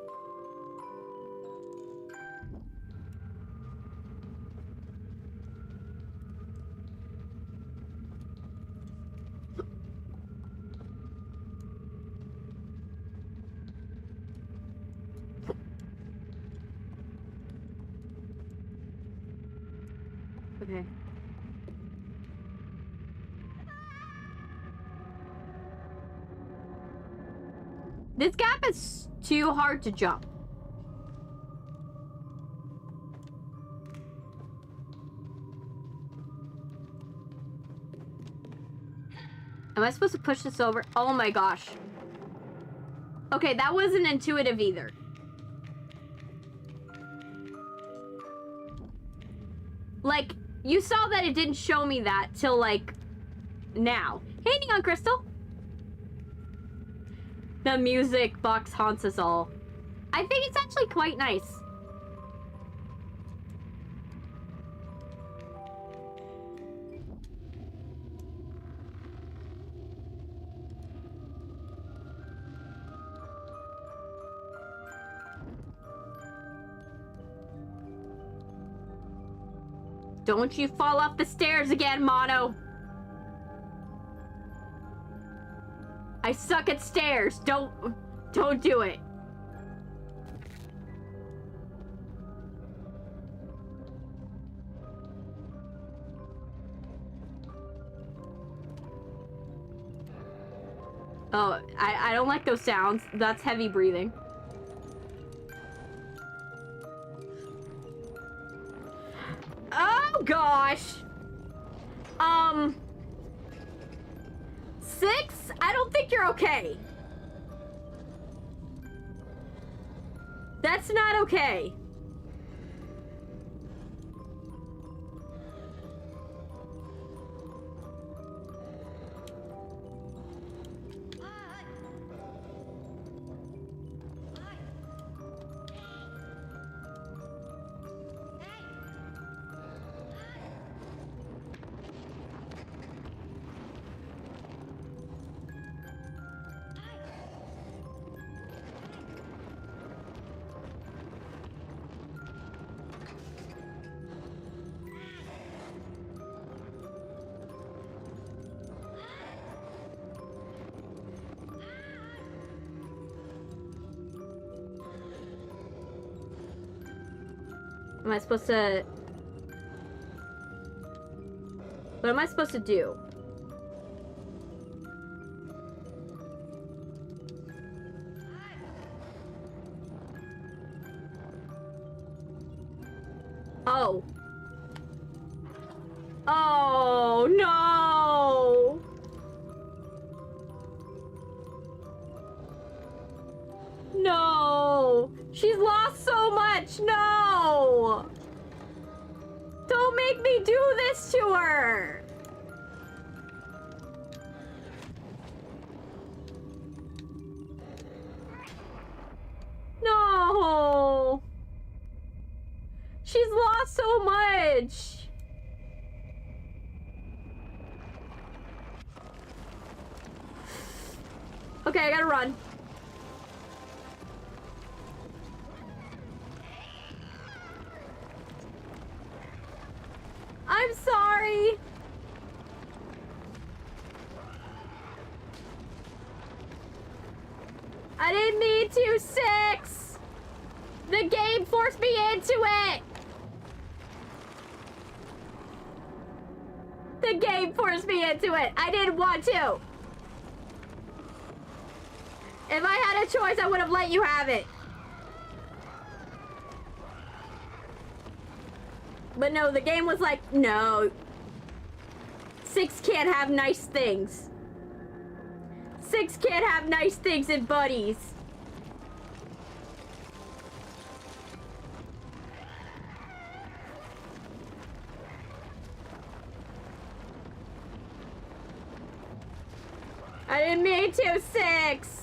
Okay. This gap is too hard to jump. Am I supposed to push this over? Oh my gosh. Okay, that wasn't intuitive either. Like, you saw that it didn't show me that till, like, now. Hey, Neon Crystal! The music box haunts us all. I think it's actually quite nice. Don't you fall off the stairs again, Mono! I suck at stairs. Don't do it. Oh, I don't like those sounds. That's heavy breathing. Oh gosh. 6? I don't think you're okay. That's not okay. Am I supposed to... What am I supposed to do? Oh. Oh, no! No! She's lost so much! No! Don't make me do this to her! No! She's lost so much! Okay, I gotta run. I'm sorry. I didn't mean to, 6. The game forced me into it. The game forced me into it. I didn't want to. If I had a choice, I would have let you have it. But no, the game was like, no. 6 can't have nice things. 6 can't have nice things in buddies. I didn't mean to, 6.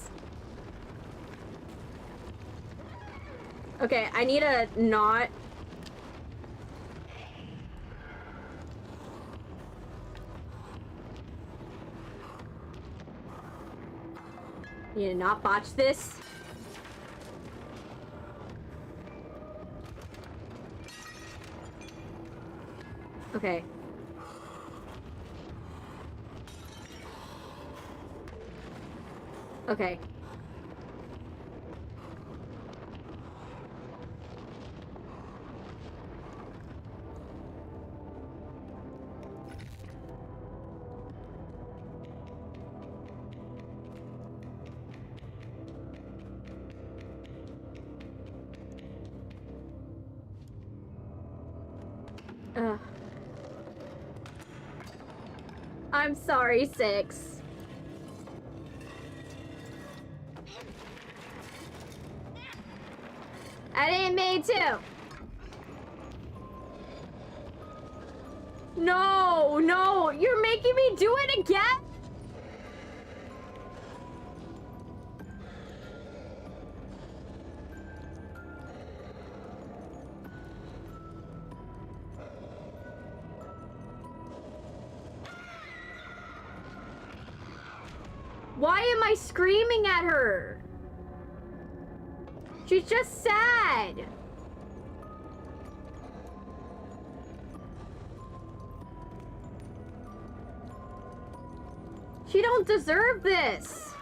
Okay, I need a not... Need to not botch this. Okay. Okay. Ugh. I'm sorry, 6. I didn't mean to. No, no, you're making me do it again? Why am I screaming at her? She's just sad. She don't deserve this.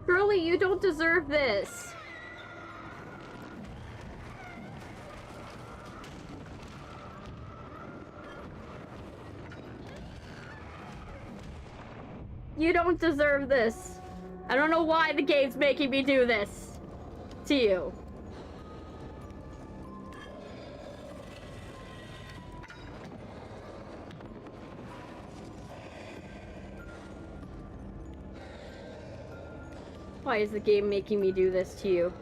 Surely you don't deserve this. You don't deserve this. I don't know why the game's making me do this to you. Why is the game making me do this to you?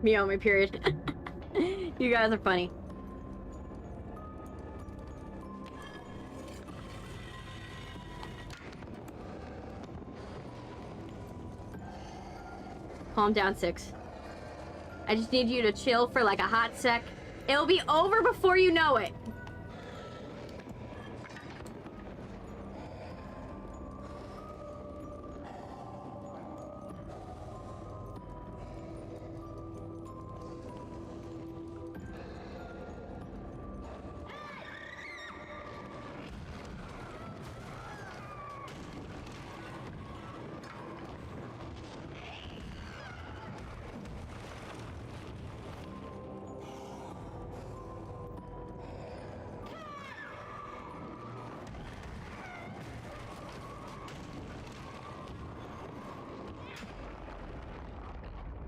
MaoMao period. You guys are funny. Calm down, 6. I just need you to chill for like a hot sec. It'll be over before you know it.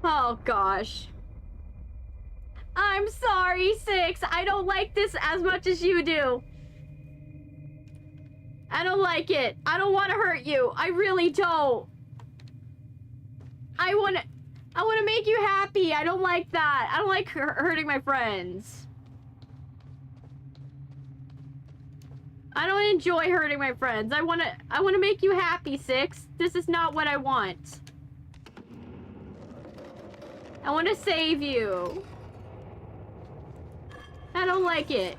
Oh gosh. I'm sorry, 6. I don't like this as much as you do. I don't like it. I don't want to hurt you. I really don't. I want to make you happy. I don't like that. I don't like hurting my friends. I don't enjoy hurting my friends. I want to make you happy, 6. This is not what I want. I want to save you. I don't like it.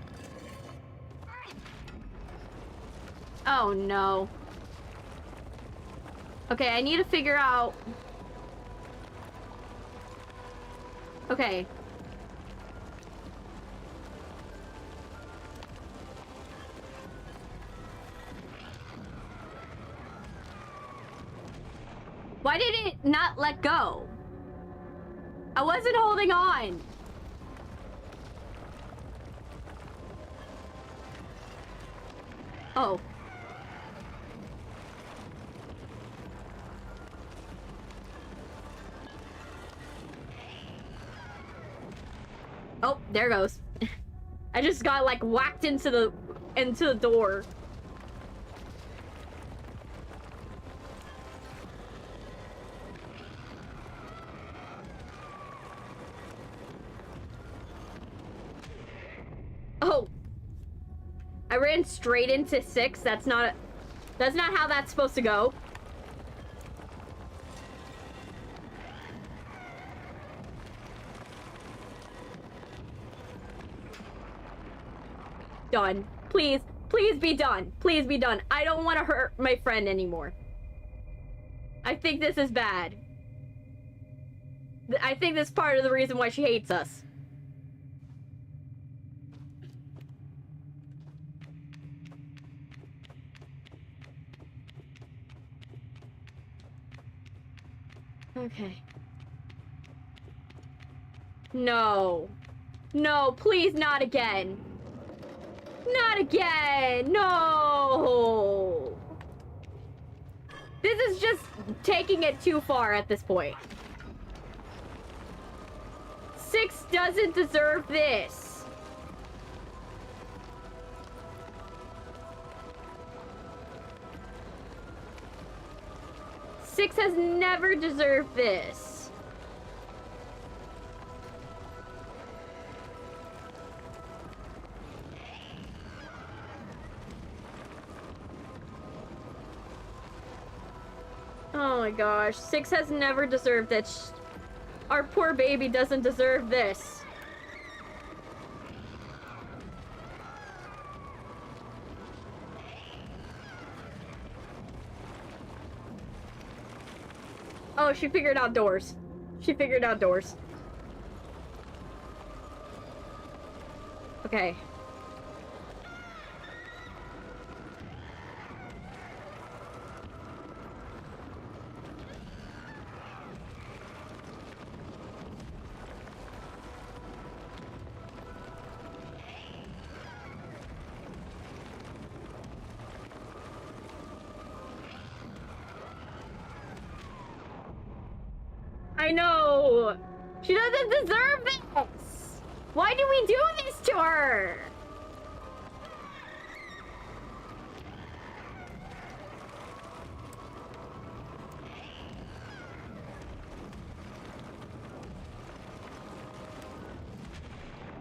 Oh no. Okay, I need to figure out. Okay. Why did it not let go? I wasn't holding on. Oh. Oh, there goes. I just got like whacked into the door. Oh. I ran straight into 6. That's not how that's supposed to go. Done. Please, please be done. Please be done. I don't want to hurt my friend anymore. I think this is bad. I think that's part of the reason why she hates us. Okay. No. No, please not again. Not again! No! This is just taking it too far at this point. 6 doesn't deserve this. Six has never deserved this. Oh my gosh, 6 has never deserved it. Our poor baby doesn't deserve this. Oh, she figured out doors. She figured out doors. Okay. I know! She doesn't deserve this! Why do we do this to her?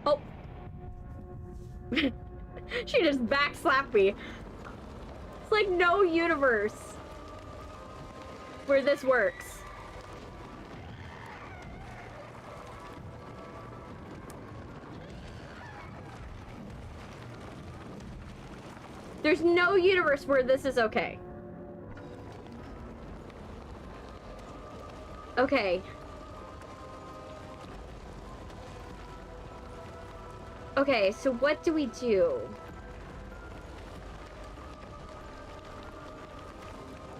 Oh. She just backslapped me. It's like no universe where this works. There's no universe where this is okay. Okay. Okay, so what do we do?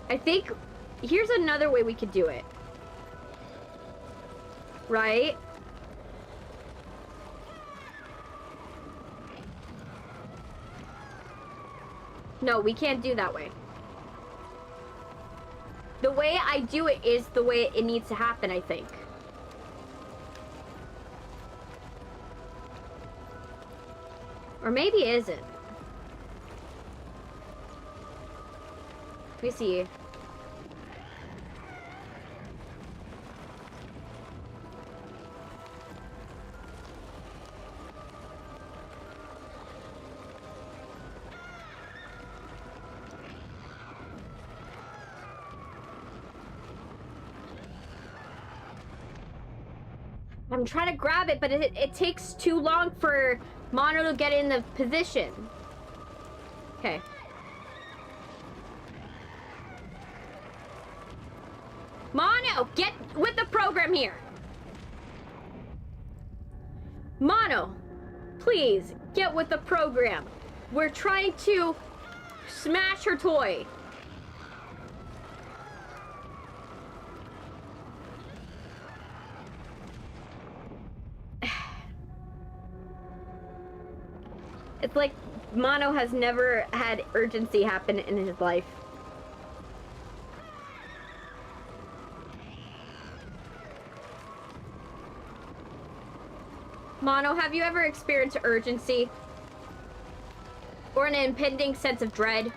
I think here's another way we could do it. Right? No, we can't do that way. The way I do it is the way it needs to happen, I think. Or maybe it isn't. Let me see. I'm trying to grab it, but it takes too long for Mono to get in the position. Okay. Mono, get with the program here. Mono, please, get with the program. We're trying to smash her toy. It's like Mono has never had urgency happen in his life. Mono, have you ever experienced urgency? Or an impending sense of dread?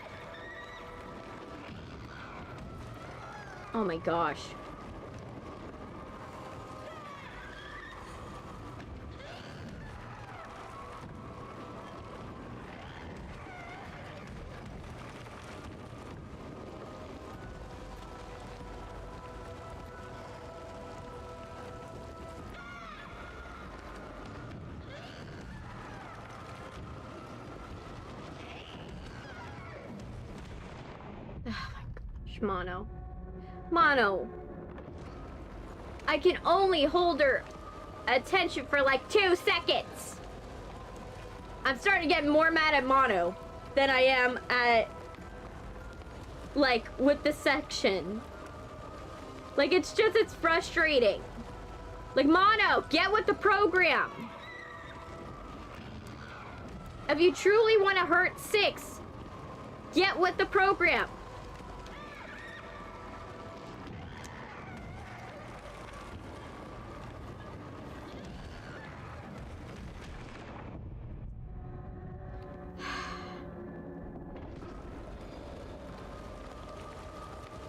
Oh my gosh. Mono. Mono. I can only hold her attention for like 2 seconds. I'm starting to get more mad at Mono than I am at, like, with the section. Like, it's frustrating. Like, Mono, get with the program. If you truly want to hurt 6, get with the program.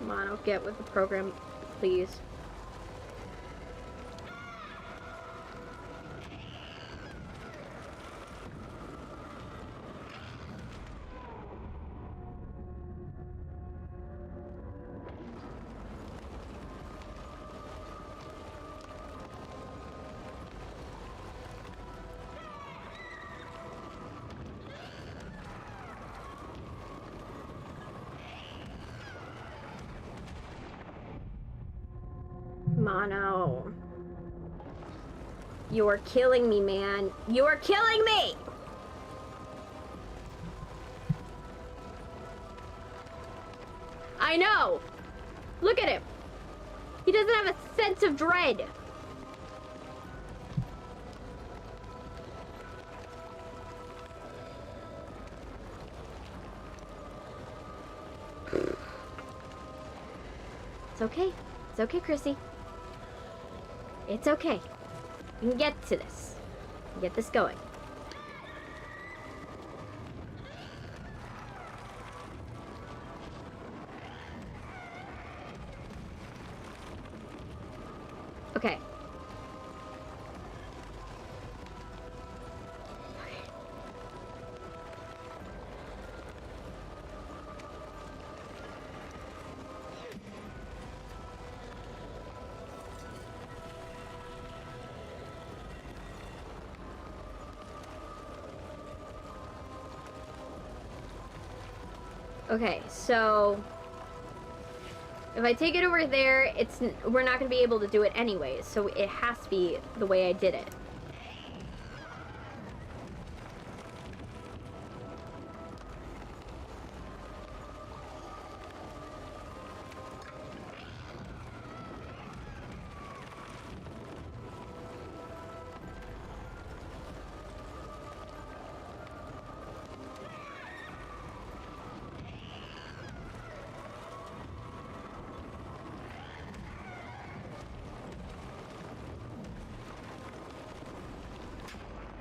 Mono, get with the program, please. Mono. You're killing me, man. You're killing me! I know! Look at him! He doesn't have a sense of dread. It's okay. It's okay, Chrissy. It's okay. We can get to this. We can get this going. Okay. Okay, so if I take it over there, we're not going to be able to do it anyways, so it has to be the way I did it.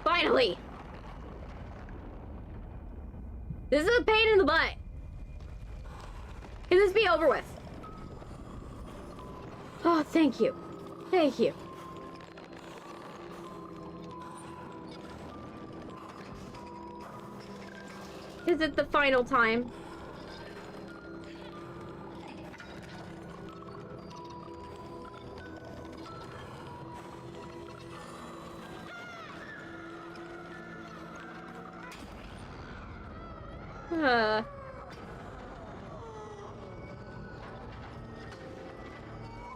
Finally! This is a pain in the butt. Can this be over with? Oh, thank you. Thank you. Is it the final time?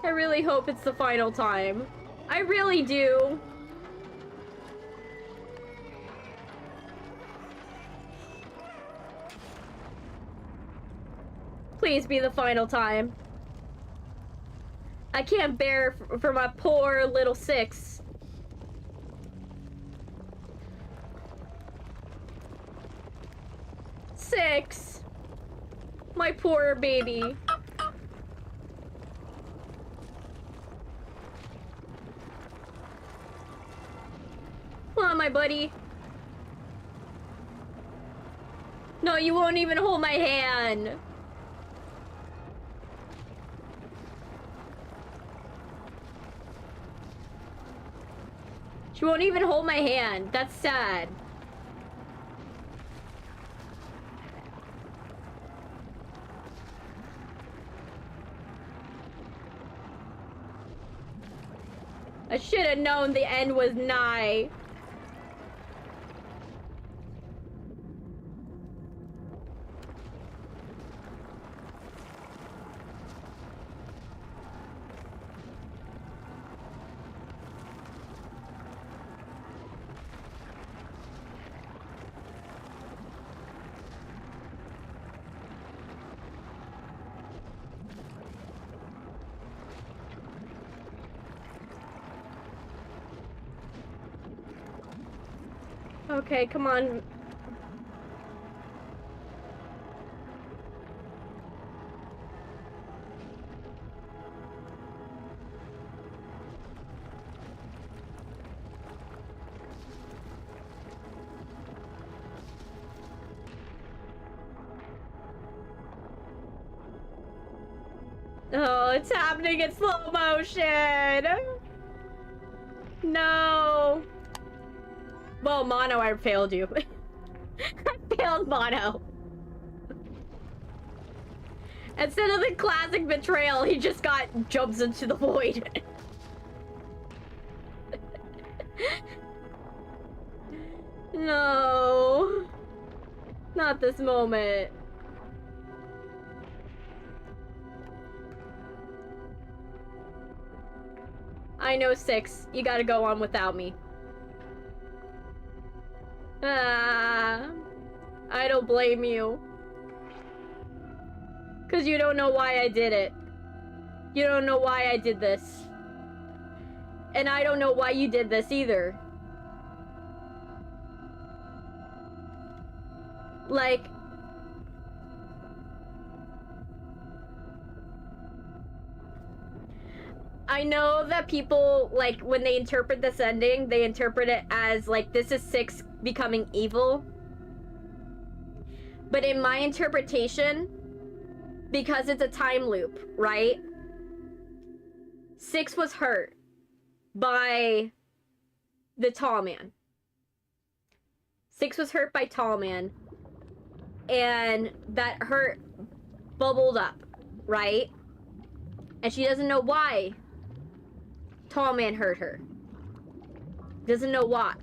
I really hope it's the final time. I really do. Please be the final time. I can't bear for my poor little 6. My poor baby. Come on, my buddy. No, you won't even hold my hand. She won't even hold my hand. That's sad. I should have known the end was nigh. Okay, come on. Oh, it's happening in slow motion. No. Well, Mono, I failed you. I failed Mono. Instead of the classic betrayal, he just jumps into the void. No. Not this moment. I know, 6. You gotta go on without me. Ah, I don't blame you. Because you don't know why I did it. You don't know why I did this. And I don't know why you did this either. Like... I know that people, like, when they interpret this ending, they interpret it as, like, this is 6 becoming evil. But in my interpretation, because it's a time loop, right? 6 was hurt by the tall man. 6 was hurt by tall man. And that hurt bubbled up, right? And she doesn't know why tall man hurt her. Doesn't know why.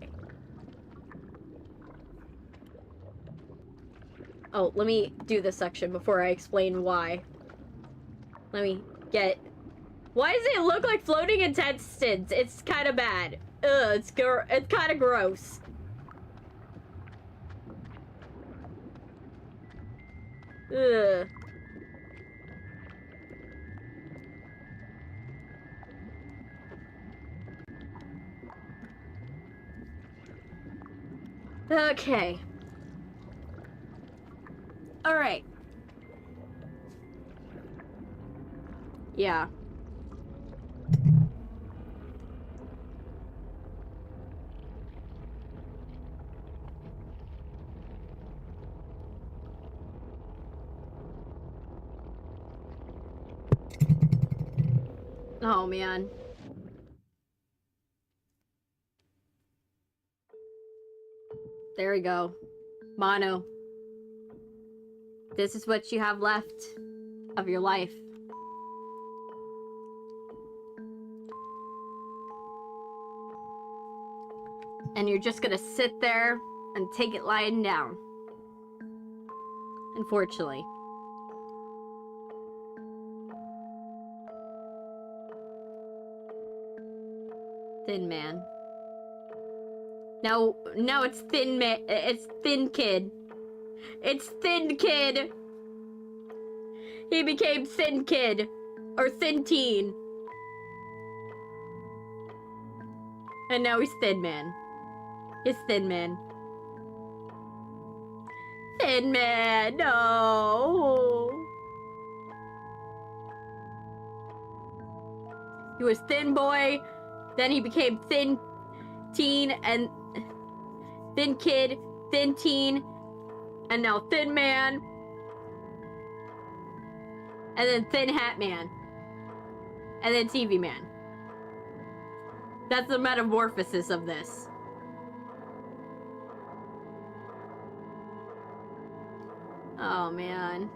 Oh, let me do this section before I explain why. Let me get... Why does it look like floating intestines? It's kind of bad. Ugh, it's kind of gross. Ugh. Okay. All right. Yeah. Oh, man. There we go. Mono. This is what you have left of your life. And you're just gonna sit there and take it lying down. Unfortunately. Thin man. No, it's thin man. It's thin kid. It's thin kid. He became thin kid. Or thin teen. And now he's thin man. He's thin man. Thin man, no. He was thin boy, then he became thin teen, and thin kid, thin teen, and now thin man, and then thin hat man, and then TV man. That's the metamorphosis of this. Oh man.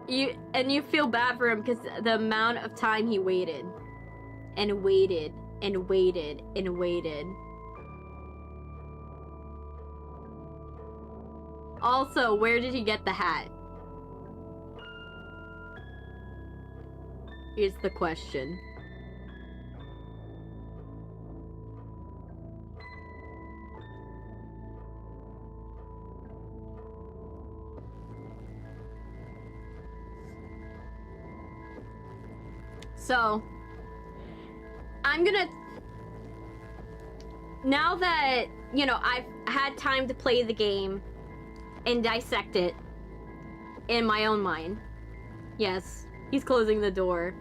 You feel bad for him because the amount of time he waited and waited and waited and waited. Also, where did he get the hat? Here's the question. So, I'm gonna now that, you know, I've had time to play the game and dissect it in my own mind. Yes, he's closing the door.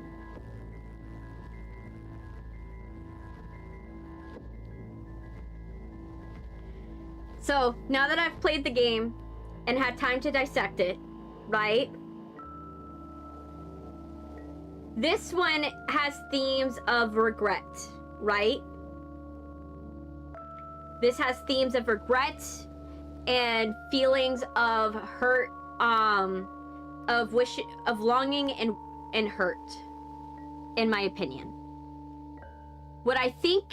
So, now that I've played the game and had time to dissect it, right? This one has themes of regret, right? This has themes of regret and feelings of hurt, of longing and hurt, in my opinion. What I think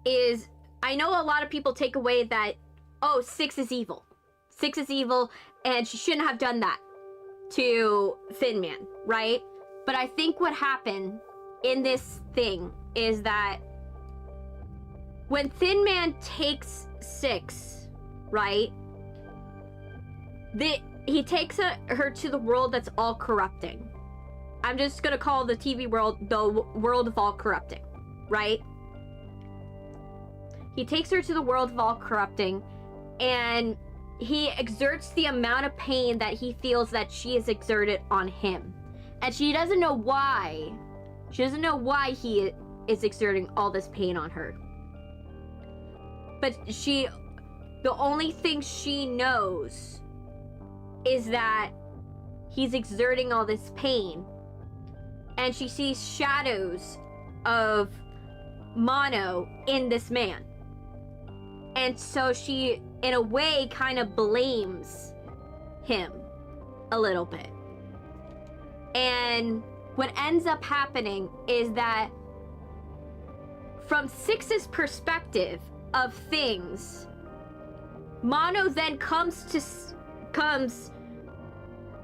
is, I know a lot of people take away that, oh, Six is evil. Six is evil, and she shouldn't have done that to Thin Man, right? But I think what happened in this thing is that when Thin Man takes Six, right? He takes her to the world that's all corrupting. I'm just gonna call the TV world the world of all corrupting, right? He takes her to the world of all corrupting, and he exerts the amount of pain that he feels that she has exerted on him. And she doesn't know why. She doesn't know why he is exerting all this pain on her. But the only thing she knows is that he's exerting all this pain. And she sees shadows of MaoMao in this man. And so she, in a way, kind of blames him a little bit. And what ends up happening is that from Six's perspective of things, MaoMao then comes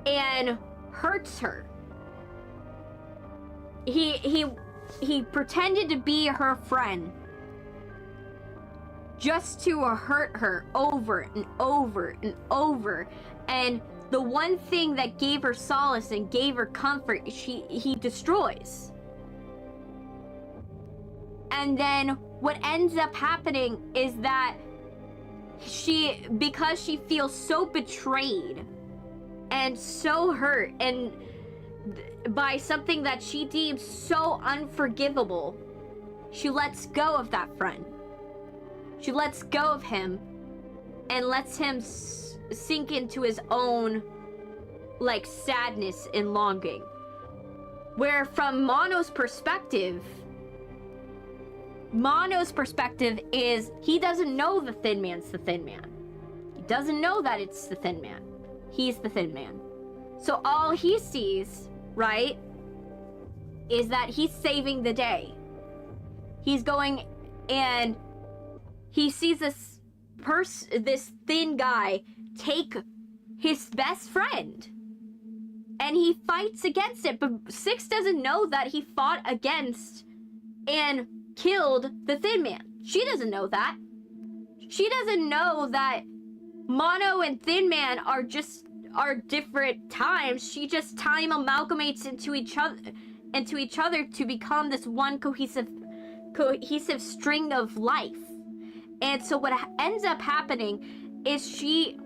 and hurts her. He pretended to be her friend just to hurt her over and over and over. And the one thing that gave her solace and gave her comfort, he destroys. And then what ends up happening is that because she feels so betrayed and so hurt and by something that she deems so unforgivable, she lets go of that friend. She lets go of him and lets him sink into his own, like, sadness and longing. Where from MaoMao's perspective is he doesn't know the Thin Man's the Thin Man. He doesn't know that it's the Thin Man. He's the Thin Man. So all he sees, right, is that he's saving the day. He's going and he sees this thin guy take his best friend. And he fights against it. But Six doesn't know that he fought against and killed the Thin Man. She doesn't know that. She doesn't know that MaoMao and Thin Man are different times. She just time amalgamates into each other to become this one cohesive string of life. And so what ends up happening is she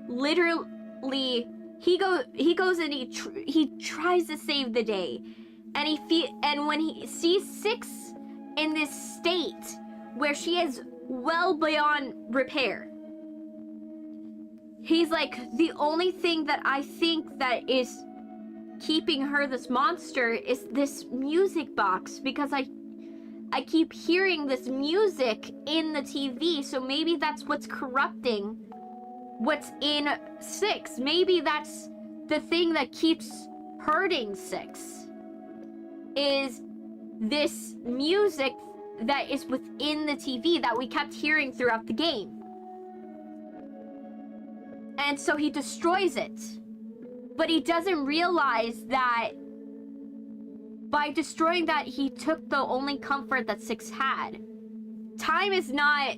literally he goes and he tries to save the day, and when he sees Six in this state where she is well beyond repair, he's like, the only thing that I think that is keeping her this monster is this music box, because I keep hearing this music in the TV, so maybe that's what's corrupting what's in Six. Maybe that's the thing that keeps hurting Six, is this music that is within the TV that we kept hearing throughout the game. And so he destroys it. But he doesn't realize that by destroying that, he took the only comfort that Six had. Time is not...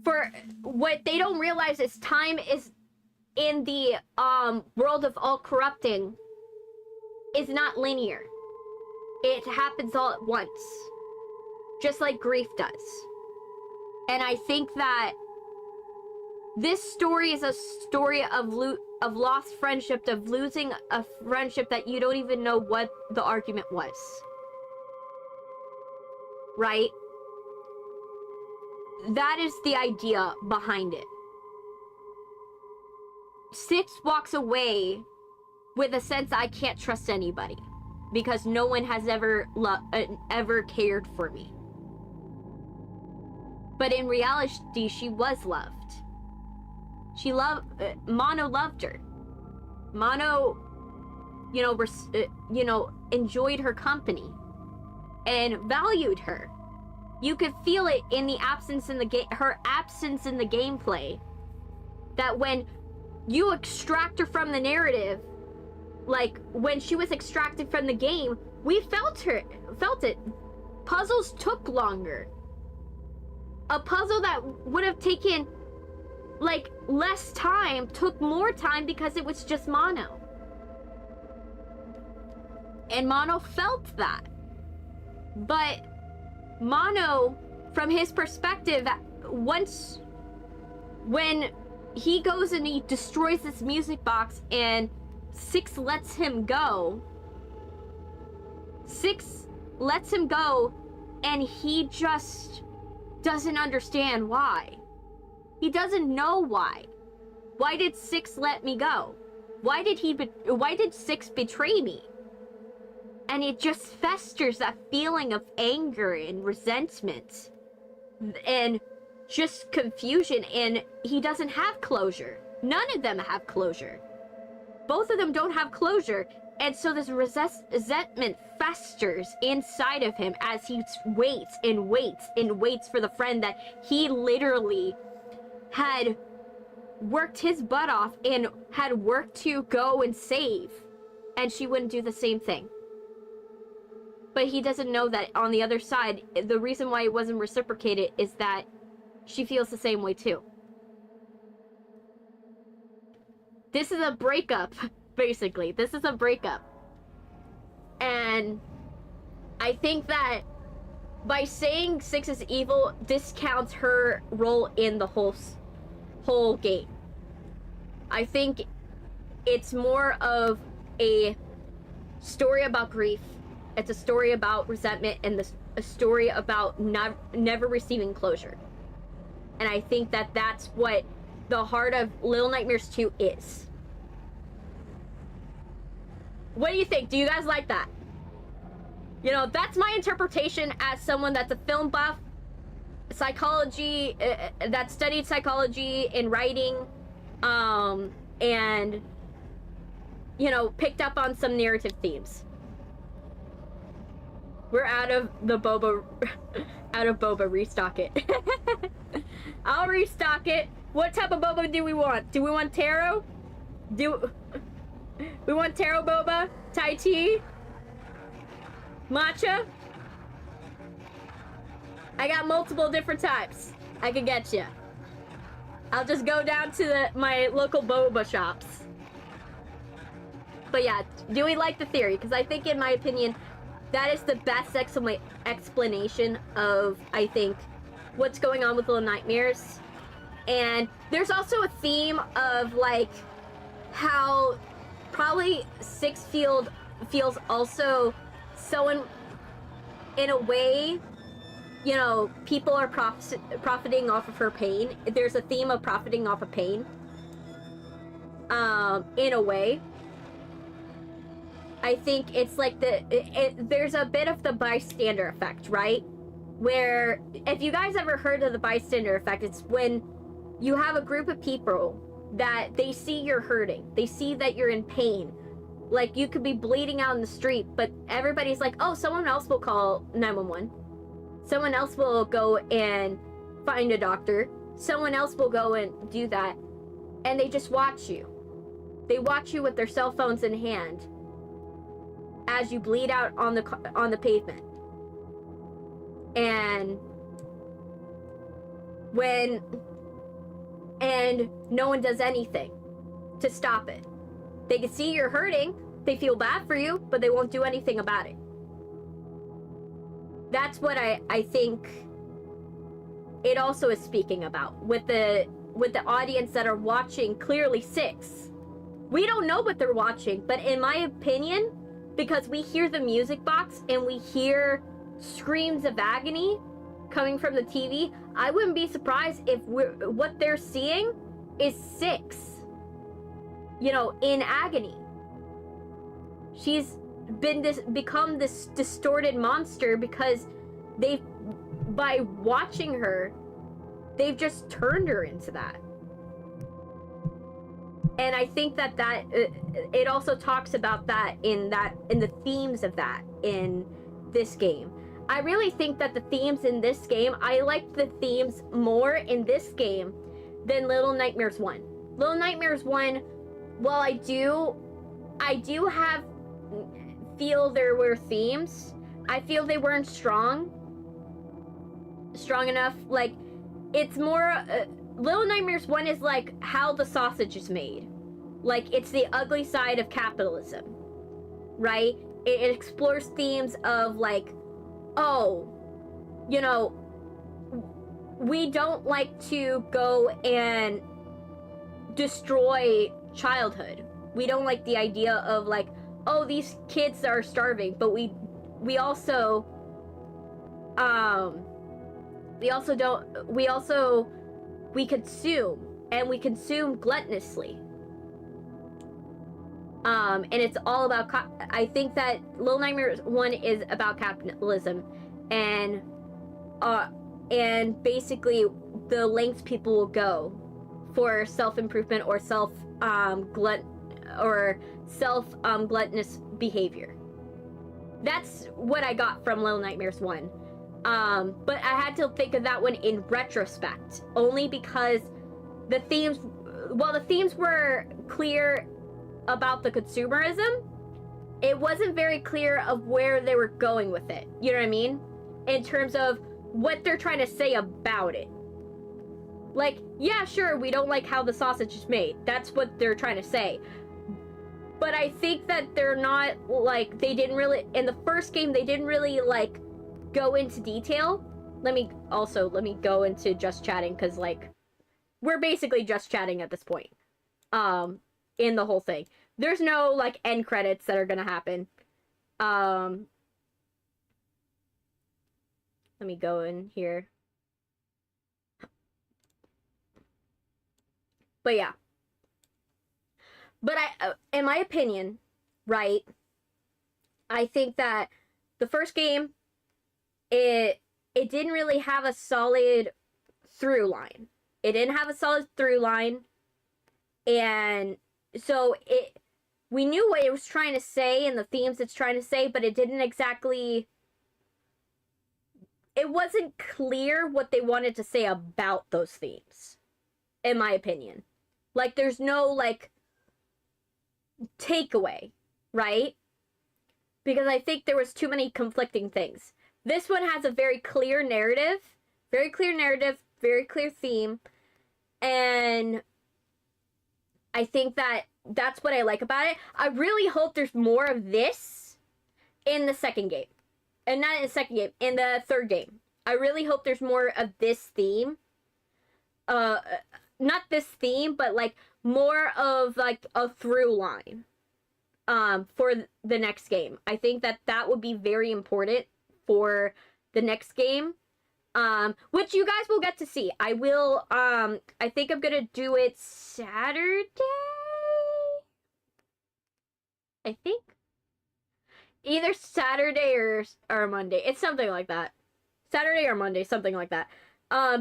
For what they don't realize is time is in the world of all corrupting is not linear. It happens all at once. just like grief does. And I think that this story is a story of lost friendship, of losing a friendship that you don't even know what the argument was. Right? That is the idea behind it. 6 walks away with a sense I can't trust anybody because no one has ever cared for me. But in reality, she was loved. Mono loved her. Mono, enjoyed her company and valued her. You could feel it in the absence in the her absence in the gameplay. That when you extract her from the narrative, like when she was extracted from the game, we felt it. Puzzles took longer. A puzzle that would have taken like less time took more time because it was just Mono. And Mono felt that. But Mono, from his perspective, when he goes and he destroys this music box and 6 lets him go, 6 lets him go, and he just doesn't understand why. He doesn't know why. Why did 6 let me go? Why did 6 betray me? And it just festers that feeling of anger and resentment and just confusion, and he doesn't have closure. None of them have closure. Both of them don't have closure, and so this resentment festers inside of him as he waits and waits and waits for the friend that he literally had worked his butt off and had worked to go and save, and she wouldn't do the same thing. But he doesn't know that on the other side, the reason why it wasn't reciprocated is that she feels the same way too. This is a breakup, basically. This is a breakup. And I think that by saying 6 is evil discounts her role in the whole game. I think it's more of a story about grief. It's a story about resentment and a story about never receiving closure. And I think that that's what the heart of Little Nightmares 2 is. What do you think? Do you guys like that? That's my interpretation as someone that's a film buff, psychology, that studied psychology and writing, and, picked up on some narrative themes. We're out of the boba, restock it. I'll restock it. What type of boba do we want? Do we want taro? We want taro boba? Thai tea? Matcha? I got multiple different types. I could get you. I'll just go down to my local boba shops. But yeah, do we like the theory? Because I think, in my opinion, that is the best explanation of, I think, what's going on with Little Nightmares. And there's also a theme of, like, how probably 6 feels also so in a way, people are profiting off of her pain. There's a theme of profiting off of pain, in a way. I think it's like there's a bit of the bystander effect, right? Where, if you guys ever heard of the bystander effect, it's when you have a group of people that they see you're hurting. They see that you're in pain. Like, you could be bleeding out in the street, but everybody's like, oh, someone else will call 911. Someone else will go and find a doctor. Someone else will go and do that. And they just watch you. They watch you with their cell phones in hand as you bleed out on the pavement. And no one does anything to stop it. They can see you're hurting, they feel bad for you, but they won't do anything about it. that's what I think it also is speaking about with the audience that are watching clearly 6. We don't know what they're watching, but in my opinion, because we hear the music box and we hear screams of agony coming from the TV, I wouldn't be surprised if what they're seeing is 6, you know, in agony. She's become this distorted monster because by watching her, they've just turned her into that. And I think that it also talks about that in the themes of that in this game. I really think that the themes in this game, I like the themes more in this game than Little Nightmares 1. Little Nightmares 1, while I do feel there were themes, I feel they weren't strong enough. Like, it's more Little Nightmares 1 is like how the sausage is made. Like, it's the ugly side of capitalism, right? It explores themes of like, oh, you know, we don't like to go and destroy childhood. We don't like the idea of like, oh, these kids are starving, but we consume, and we consume gluttonously. And it's all about I think that Little Nightmares 1 is about capitalism and basically the lengths people will go for self-improvement or gluttonous behavior. That's what I got from Little Nightmares 1. But I had to think of that one in retrospect, only because the themes were clear about the consumerism, it wasn't very clear of where they were going with it. You know what I mean? In terms of what they're trying to say about it. Like, yeah, sure, we don't like how the sausage is made. That's what they're trying to say. But I think that they're not, like, they didn't really, in the first game, they didn't really, like, go into detail. Let me go into just chatting, because, like, we're basically just chatting at this point. In the whole thing. There's no, like, end credits that are gonna happen. Let me go in here. But yeah. But in my opinion, right, I think that the first game, it didn't really have a solid through line. It didn't have a solid through line, and so we knew what it was trying to say and the themes it's trying to say, but it didn't exactly, it wasn't clear what they wanted to say about those themes, in my opinion. Like, there's no, like, takeaway, right? Because I think there was too many conflicting things. This one has a very clear narrative, very clear theme, and I think that that's what I like about it. I really hope there's more of this in the second game. And not in the second game, in the third game. I really hope there's more of this theme. Not this theme, but like more of like a through line for the next game. I think that would be very important for the next game. Which you guys will get to see. I will, I think I'm gonna do it Saturday? I think? Either Saturday or Monday. It's something like that. Saturday or Monday, something like that.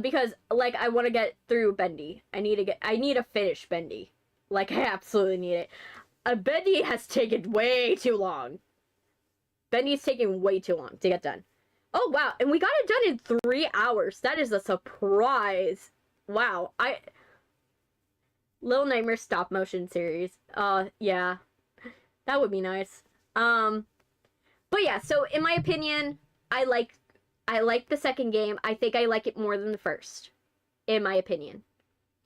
Because, like, I want to get through Bendy. I need to finish Bendy. Like, I absolutely need it. Bendy has taken way too long. Bendy's taking way too long to get done. Oh, wow. And we got it done in 3 hours. That is a surprise. Wow. Little Nightmares stop motion series. Yeah. That would be nice. But yeah, so in my opinion, I like the second game. I think I like it more than the first, in my opinion.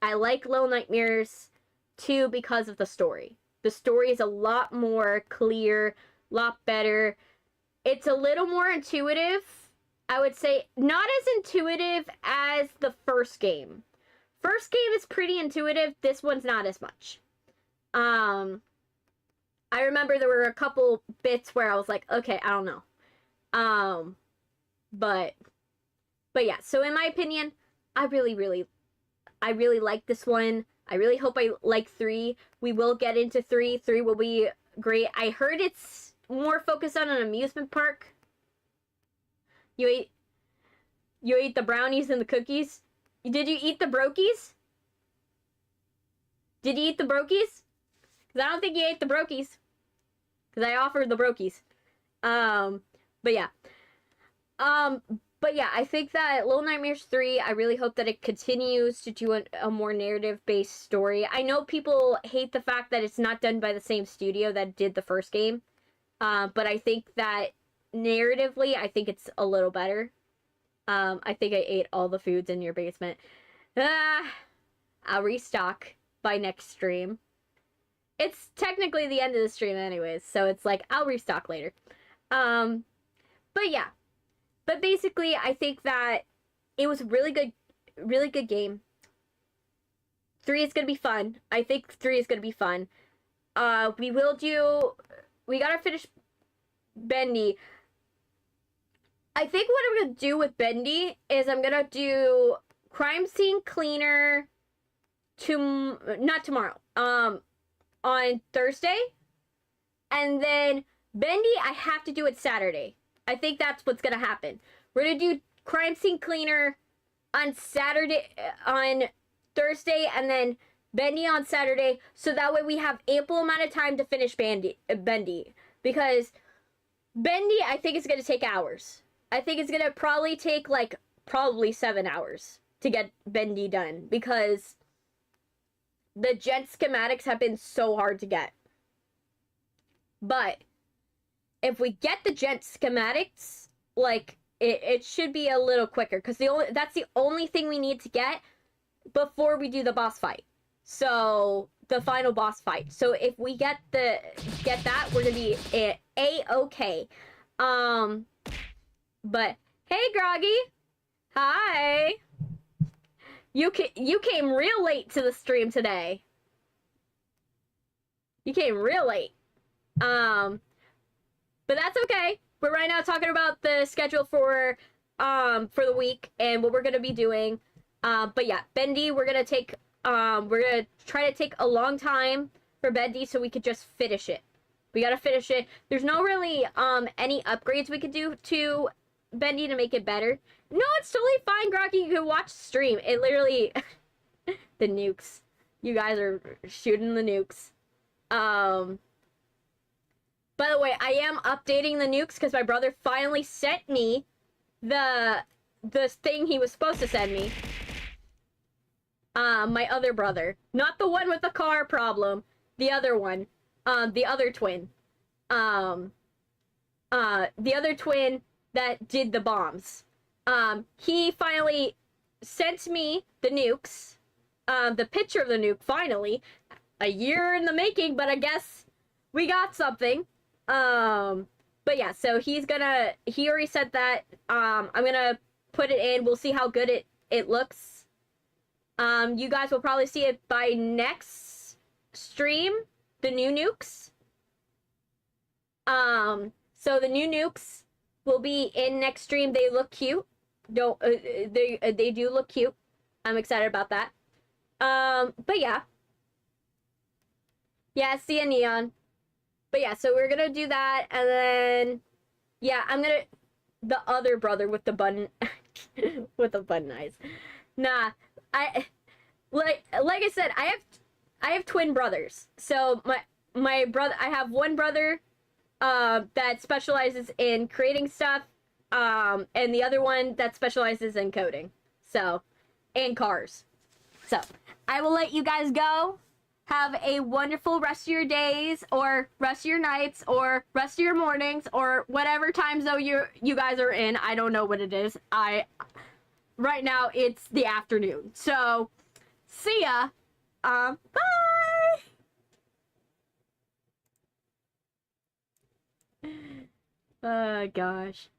I like Little Nightmares 2 because of the story. The story is a lot more clear, lot better. It's a little more intuitive I would say not as intuitive as the first game. First game is pretty intuitive. This one's not as much. I remember there were a couple bits where I was like, okay, I don't know. But yeah, so in my opinion, I really like this one. I really hope I like 3. We will get into 3. 3 will be great. I heard it's more focused on an amusement park. You ate the brownies and the cookies? Did you eat the brokies? Did you eat the brokies? Because I don't think you ate the brokies. Because I offered the brokies. But yeah. But yeah, I think that Little Nightmares 3, I really hope that it continues to do a more narrative-based story. I know people hate the fact that it's not done by the same studio that did the first game. But I think that narratively, I think it's a little better. I think I ate all the foods in your basement. I'll restock by next stream. It's technically the end of the stream anyways, so it's like, I'll restock later. But yeah. But basically, I think that it was a really good game. 3 is going to be fun. I think 3 is going to be fun. We gotta finish Bendy. I think what I'm going to do with Bendy is I'm going to do Crime Scene Cleaner not tomorrow. On Thursday. And then Bendy, I have to do it Saturday. I think that's what's going to happen. We're going to do Crime Scene Cleaner on Thursday, and then Bendy on Saturday, so that way we have ample amount of time to finish Bendy. Because Bendy, I think it's going to take hours. I think it's going to probably take, probably 7 hours to get Bendy done, because the gent schematics have been so hard to get. But if we get the gent schematics, it should be a little quicker, because that's the only thing we need to get before we do the boss fight. So the final boss fight. So if we get that, we're gonna be a-okay. But hey, Groggy, hi. You came real late to the stream today. You came real late. But that's okay. We're right now talking about the schedule for the week and what we're gonna be doing. But yeah, Bendy, we're gonna try to take a long time for Bendy so we could just finish it. We gotta finish it. There's no really any upgrades we could do to Bendy to make it better. No, it's totally fine, Groggy. You can watch the stream. It literally the nukes. You guys are shooting the nukes. By the way, I am updating the nukes because my brother finally sent me the thing he was supposed to send me. My other brother. Not the one with the car problem. The other one. The other twin. The other twin that did the bombs. He finally sent me the nukes. The picture of the nuke, finally. A year in the making, but I guess we got something. But yeah, so he already said that. I'm gonna put it in. We'll see how good it looks. You guys will probably see it by next stream, the new nukes. So the new nukes will be in next stream. They look cute. They do look cute. I'm excited about that. But yeah. Yeah, see ya, Neon. But yeah, so we're gonna do that, and then, yeah, the other brother with the button, with the button eyes. Nah, like I said, I have twin brothers. So my brother, I have one brother, that specializes in creating stuff, and the other one that specializes in coding. So, and cars. So, I will let you guys go. Have a wonderful rest of your days, or rest of your nights, or rest of your mornings, or whatever time zone you guys are in. I don't know what it is. Right now it's the afternoon. So, see ya. Bye. Oh gosh.